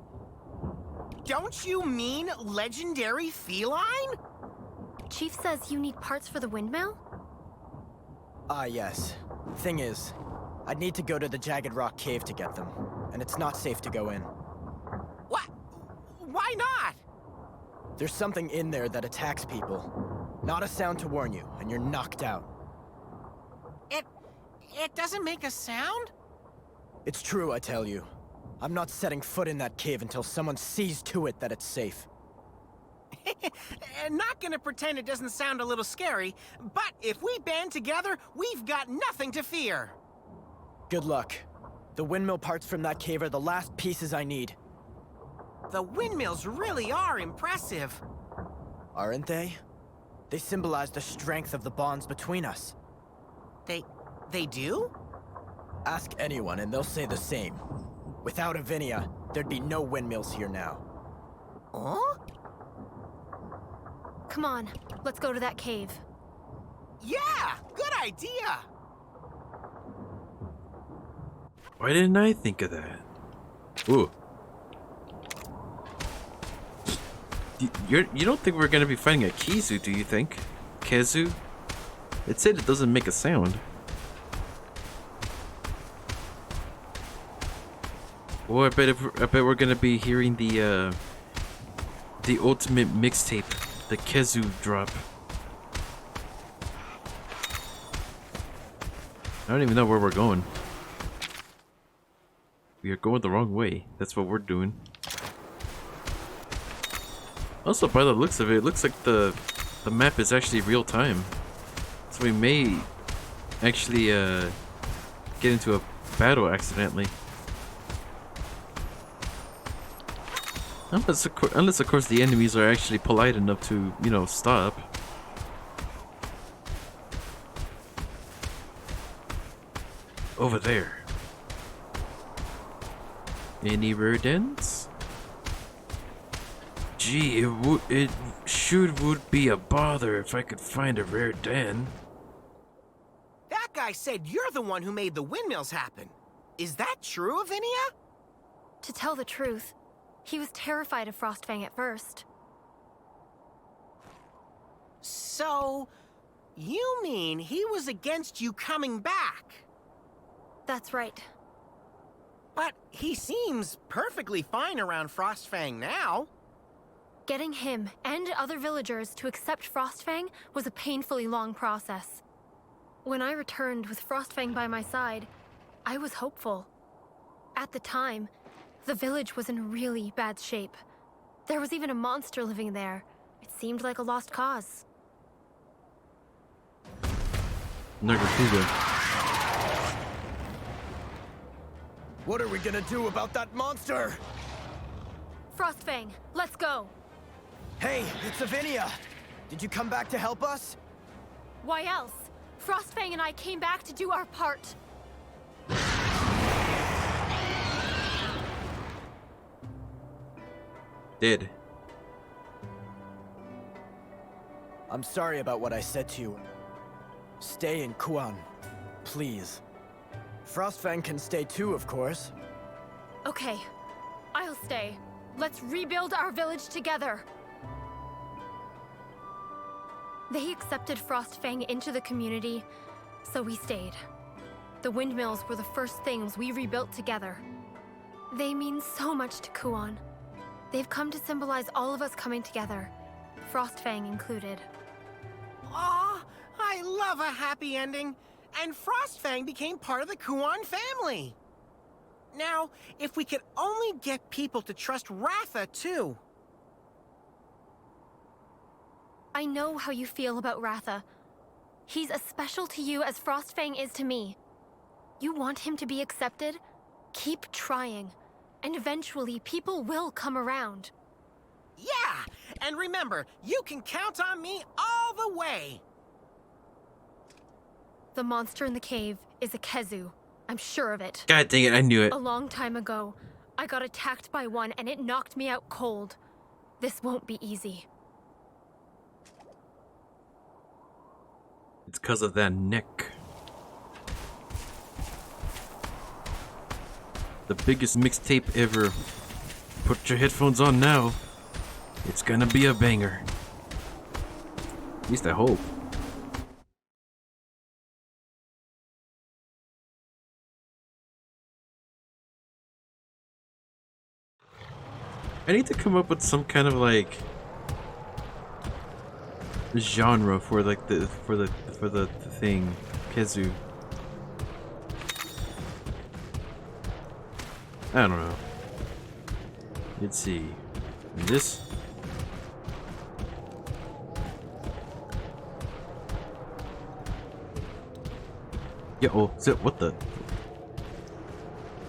Don't you mean legendary feline? Chief says you need parts for the windmill? Ah, yes. Thing is, I'd need to go to the Jagged Rock Cave to get them, and it's not safe to go in. What? Why not? There's something in there that attacks people. Not a sound to warn you, and you're knocked out. It doesn't make a sound? It's true, I tell you. I'm not setting foot in that cave until someone sees to it that it's safe. Not gonna pretend it doesn't sound a little scary, but if we band together, we've got nothing to fear. Good luck. The windmill parts from that cave are the last pieces I need. The windmills really are impressive. Aren't they? They symbolize the strength of the bonds between us. They do? Ask anyone and they'll say the same. Without Avinia, there'd be no windmills here now. Huh? Come on, let's go to that cave. Yeah, good idea. Why didn't I think of that? Ooh. You don't think we're gonna be fighting a Kizu, do you think? Kezu? It said it doesn't make a sound. Oh, I bet we're gonna be hearing the ultimate mixtape, the Kezu drop. I don't even know where we're going. We are going the wrong way. That's what we're doing. Also, by the looks of it, it looks like the map is actually real time. So we may actually get into a battle accidentally. Unless of course the enemies are actually polite enough to, you know, stop. Over there. Any rare dens? Gee, it would be a bother if I could find a rare den. That guy said you're the one who made the windmills happen. Is that true, Avinia? To tell the truth, he was terrified of Frostfang at first. So, you mean he was against you coming back? That's right. But he seems perfectly fine around Frostfang now. Getting him and other villagers to accept Frostfang was a painfully long process. When I returned with Frostfang by my side, I was hopeful. At the time, the village was in really bad shape. There was even a monster living there. It seemed like a lost cause. Nagakuga. What are we gonna do about that monster? Frostfang, let's go! Hey, it's Avinia! Did you come back to help us? Why else? Frostfang and I came back to do our part. Did. I'm sorry about what I said to you. Stay in Kuan, please. Frostfang can stay too, of course. Okay, I'll stay. Let's rebuild our village together. They accepted Frostfang into the community, so we stayed. The windmills were the first things we rebuilt together. They mean so much to Kuan. They've come to symbolize all of us coming together, Frostfang included. Aw, I love a happy ending. And Frostfang became part of the Kuan family. Now, if we could only get people to trust Ratha, too. I know how you feel about Ratha. He's as special to you as Frostfang is to me. You want him to be accepted? Keep trying. And eventually, people will come around. Yeah! And remember, you can count on me all the way! The monster in the cave is a Kezu. I'm sure of it. God dang it, I knew it. A long time ago, I got attacked by one and it knocked me out cold. This won't be easy. It's because of that neck. The biggest mixtape ever. Put your headphones on now. It's gonna be a banger. At least I hope. I need to come up with some kind of like genre for like the thing, Kezu. I don't know. Let's see. This. Yeah. Oh, is it what the?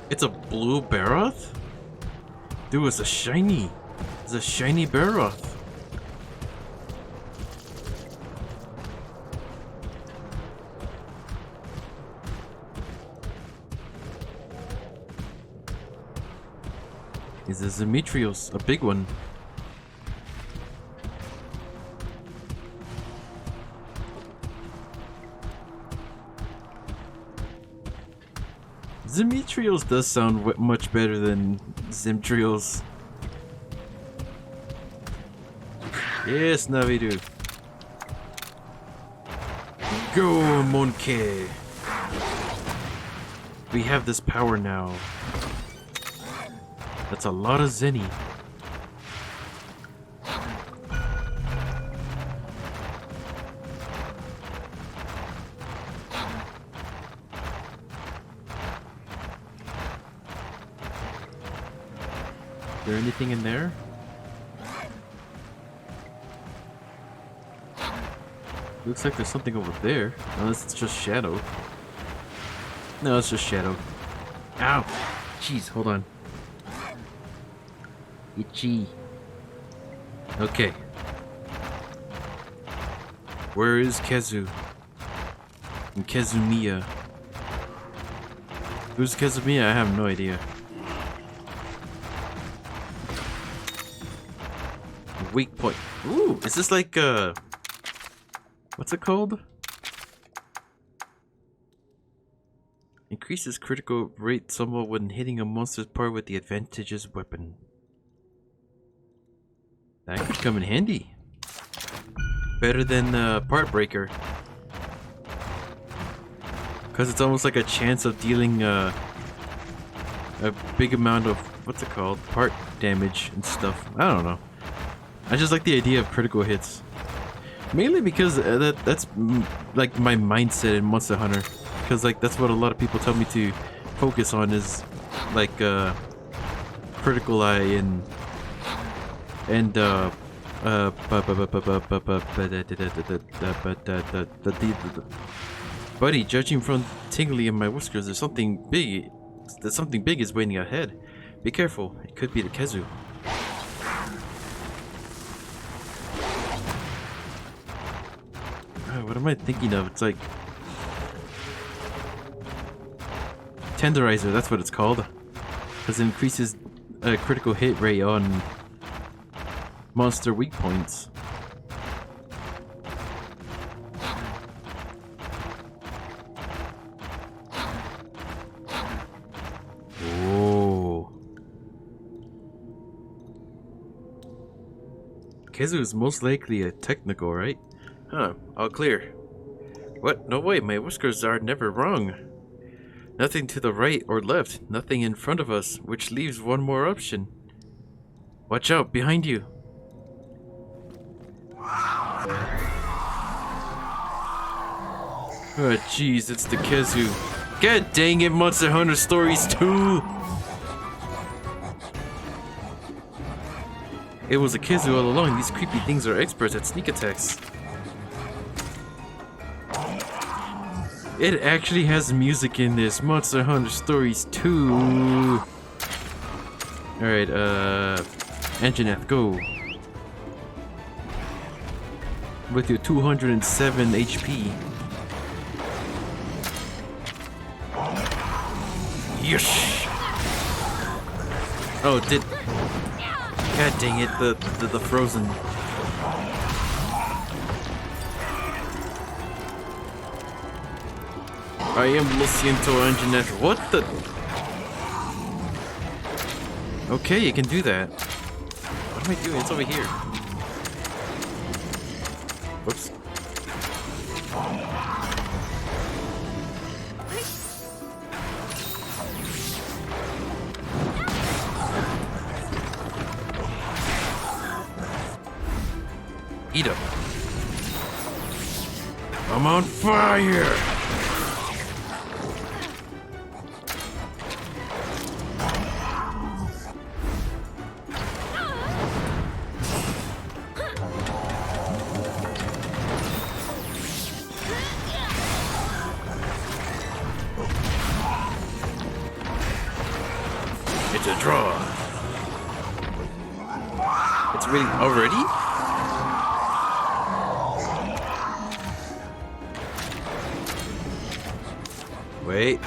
It's a blue Baroth? Dude, it's a shiny. It's a shiny Baroth. Is this Demetrios, a big one? Demetrios does sound much better than Zimtrios. Yes, Navidu. Go, Monkey. We have this power now. That's a lot of Zenny. Is there anything in there? Looks like there's something over there. Unless it's just shadow. No, it's just shadow. Ow! Jeez, hold on. Itchy. Okay. Where is Kezu? And Kezumiya. Who's Kezumiya? I have no idea. Weak point. Ooh, is this like what's it called? Increases critical rate somewhat when hitting a monster's part with the advantageous weapon. That could come in handy. Better than Part Breaker. Because it's almost like a chance of dealing a big amount of, what's it called? Part damage and stuff. I don't know. I just like the idea of critical hits. Mainly because that's like my mindset in Monster Hunter. Because like that's what a lot of people tell me to focus on is like critical eye and buddy, judging from tingly in my whiskers, there's something big. There's something big is waiting ahead. Be careful. It could be the Kezu. What am I thinking of? It's like Tenderizer. That's what it's called. Because it increases critical hit rate on monster weak points. Whoa. Kezu is most likely a technical, right? Huh, all clear. What? No way, my whiskers are never wrong. Nothing to the right or left, nothing in front of us, which leaves one more option. Watch out, behind you. Oh jeez, it's the Kezu. God dang it, Monster Hunter Stories 2! It was a Kezu all along. These creepy things are experts at sneak attacks. It actually has music in this. Monster Hunter Stories 2. Alright, Anjaneth, go. With your 207 HP. Yes! Oh, God dang it, the frozen. I am Luciento Anjaneth. What the? Okay, you can do that. What am I doing? It's over here. Whoops. Eat up. I'm on fire! It's a draw. It's really already? Wait.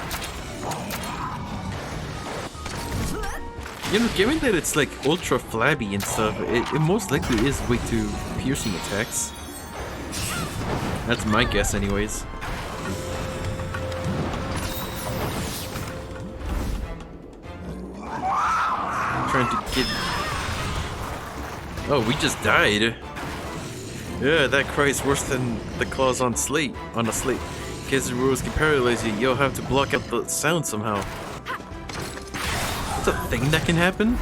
You know, given that it's like ultra flabby and stuff, it most likely is weak to piercing attacks. That's my guess anyways. Trying to get... Oh, we just died. Yeah, that cry is worse than the claws on a slate. Kezu rules can paralyze you. You'll have to block out the sound somehow. That's a thing that can happen?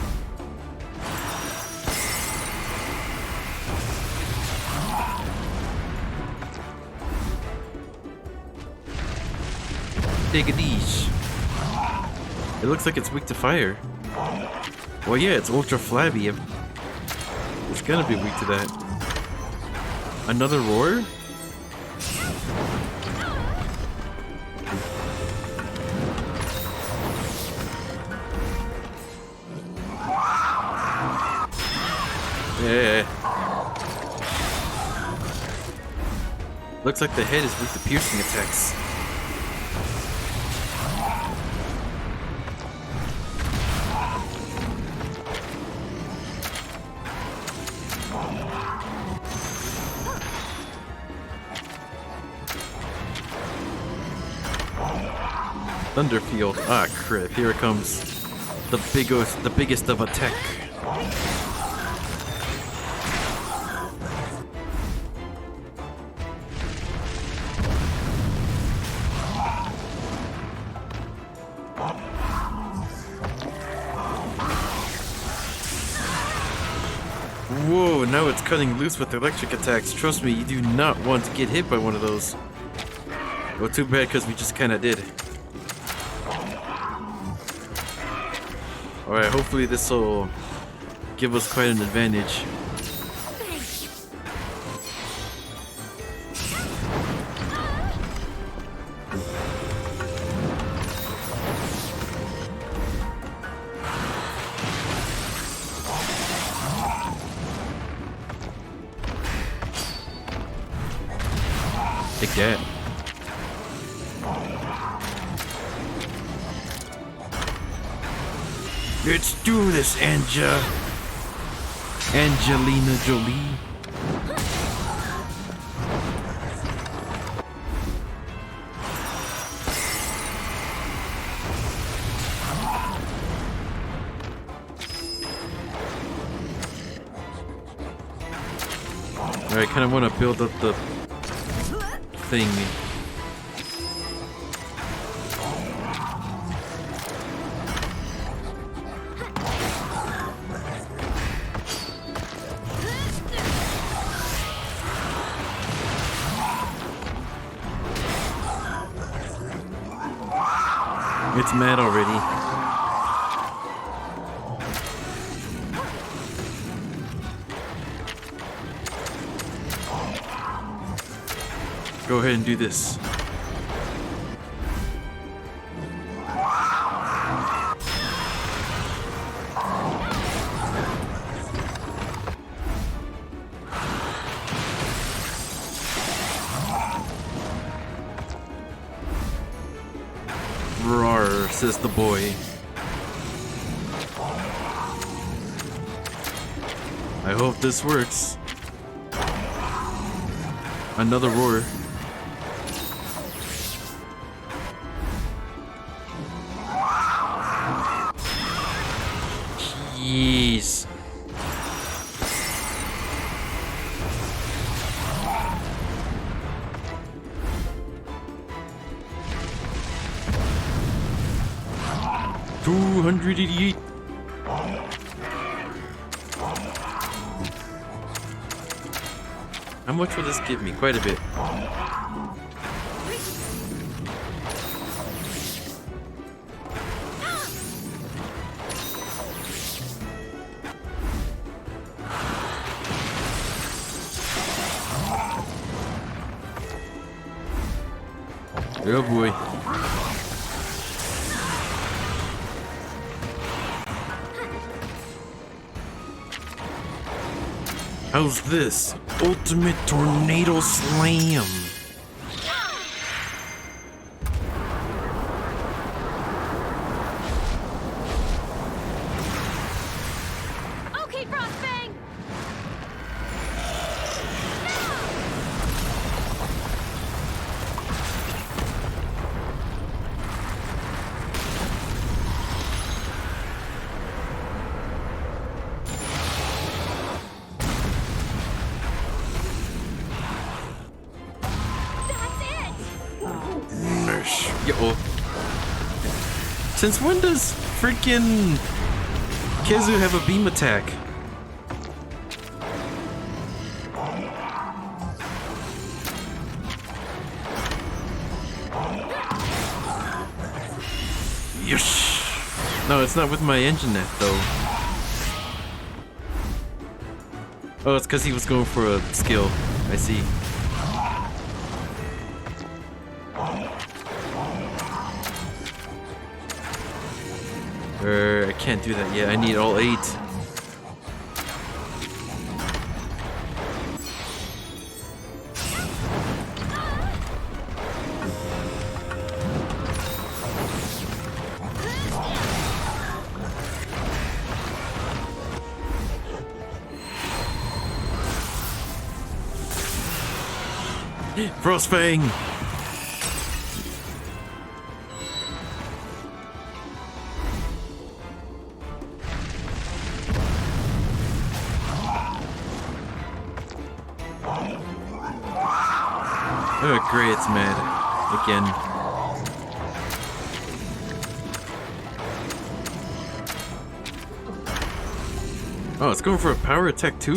Take a dish. It looks like it's weak to fire. Well, yeah, it's ultra flabby. It's gonna be weak to that. Another roar? Yeah. Looks like the head is weak to piercing attacks. Thunderfield. Ah, crap. Here it comes. The biggest of attack. Whoa, now it's cutting loose with electric attacks. Trust me, you do not want to get hit by one of those. Well, too bad, because we just kind of did. Alright, hopefully this will give us quite an advantage. Take that. Let's do this, Angelina Jolie. Alright, kind of want to build up the thing. It's mad already. Go ahead and do this. Roar, says the boy. I hope this works. Another roar. Jeez. $288. How much will this give me? Quite a bit. Oh boy. How's this? Ultimate Tornado Slam! Okay, Frostfang! Yo. Since when does freaking Kizu have a beam attack? Yosh. No, it's not with my engine net though. Oh, it's because he was going for a skill. I see. I can't do that yet. I need all 8. Frostfang! Oh, great, it's mad. Again. Oh, it's going for a power attack too?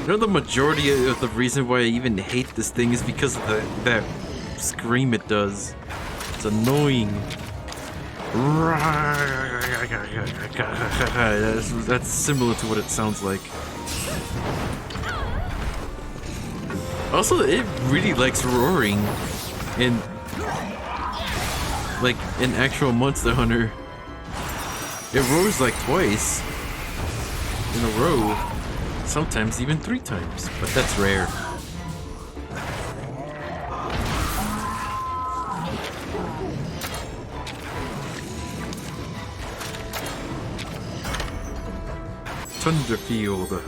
You know, the majority of the reason why I even hate this thing is because of that scream it does. It's annoying. That's similar to what it sounds like. Also, it really likes roaring. And like in actual Monster Hunter, it roars like twice in a row. Sometimes even 3 times, but that's rare. Thunderfield.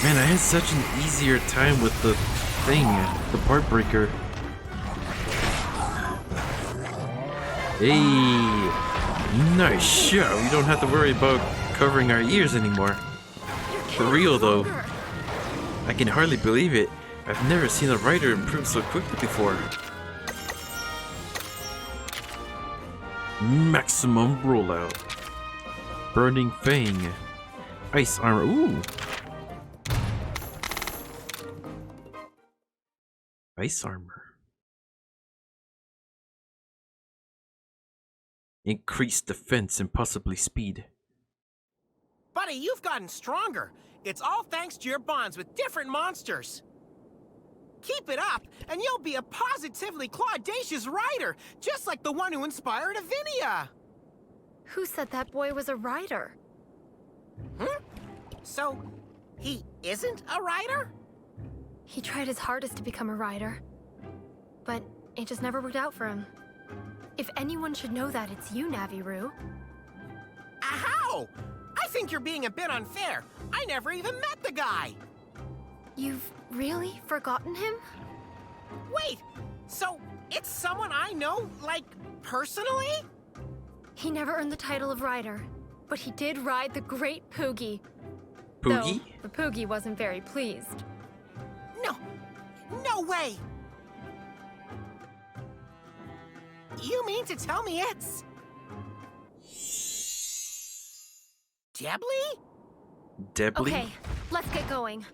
Man, I had such an easier time with the thing, the part breaker. Hey, nice show. We don't have to worry about covering our ears anymore. For real though, I can hardly believe it. I've never seen a writer improve so quickly before. Maximum rollout. Burning Fang. Ice armor. Ooh. Ice armor. Increased defense and possibly speed. Buddy, you've gotten stronger. It's all thanks to your bonds with different monsters. Keep it up, and you'll be a positively claudacious writer, just like the one who inspired Avinia. Who said that boy was a writer? So, he isn't a writer? He tried his hardest to become a writer, but it just never worked out for him. If anyone should know that, it's you, Naviru. How? I think you're being a bit unfair. I never even met the guy. You've really forgotten him? Wait, so it's someone I know, like, personally? He never earned the title of writer, but he did ride the Great Poogie. Poogie? Though the Poogie wasn't very pleased. No way! You mean to tell me it's... Debly? Debly? Okay, let's get going.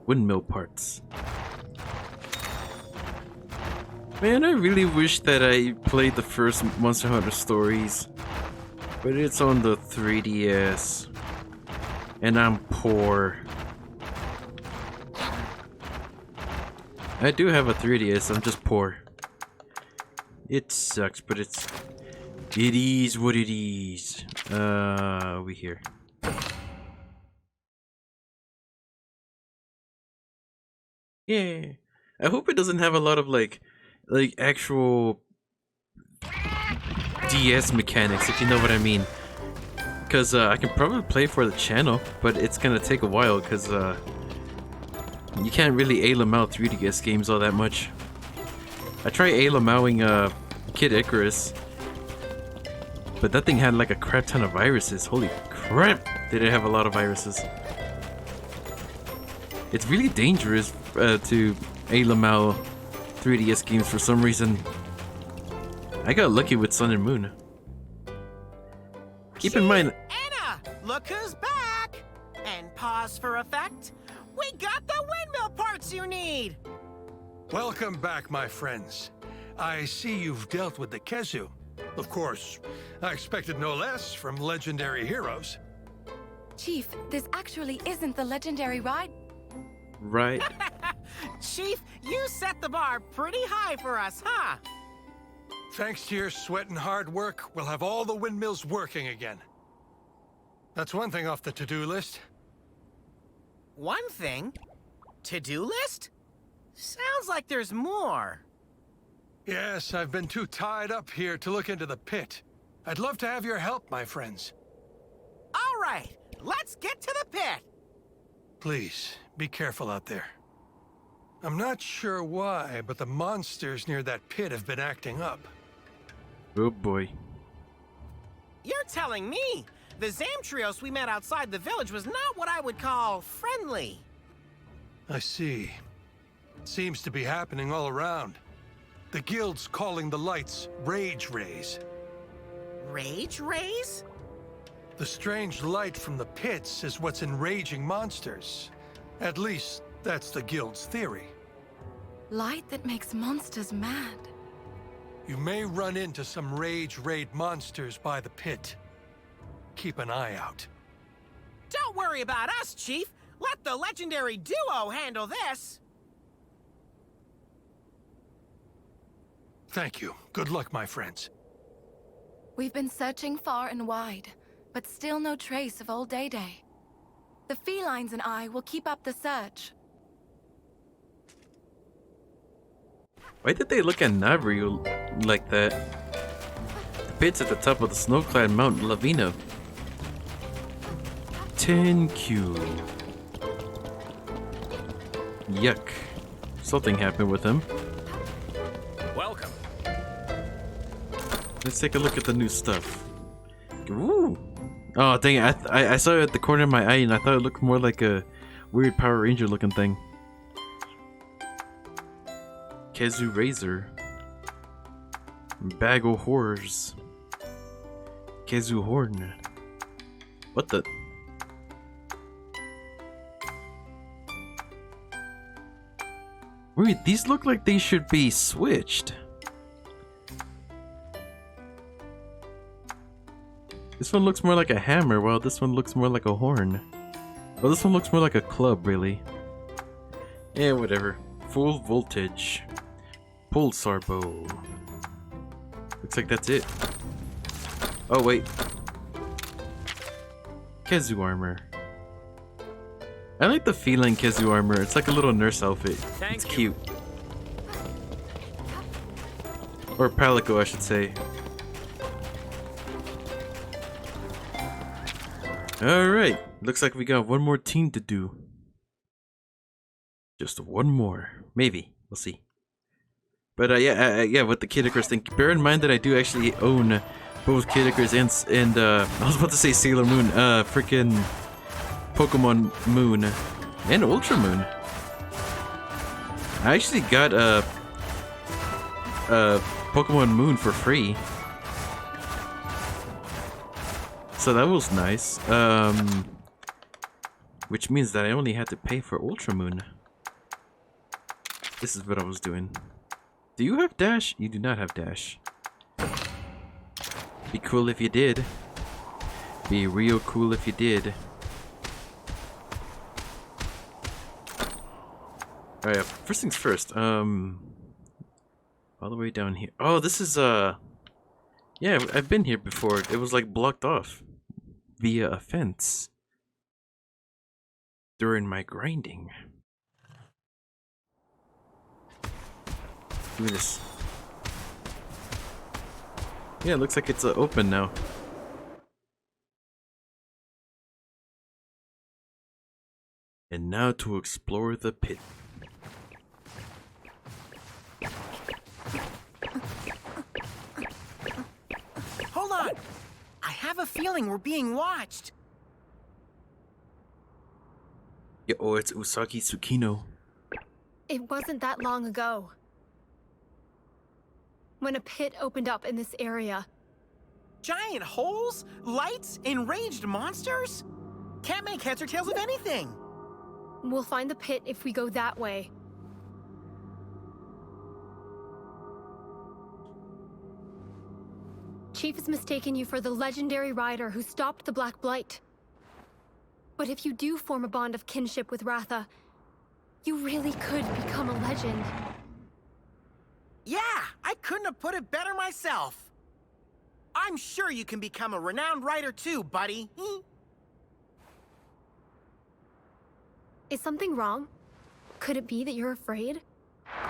Windmill parts. Man, I really wish that I played the first Monster Hunter stories, but it's on the 3DS, and I'm poor. I do have a 3DS, I'm just poor. It sucks, but it is what it is. We here. Yeah. I hope it doesn't have a lot of like actual DS mechanics, if you know what I mean. Cause I can probably play for the channel, but it's gonna take a while cause you can't really ALML 3DS games all that much. I tried ALMLing Kid Icarus, but that thing had like a crap ton of viruses. Holy crap, did it have a lot of viruses. It's really dangerous to ALML 3DS games for some reason. I got lucky with Sun and Moon. Keep in mind... Anna! Look who's back! And pause for effect. We got the windmill parts you need! Welcome back, my friends. I see you've dealt with the Kezu. Of course, I expected no less from legendary heroes. Chief, this actually isn't the legendary ride. Right. Chief, you set the bar pretty high for us, huh? Thanks to your sweat and hard work, we'll have all the windmills working again. That's one thing off the to-do list. One thing? To-do list? Sounds like there's more. Yes, I've been too tied up here to look into the pit. I'd love to have your help, my friends. All right, let's get to the pit. Please, be careful out there. I'm not sure why, but the monsters near that pit have been acting up. Oh boy. You're telling me the Zamtrios we met outside the village was not what I would call friendly. I see. Seems to be happening all around. The guild's calling the lights Rage Rays. Rage rays? The strange light from the pits is what's enraging monsters. At least, that's the guild's theory. Light that makes monsters mad. You may run into some Rage Raid monsters by the pit. Keep an eye out. Don't worry about us, Chief. Let the legendary duo handle this. Thank you. Good luck, my friends. We've been searching far and wide, but still no trace of old Day-Day. The felines and I will keep up the search. Why did they look at Naviru like that? The pit's at the top of the snow-clad Mount Lavina. 10Q. Yuck. Something happened with him. Welcome. Let's take a look at the new stuff. Ooh. Oh, dang it. I saw it at the corner of my eye and I thought it looked more like a weird Power Ranger looking thing. Kezu Razor. Bag of Horrors. Kezu Horn. What the? Wait, these look like they should be switched. This one looks more like a hammer, while this one looks more like a horn. Oh, this one looks more like a club, really. Yeah, whatever. Full voltage. Pulsar bow. Looks like that's it. Oh, wait. Kezu armor. I like the feline Kezu armor. It's like a little nurse outfit. It's cute. Or Palico, I should say. Alright. Looks like we got one more team to do. Just one more. Maybe. We'll see. But yeah, with the Kid Icarus thing, bear in mind that I do actually own both Kid Icarus and I was about to say Sailor Moon, freaking Pokemon Moon and Ultra Moon. I actually got Pokemon Moon for free, so that was nice. Which means that I only had to pay for Ultra Moon. This is what I was doing. Do you have dash? You do not have dash. Be cool if you did. Be real cool if you did. Alright, first things first. All the way down here. Oh, this is yeah, I've been here before. It was like blocked off via a fence during my grinding. Look at this. Yeah, it looks like it's open now. And now to explore the pit. Hold on! I have a feeling we're being watched. Yeah, oh, it's Usagi Tsukino. It wasn't that long ago when a pit opened up in this area. Giant holes? Lights? Enraged monsters? Can't make heads or tails of anything. We'll find the pit if we go that way. Chief has mistaken you for the legendary rider who stopped the Black Blight. But if you do form a bond of kinship with Ratha, you really could become a legend. Yeah, I couldn't have put it better myself. I'm sure you can become a renowned writer too, buddy. Is something wrong? Could it be that you're afraid?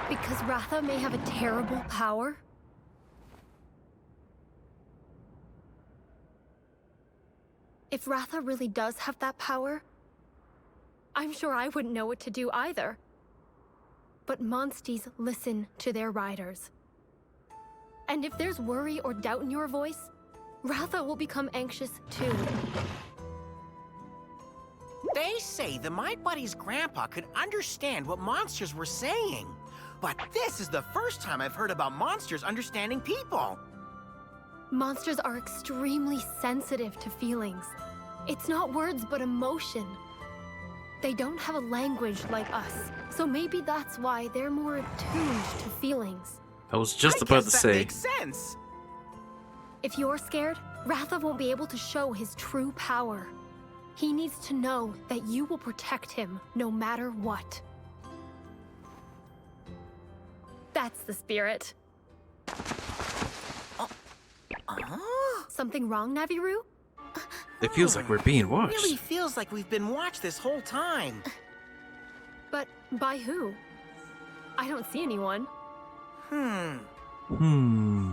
Because Ratha may have a terrible power? If Ratha really does have that power, I'm sure I wouldn't know what to do either. But monsties listen to their riders. And if there's worry or doubt in your voice, Ratha will become anxious too. They say that my buddy's grandpa could understand what monsters were saying. But this is the first time I've heard about monsters understanding people. Monsters are extremely sensitive to feelings. It's not words, but emotion. They don't have a language like us, so maybe that's why they're more attuned to feelings. I was just I about to guess that say. makes sense. If you're scared, Ratha won't be able to show his true power. He needs to know that you will protect him no matter what. That's the spirit. Something wrong, Naviru? It feels like we're being watched. Really feels like we've been watched this whole time. But by who? I don't see anyone.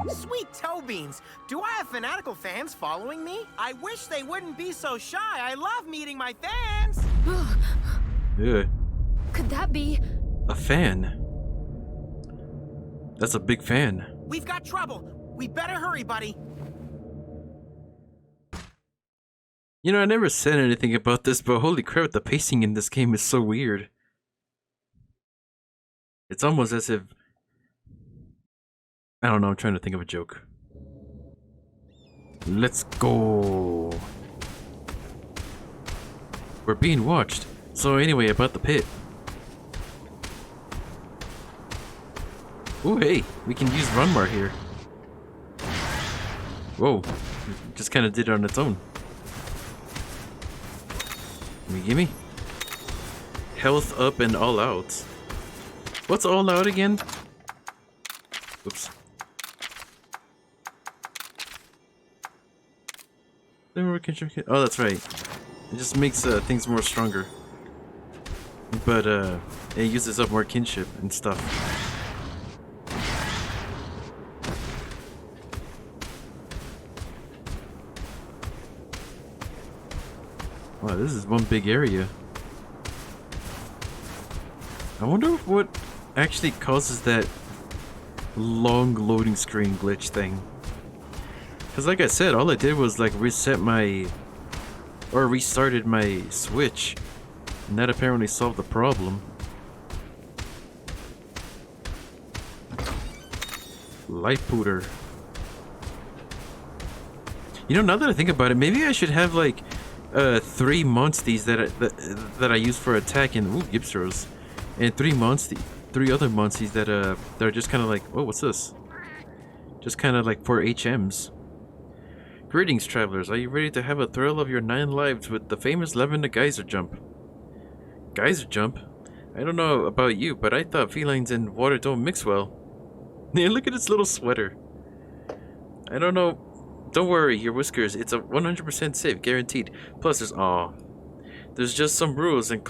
Sweet toe beans. Do I have fanatical fans following me? I wish they wouldn't be so shy. I love meeting my fans. Yeah. Could that be? A fan. That's a big fan. We've got trouble. We better hurry, buddy. You know, I never said anything about this, but holy crap, the pacing in this game is so weird. It's almost as if... I don't know, I'm trying to think of a joke. Let's go. We're being watched. So anyway, about the pit. Ooh, hey, we can use Runmar here. Whoa, just kind of did it on its own. Gimme? Health up and all out. What's all out again? Oops. Oh, that's right. It just makes things more stronger. But it uses up more kinship and stuff. Wow, this is one big area. I wonder what actually causes that long loading screen glitch thing. Because like I said, all I did was like reset my... or restarted my Switch. And that apparently solved the problem. Life Pooter. You know, now that I think about it, maybe I should have like 3 monsties that I use for attacking. Ooh, Gibbs throws. And 3 other monsties that are just kind of like, oh, what's this? Just kind of like for HMs. Greetings, travelers. Are you ready to have a thrill of your 9 lives with the famous Lavender Geyser Jump? Geyser Jump? I don't know about you, but I thought felines and water don't mix well. Yeah, look at its little sweater. I don't know. Don't worry, your whiskers. It's a 100% safe, guaranteed. Plus, there's just some rules and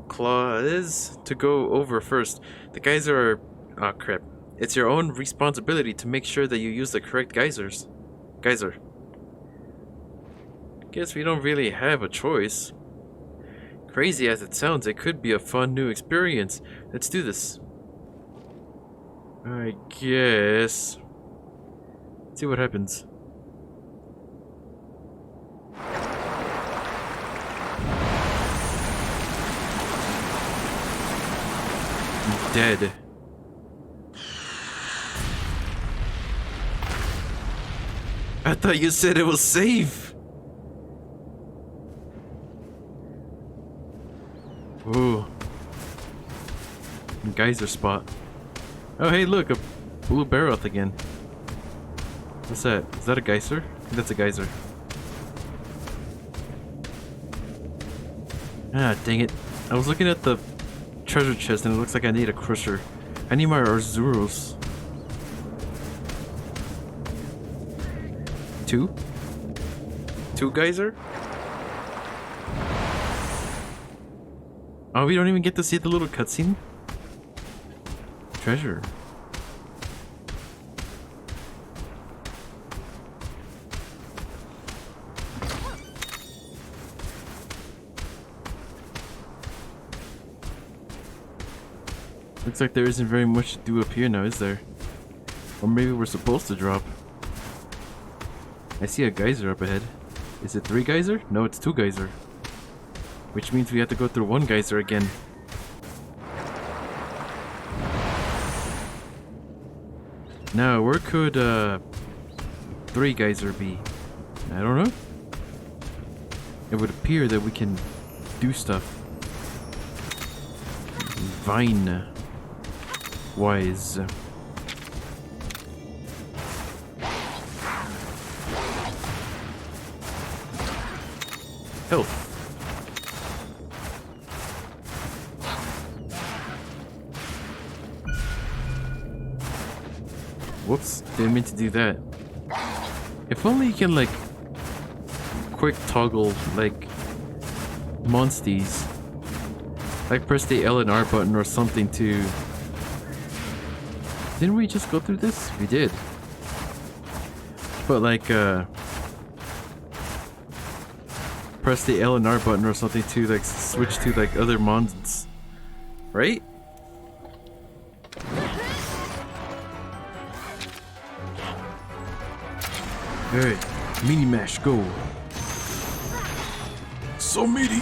clauses to go over first. The geyser are... oh, crap. It's your own responsibility to make sure that you use the correct geyser. Guess we don't really have a choice. Crazy as it sounds, it could be a fun new experience. Let's do this. I guess. Let's see what happens. I'm dead. I thought you said it was safe. Ooh. Geyser spot. Oh, hey, look, a blue Baroth again. What's that? Is that a geyser? I think that's a geyser. Ah, dang it. I was looking at the treasure chest and it looks like I need a crusher. I need my Arzuros. 2? 2 geyser? Oh, we don't even get to see the little cutscene? Treasure. Looks like there isn't very much to do up here now, is there? Or maybe we're supposed to drop. I see a geyser up ahead. Is it 3 geyser? No, it's 2 geyser. Which means we have to go through 1 geyser again. Now, where could 3 geyser be? I don't know. It would appear that we can do stuff. Vine wise. Health. Whoops, didn't mean to do that. If only you can like quick toggle like monsties. Like press the L and R button or something to... Didn't we just go through this? We did. But like press the L and R button or something to like switch to like other mons. Right? Alright, mini mash, go. So meaty.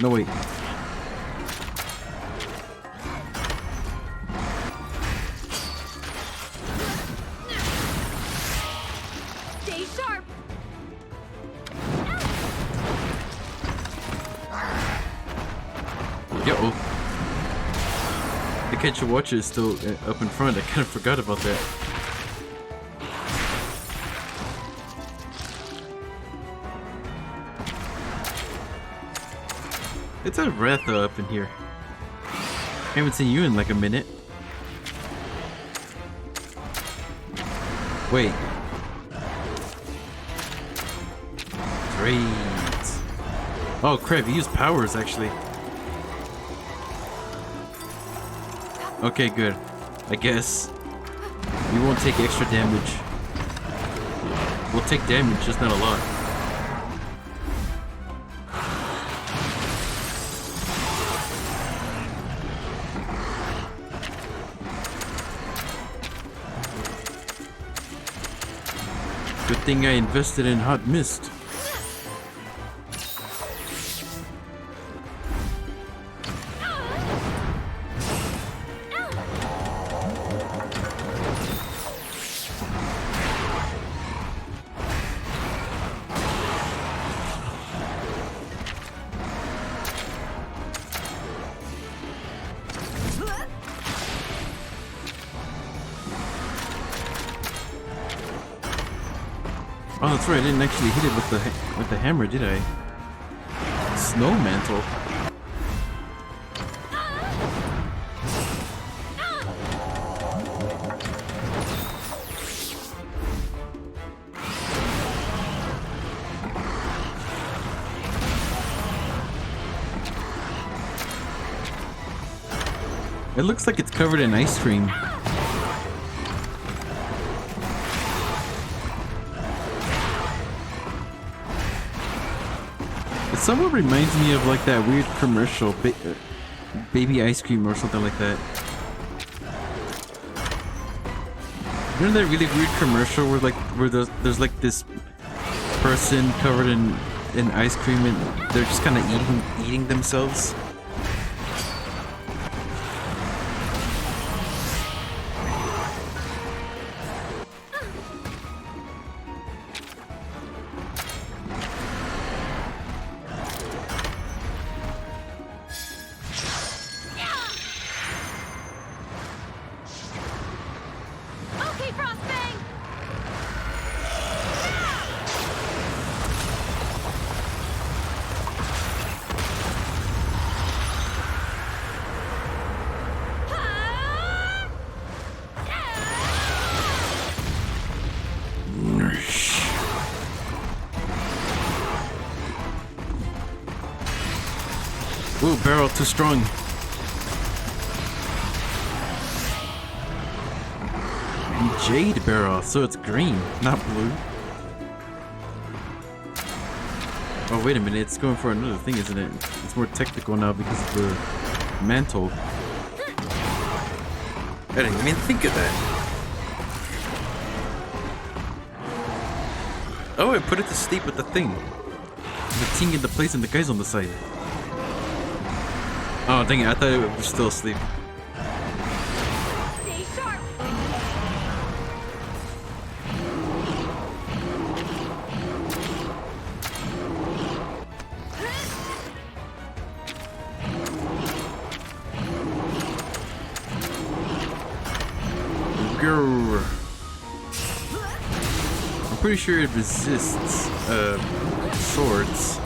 No, wait. Stay sharp. Yo-oh. The catch your watch is still up in front. I kind of forgot about that. It's a Retha up in here. Haven't seen you in like a minute. Wait. Great. Oh crap, you use powers actually. Okay, good. I guess we won't take extra damage. We'll take damage, just not a lot. Good thing I invested in Hot Mist. Oh, that's right. I didn't actually hit it with the hammer, did I? Snow mantle. It looks like it's covered in ice cream. It somewhat reminds me of like that weird commercial, baby ice cream or something like that. You know that really weird commercial where there's like this person covered in ice cream and they're just kind of eating themselves? Okay, Frostbang! Ooh, barrel too strong. Jade barrel, so it's green, not blue. Oh, wait a minute, it's going for another thing, isn't it? It's more technical now because of the mantle. I didn't even think of that. Oh, I put it to sleep with the thing. The thing in the place and the guys on the side. Oh, dang it, I thought it was still asleep. Stay sharp. Grrr. I'm pretty sure it resists swords.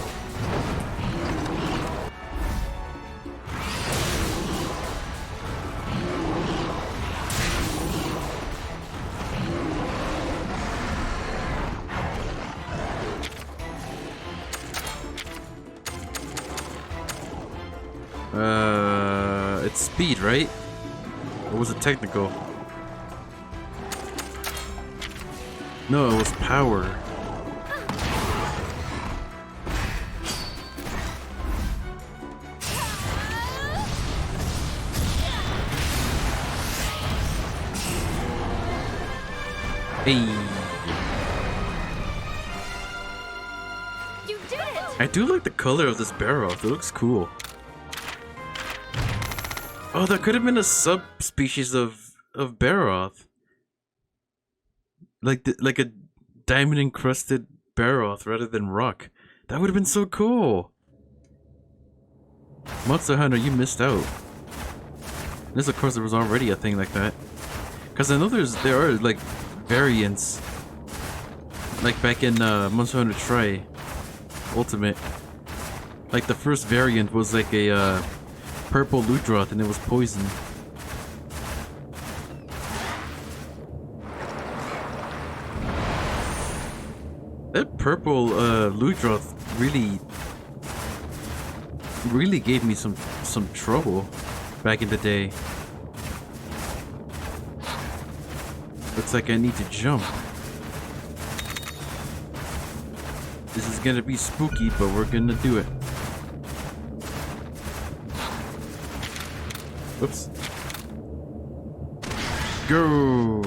It's speed, right? Or was it technical? No, it was power. Hey. You did it! I do like the color of this barrel. It looks cool. Oh, that could have been a subspecies of Barroth. Like a diamond encrusted Barroth rather than rock. That would have been so cool. Monster Hunter, you missed out. This, of course, there was already a thing like that. Cause I know there are like variants. Like back in Monster Hunter Tri Ultimate. Like the first variant was like a purple Ludroth and it was poison. That purple Ludroth really gave me some trouble back in the day. Looks like I need to jump. This is gonna be spooky, but we're gonna do it. Whoops. Go!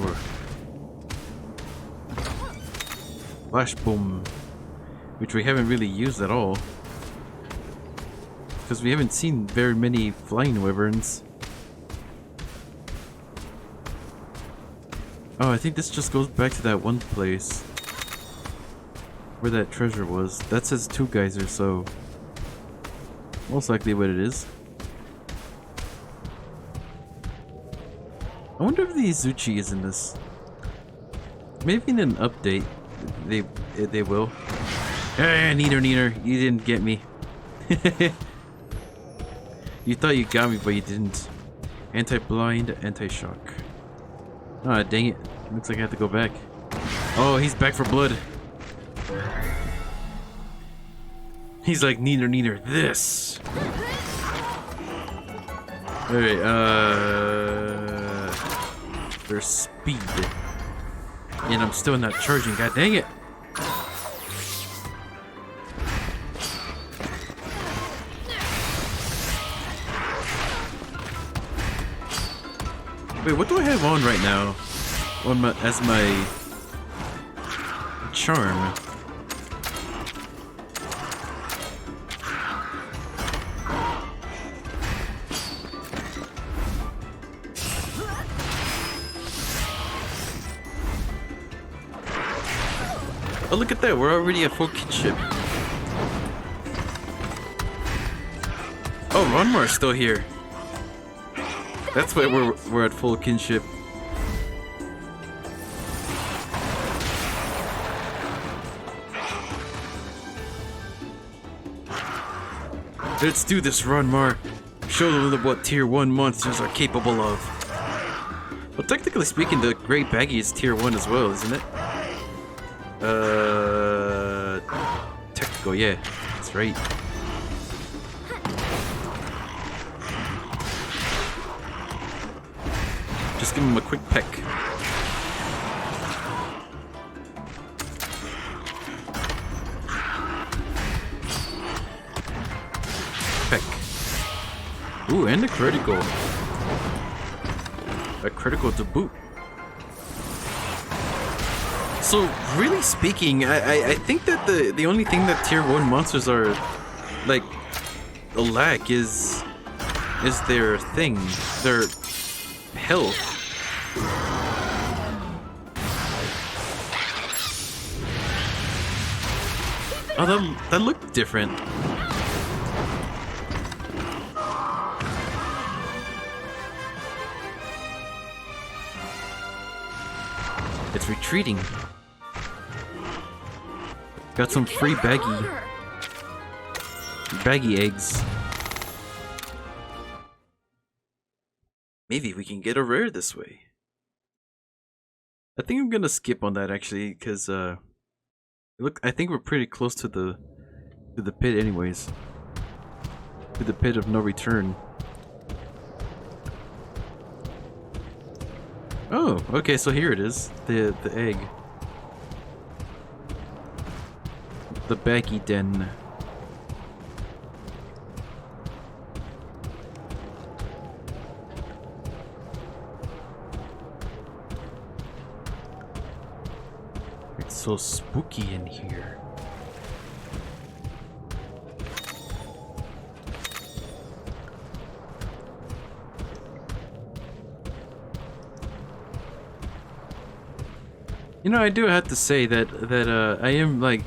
Flash boom. Which we haven't really used at all. Because we haven't seen very many flying wyverns. Oh, I think this just goes back to that one place. Where that treasure was. That says 2 geysers, so... most likely what it is. I wonder if the Izuchi is in this. Maybe in an update, they will. Ah, neater, you didn't get me. You thought you got me, but you didn't. Anti-blind, anti-shock. Ah, dang it. Looks like I have to go back. Oh, he's back for blood. He's like, neater, this. Alright, there's speed. And I'm still not charging, god dang it. Wait, what do I have on right now? As my charm. Oh, look at that, we're already at full kinship. Oh, Ronmar's still here. That's why we're at full kinship. Let's do this, Ronmar. Show them what tier 1 monsters are capable of. Well, technically speaking, the Great Baggy is tier 1 as well, isn't it? Technical, yeah, that's right. Just give him a quick peck. Peck. Ooh, and a critical. A critical to boot. So, really speaking, I think that the only thing that tier 1 monsters are, like, lack is their thing, their health. Oh, that looked different. It's retreating. Got some free baggy eggs. Maybe we can get a rare this way. I think I'm gonna skip on that actually, because look, I think we're pretty close to the pit anyways. To the pit of no return. Oh, okay, so here it is. The egg. The baggy den. It's so spooky in here. You know, I do have to say that I am like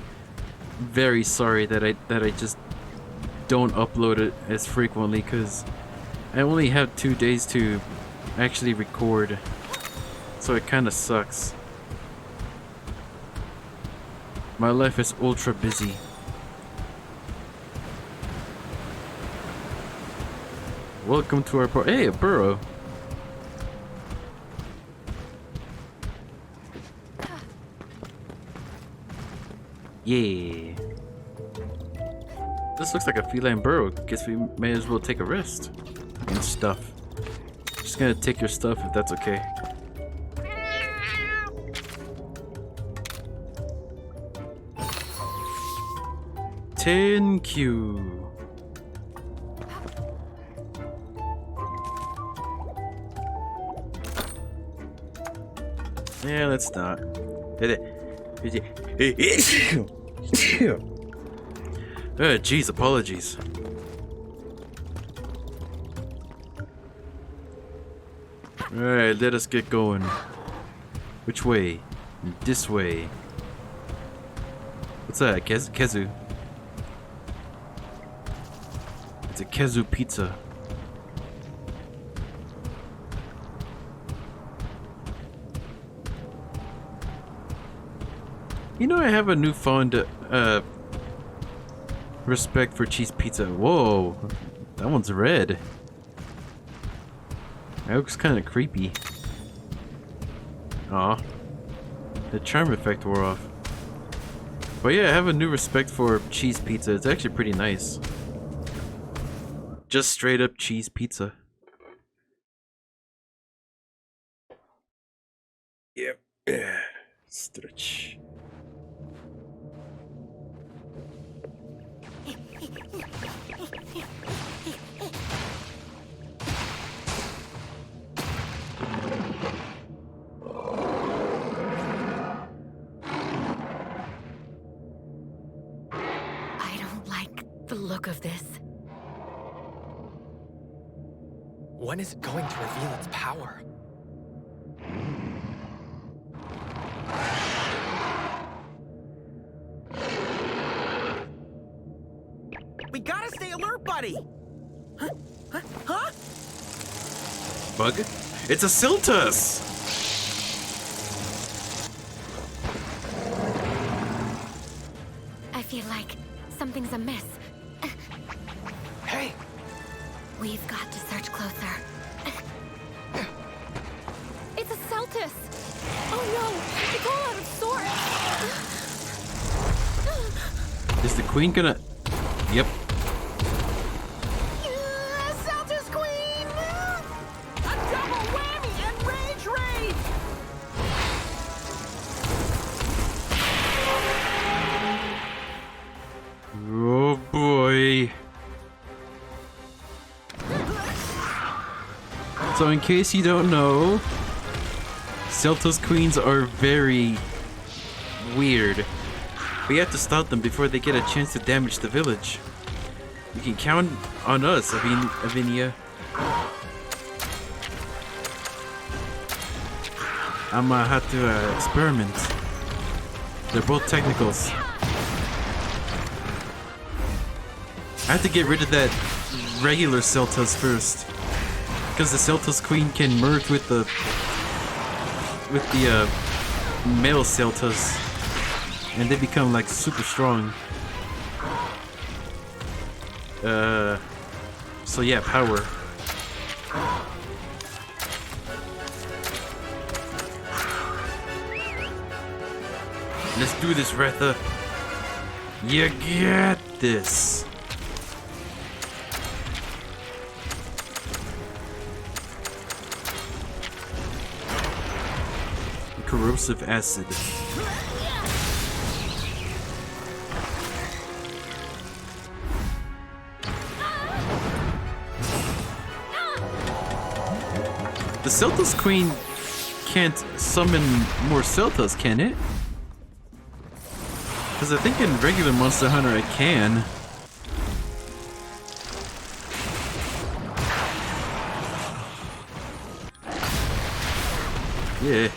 very sorry that I just don't upload it as frequently, because I only have 2 days to actually record, so it kind of sucks. My life is ultra busy. Welcome to our hey, a burrow. Yeah. This looks like a feline burrow. Guess we may as well take a rest. And stuff. Just gonna take your stuff if that's okay. Thank you. Yeah, let's not. Jeez, apologies. Alright, let us get going. Which way? This way. What's that? Kezu. It's a Kezu pizza. You know, I have a newfound respect for cheese pizza. Whoa, that one's red. That looks kind of creepy. Aw, the charm effect wore off. But yeah, I have a new respect for cheese pizza. It's actually pretty nice. Just straight up cheese pizza. Yep. Stretch. I don't like the look of this. When is it going to reveal its power? We gotta stay alert, buddy! Huh? Bug? It's a Siltus! I feel like something's amiss. Hey! We've got to search closer. It's a Celtus! Oh no! It's all out of sorts! Is the queen gonna... Yep. Celtus Queen! A double whammy! Enrage Oh boy. So in case you don't know, Celta's queens are very weird. We have to stop them before they get a chance to damage the village. You can count on us, Avinia. I'm gonna have to experiment. They're both technicals. I have to get rid of that regular Celtas first, because the Celtas queen can merge with the male Celtas, and they become like super strong. So yeah, power. Let's do this, Retha. You get this. Corrosive acid. The Celta's queen can't summon more Celtas, can it? Because I think in regular Monster Hunter it can. Yeah.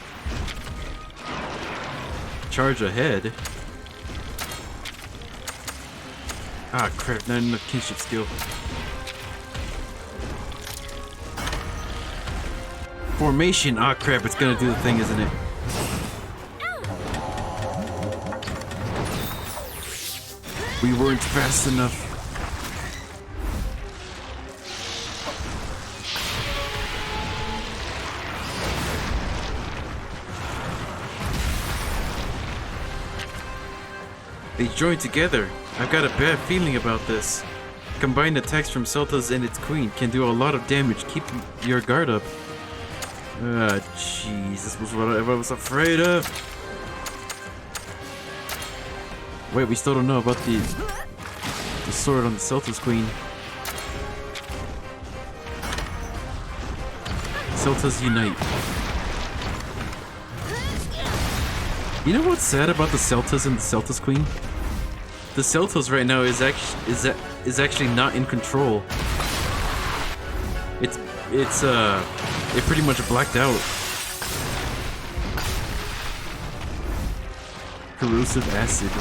Charge ahead. Ah crap, not enough kinship skill. Formation, ah crap, it's gonna do the thing, isn't it? We weren't fast enough. They joined together. I've got a bad feeling about this. Combined attacks from Celtas and its queen can do a lot of damage. Keep your guard up. Ah, jeez, this was what I was afraid of. Wait, we still don't know about the sword on the Celta's queen. Celtas unite. You know what's sad about the Celtas and the Celta's queen? The Celtas right now is actually not in control. It pretty much blacked out. Corrosive acid.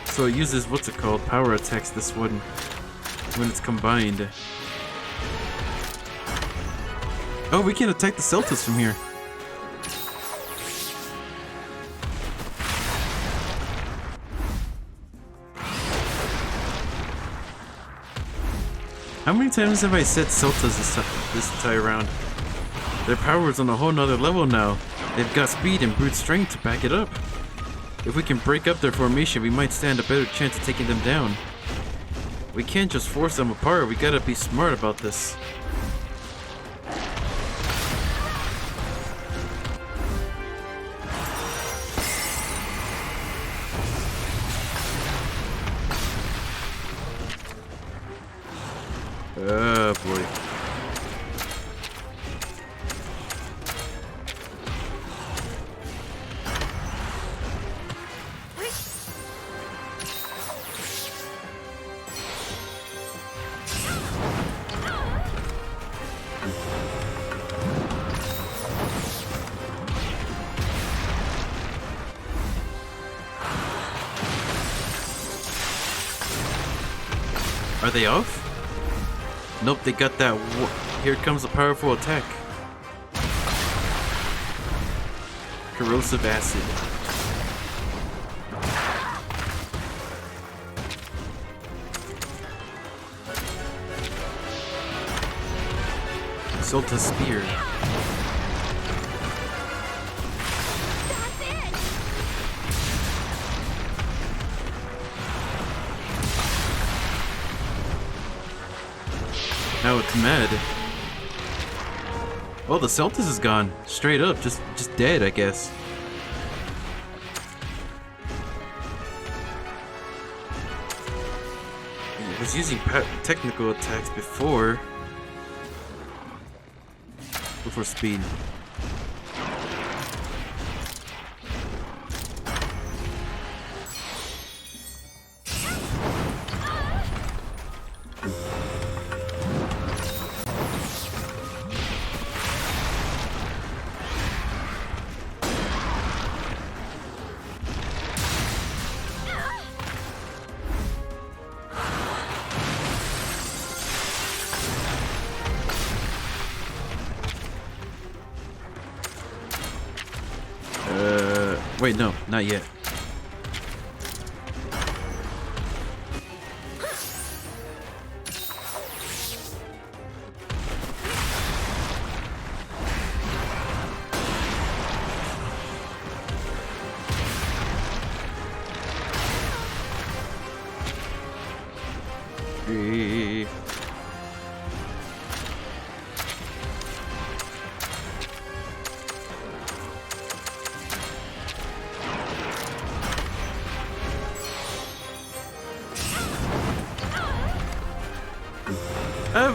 So it uses, what's it called? Power attacks, this one, when it's combined. Oh, we can attack the Celtas from here. How many times have I said Celtas this entire round? Their power is on a whole nother level now. They've got speed and brute strength to back it up. If we can break up their formation, we might stand a better chance of taking them down. We can't just force them apart, we gotta be smart about this. Oh boy. Are they off? Nope, they got that. Here comes a powerful attack. Corrosive acid. Celta spear. Now it's mad. Oh, the Celtis is gone. Straight up, just dead, I guess. He was using technical attacks before speed. Wait, no, not yet.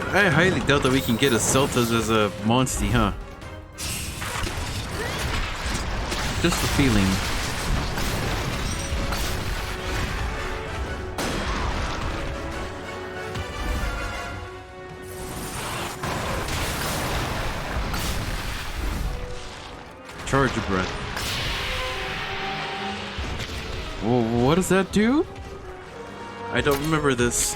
I highly doubt that we can get a Celtas as a monster, huh? Just a feeling. Charge of breath. Whoa, what does that do? I don't remember this.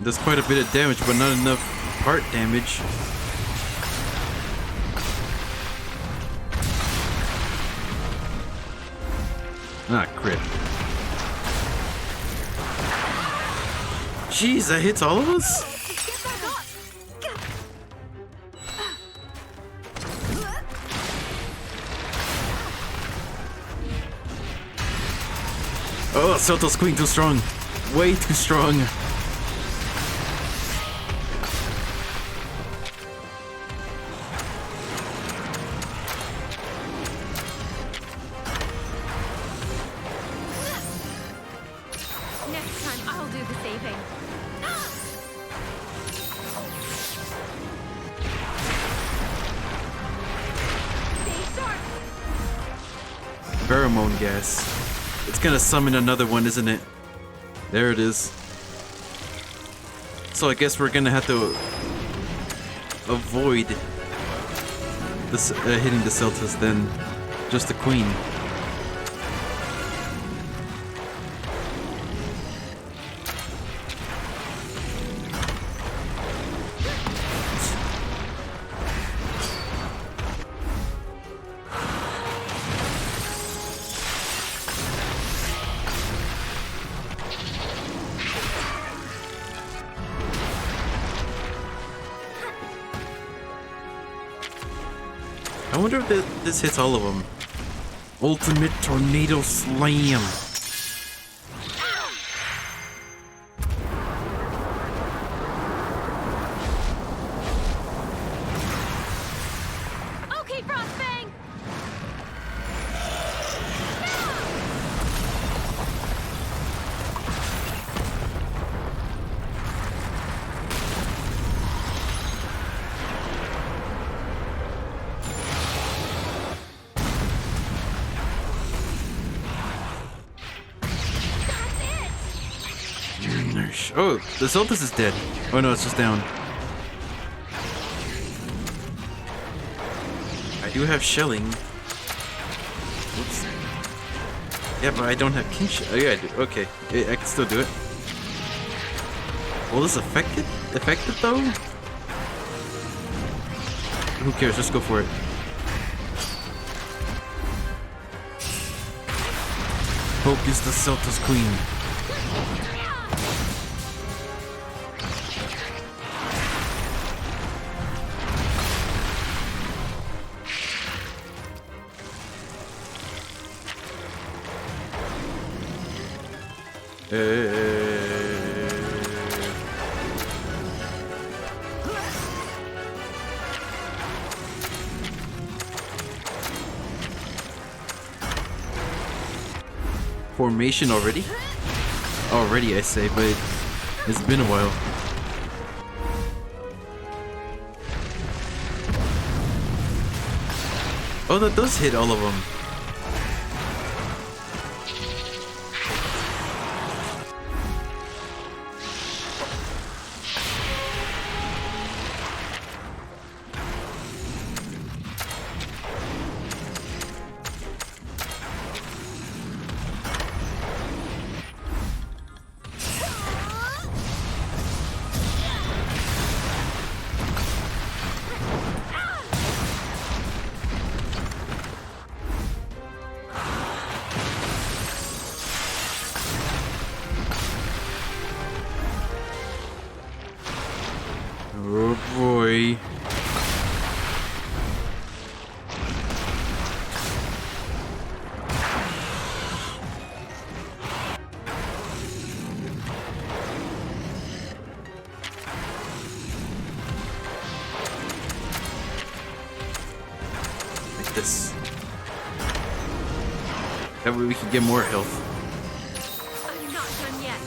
Does quite a bit of damage, but not enough heart damage. Ah, crit. Jeez, that hits all of us? Oh, Celto's queen too strong. Way too strong. Pheromone gas. It's gonna summon another one, isn't it? There it is. So I guess we're gonna have to avoid this hitting the Celtas then. Just the queen. I wonder if this hits all of them. Ultimate Tornado Slam. Okay, Frostfang. Oh, the Celtis is dead. Oh no, it's just down. I do have shelling. Oops. Yeah, but I don't have kinship. Oh yeah, I do. Okay, I can still do it. Will this affect it? Though? who cares? Just go for it. Hope is the Celta's queen. Formation already? Already, I say, but it's been a while. Oh, that does hit all of them. Oh boy. Like this. That way we can get more health. I'm not done yet.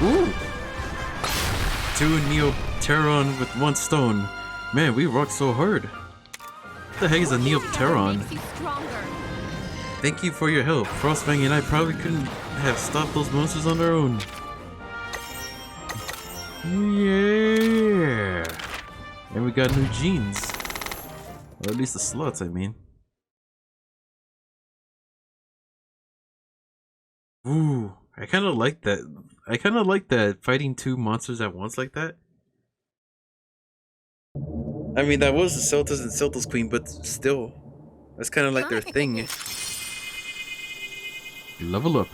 Ooh! 2 Neopteron with 1 stone. Man, we rocked so hard. What the heck is a Neopteron? Makes you stronger. Thank you for your help. Frostfang and I probably couldn't have stopped those monsters on their own. Yeah! And we got new jeans. Or at least the slots, I mean. Ooh, I kind of like that. I kind of like that, fighting 2 monsters at once like that. I mean, that was the Celtas and Celta's queen, but still, that's kind of like their thing. Level up.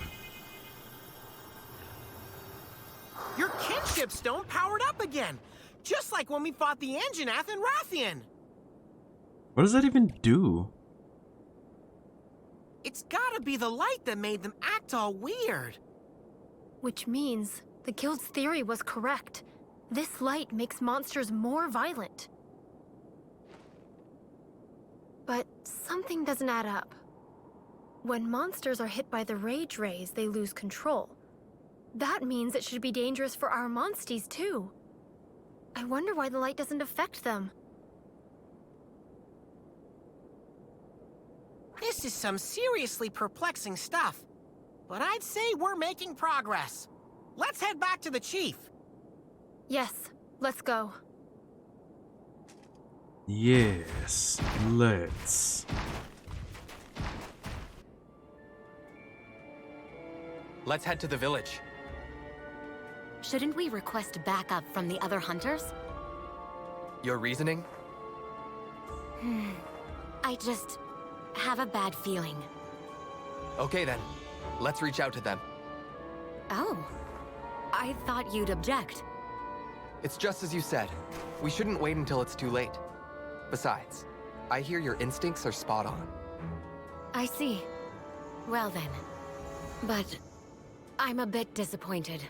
Your kinship stone powered up again, just like when we fought the Anjanath and Rathian. What does that even do? It's gotta be the light that made them act all weird. Which means the guild's theory was correct. This light makes monsters more violent. But something doesn't add up. When monsters are hit by the rage rays, they lose control. That means it should be dangerous for our monsties too. I wonder why the light doesn't affect them. This is some seriously perplexing stuff. But I'd say we're making progress. Let's head back to the chief. Yes, let's go. Yes, let's. Let's head to the village. Shouldn't we request backup from the other hunters? Your reasoning? I just have a bad feeling. Okay then, let's reach out to them. Oh, I thought you'd object. It's just as you said. We shouldn't wait until it's too late. Besides, I hear your instincts are spot on. I see. Well then. But I'm a bit disappointed.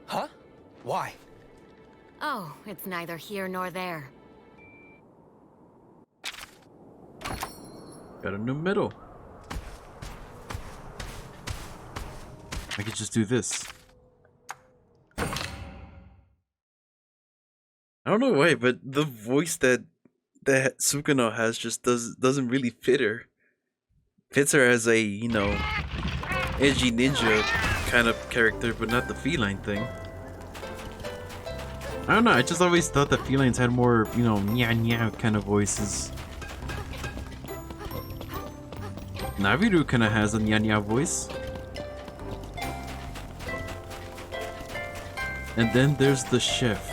Huh? Why? Oh, it's neither here nor there. Got a new medal. I could just do this. I don't know why, but the voice that Sukino has just doesn't really fit her. Fits her as a, you know, edgy ninja kind of character, but not the feline thing. I don't know, I just always thought that felines had more, you know, nya kind of voices. Naviru kind of has a nya voice. And then there's the chef.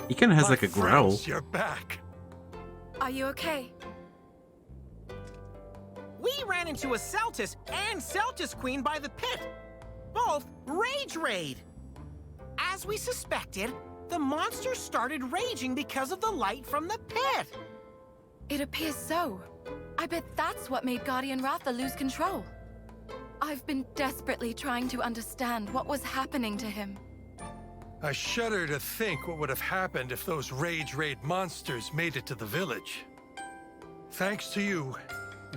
He kind of has like a growl. Friends, you're back. Are you okay? We ran into a Celtis and Celtis Queen by the pit. Both Rage Raid. As we suspected, the monster started raging because of the light from the pit. It appears so. I bet that's what made Guardian Ratha lose control. I've been desperately trying to understand what was happening to him. I shudder to think what would have happened if those Rage Raid monsters made it to the village. Thanks to you,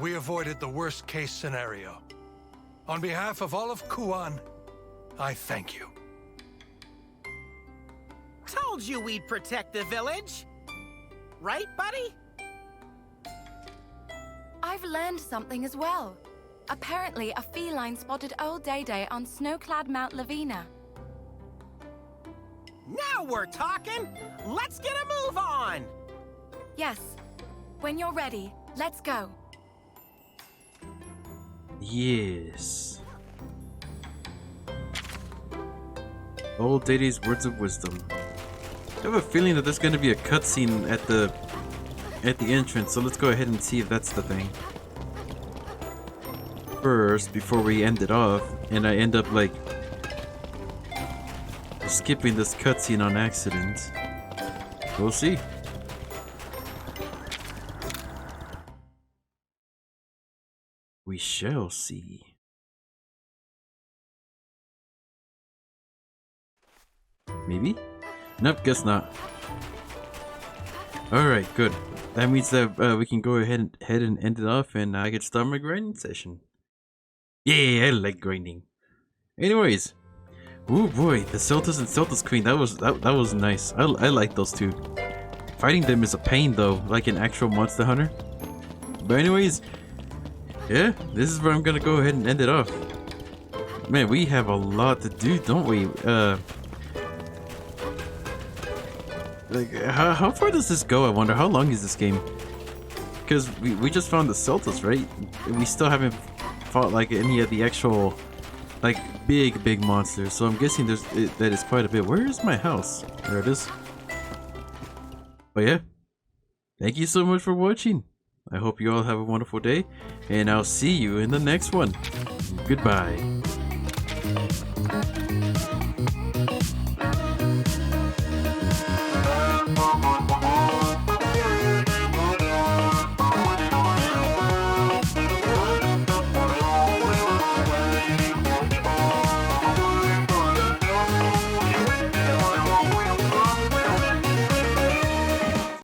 we avoided the worst case scenario. On behalf of all of Kuan, I thank you. Told you we'd protect the village. Right, buddy? I've learned something as well. Apparently, a feline spotted old Day-Day on snow-clad Mount Lavina. Now we're talking! Let's get a move on! Yes. When you're ready, let's go. Yes. Old Day-Day's words of wisdom. I have a feeling that there's going to be a cutscene at the entrance, so let's go ahead and see if that's the thing. First, before we end it off, and I end up like skipping this cutscene on accident. We'll see. We shall see. Maybe? Nope, guess not. Alright, good. That means that we can go ahead and end it off, and I can start my grinding session. Yeah, I like grinding. Anyways. Oh boy, the Celtis and Celtis Queen, that was nice. I like those two. Fighting them is a pain though, like an actual Monster Hunter. But anyways, yeah, this is where I'm gonna go ahead and end it off. Man, we have a lot to do, don't we? Like, how far does this go, I wonder? How long is this game? Because we just found the Celtis, right? We still haven't fought like any of the actual like big monsters, so I'm guessing that is quite a bit. Where is my house? There it is. But yeah, thank you so much for watching. I hope you all have a wonderful day, and I'll see you in the next one. Goodbye.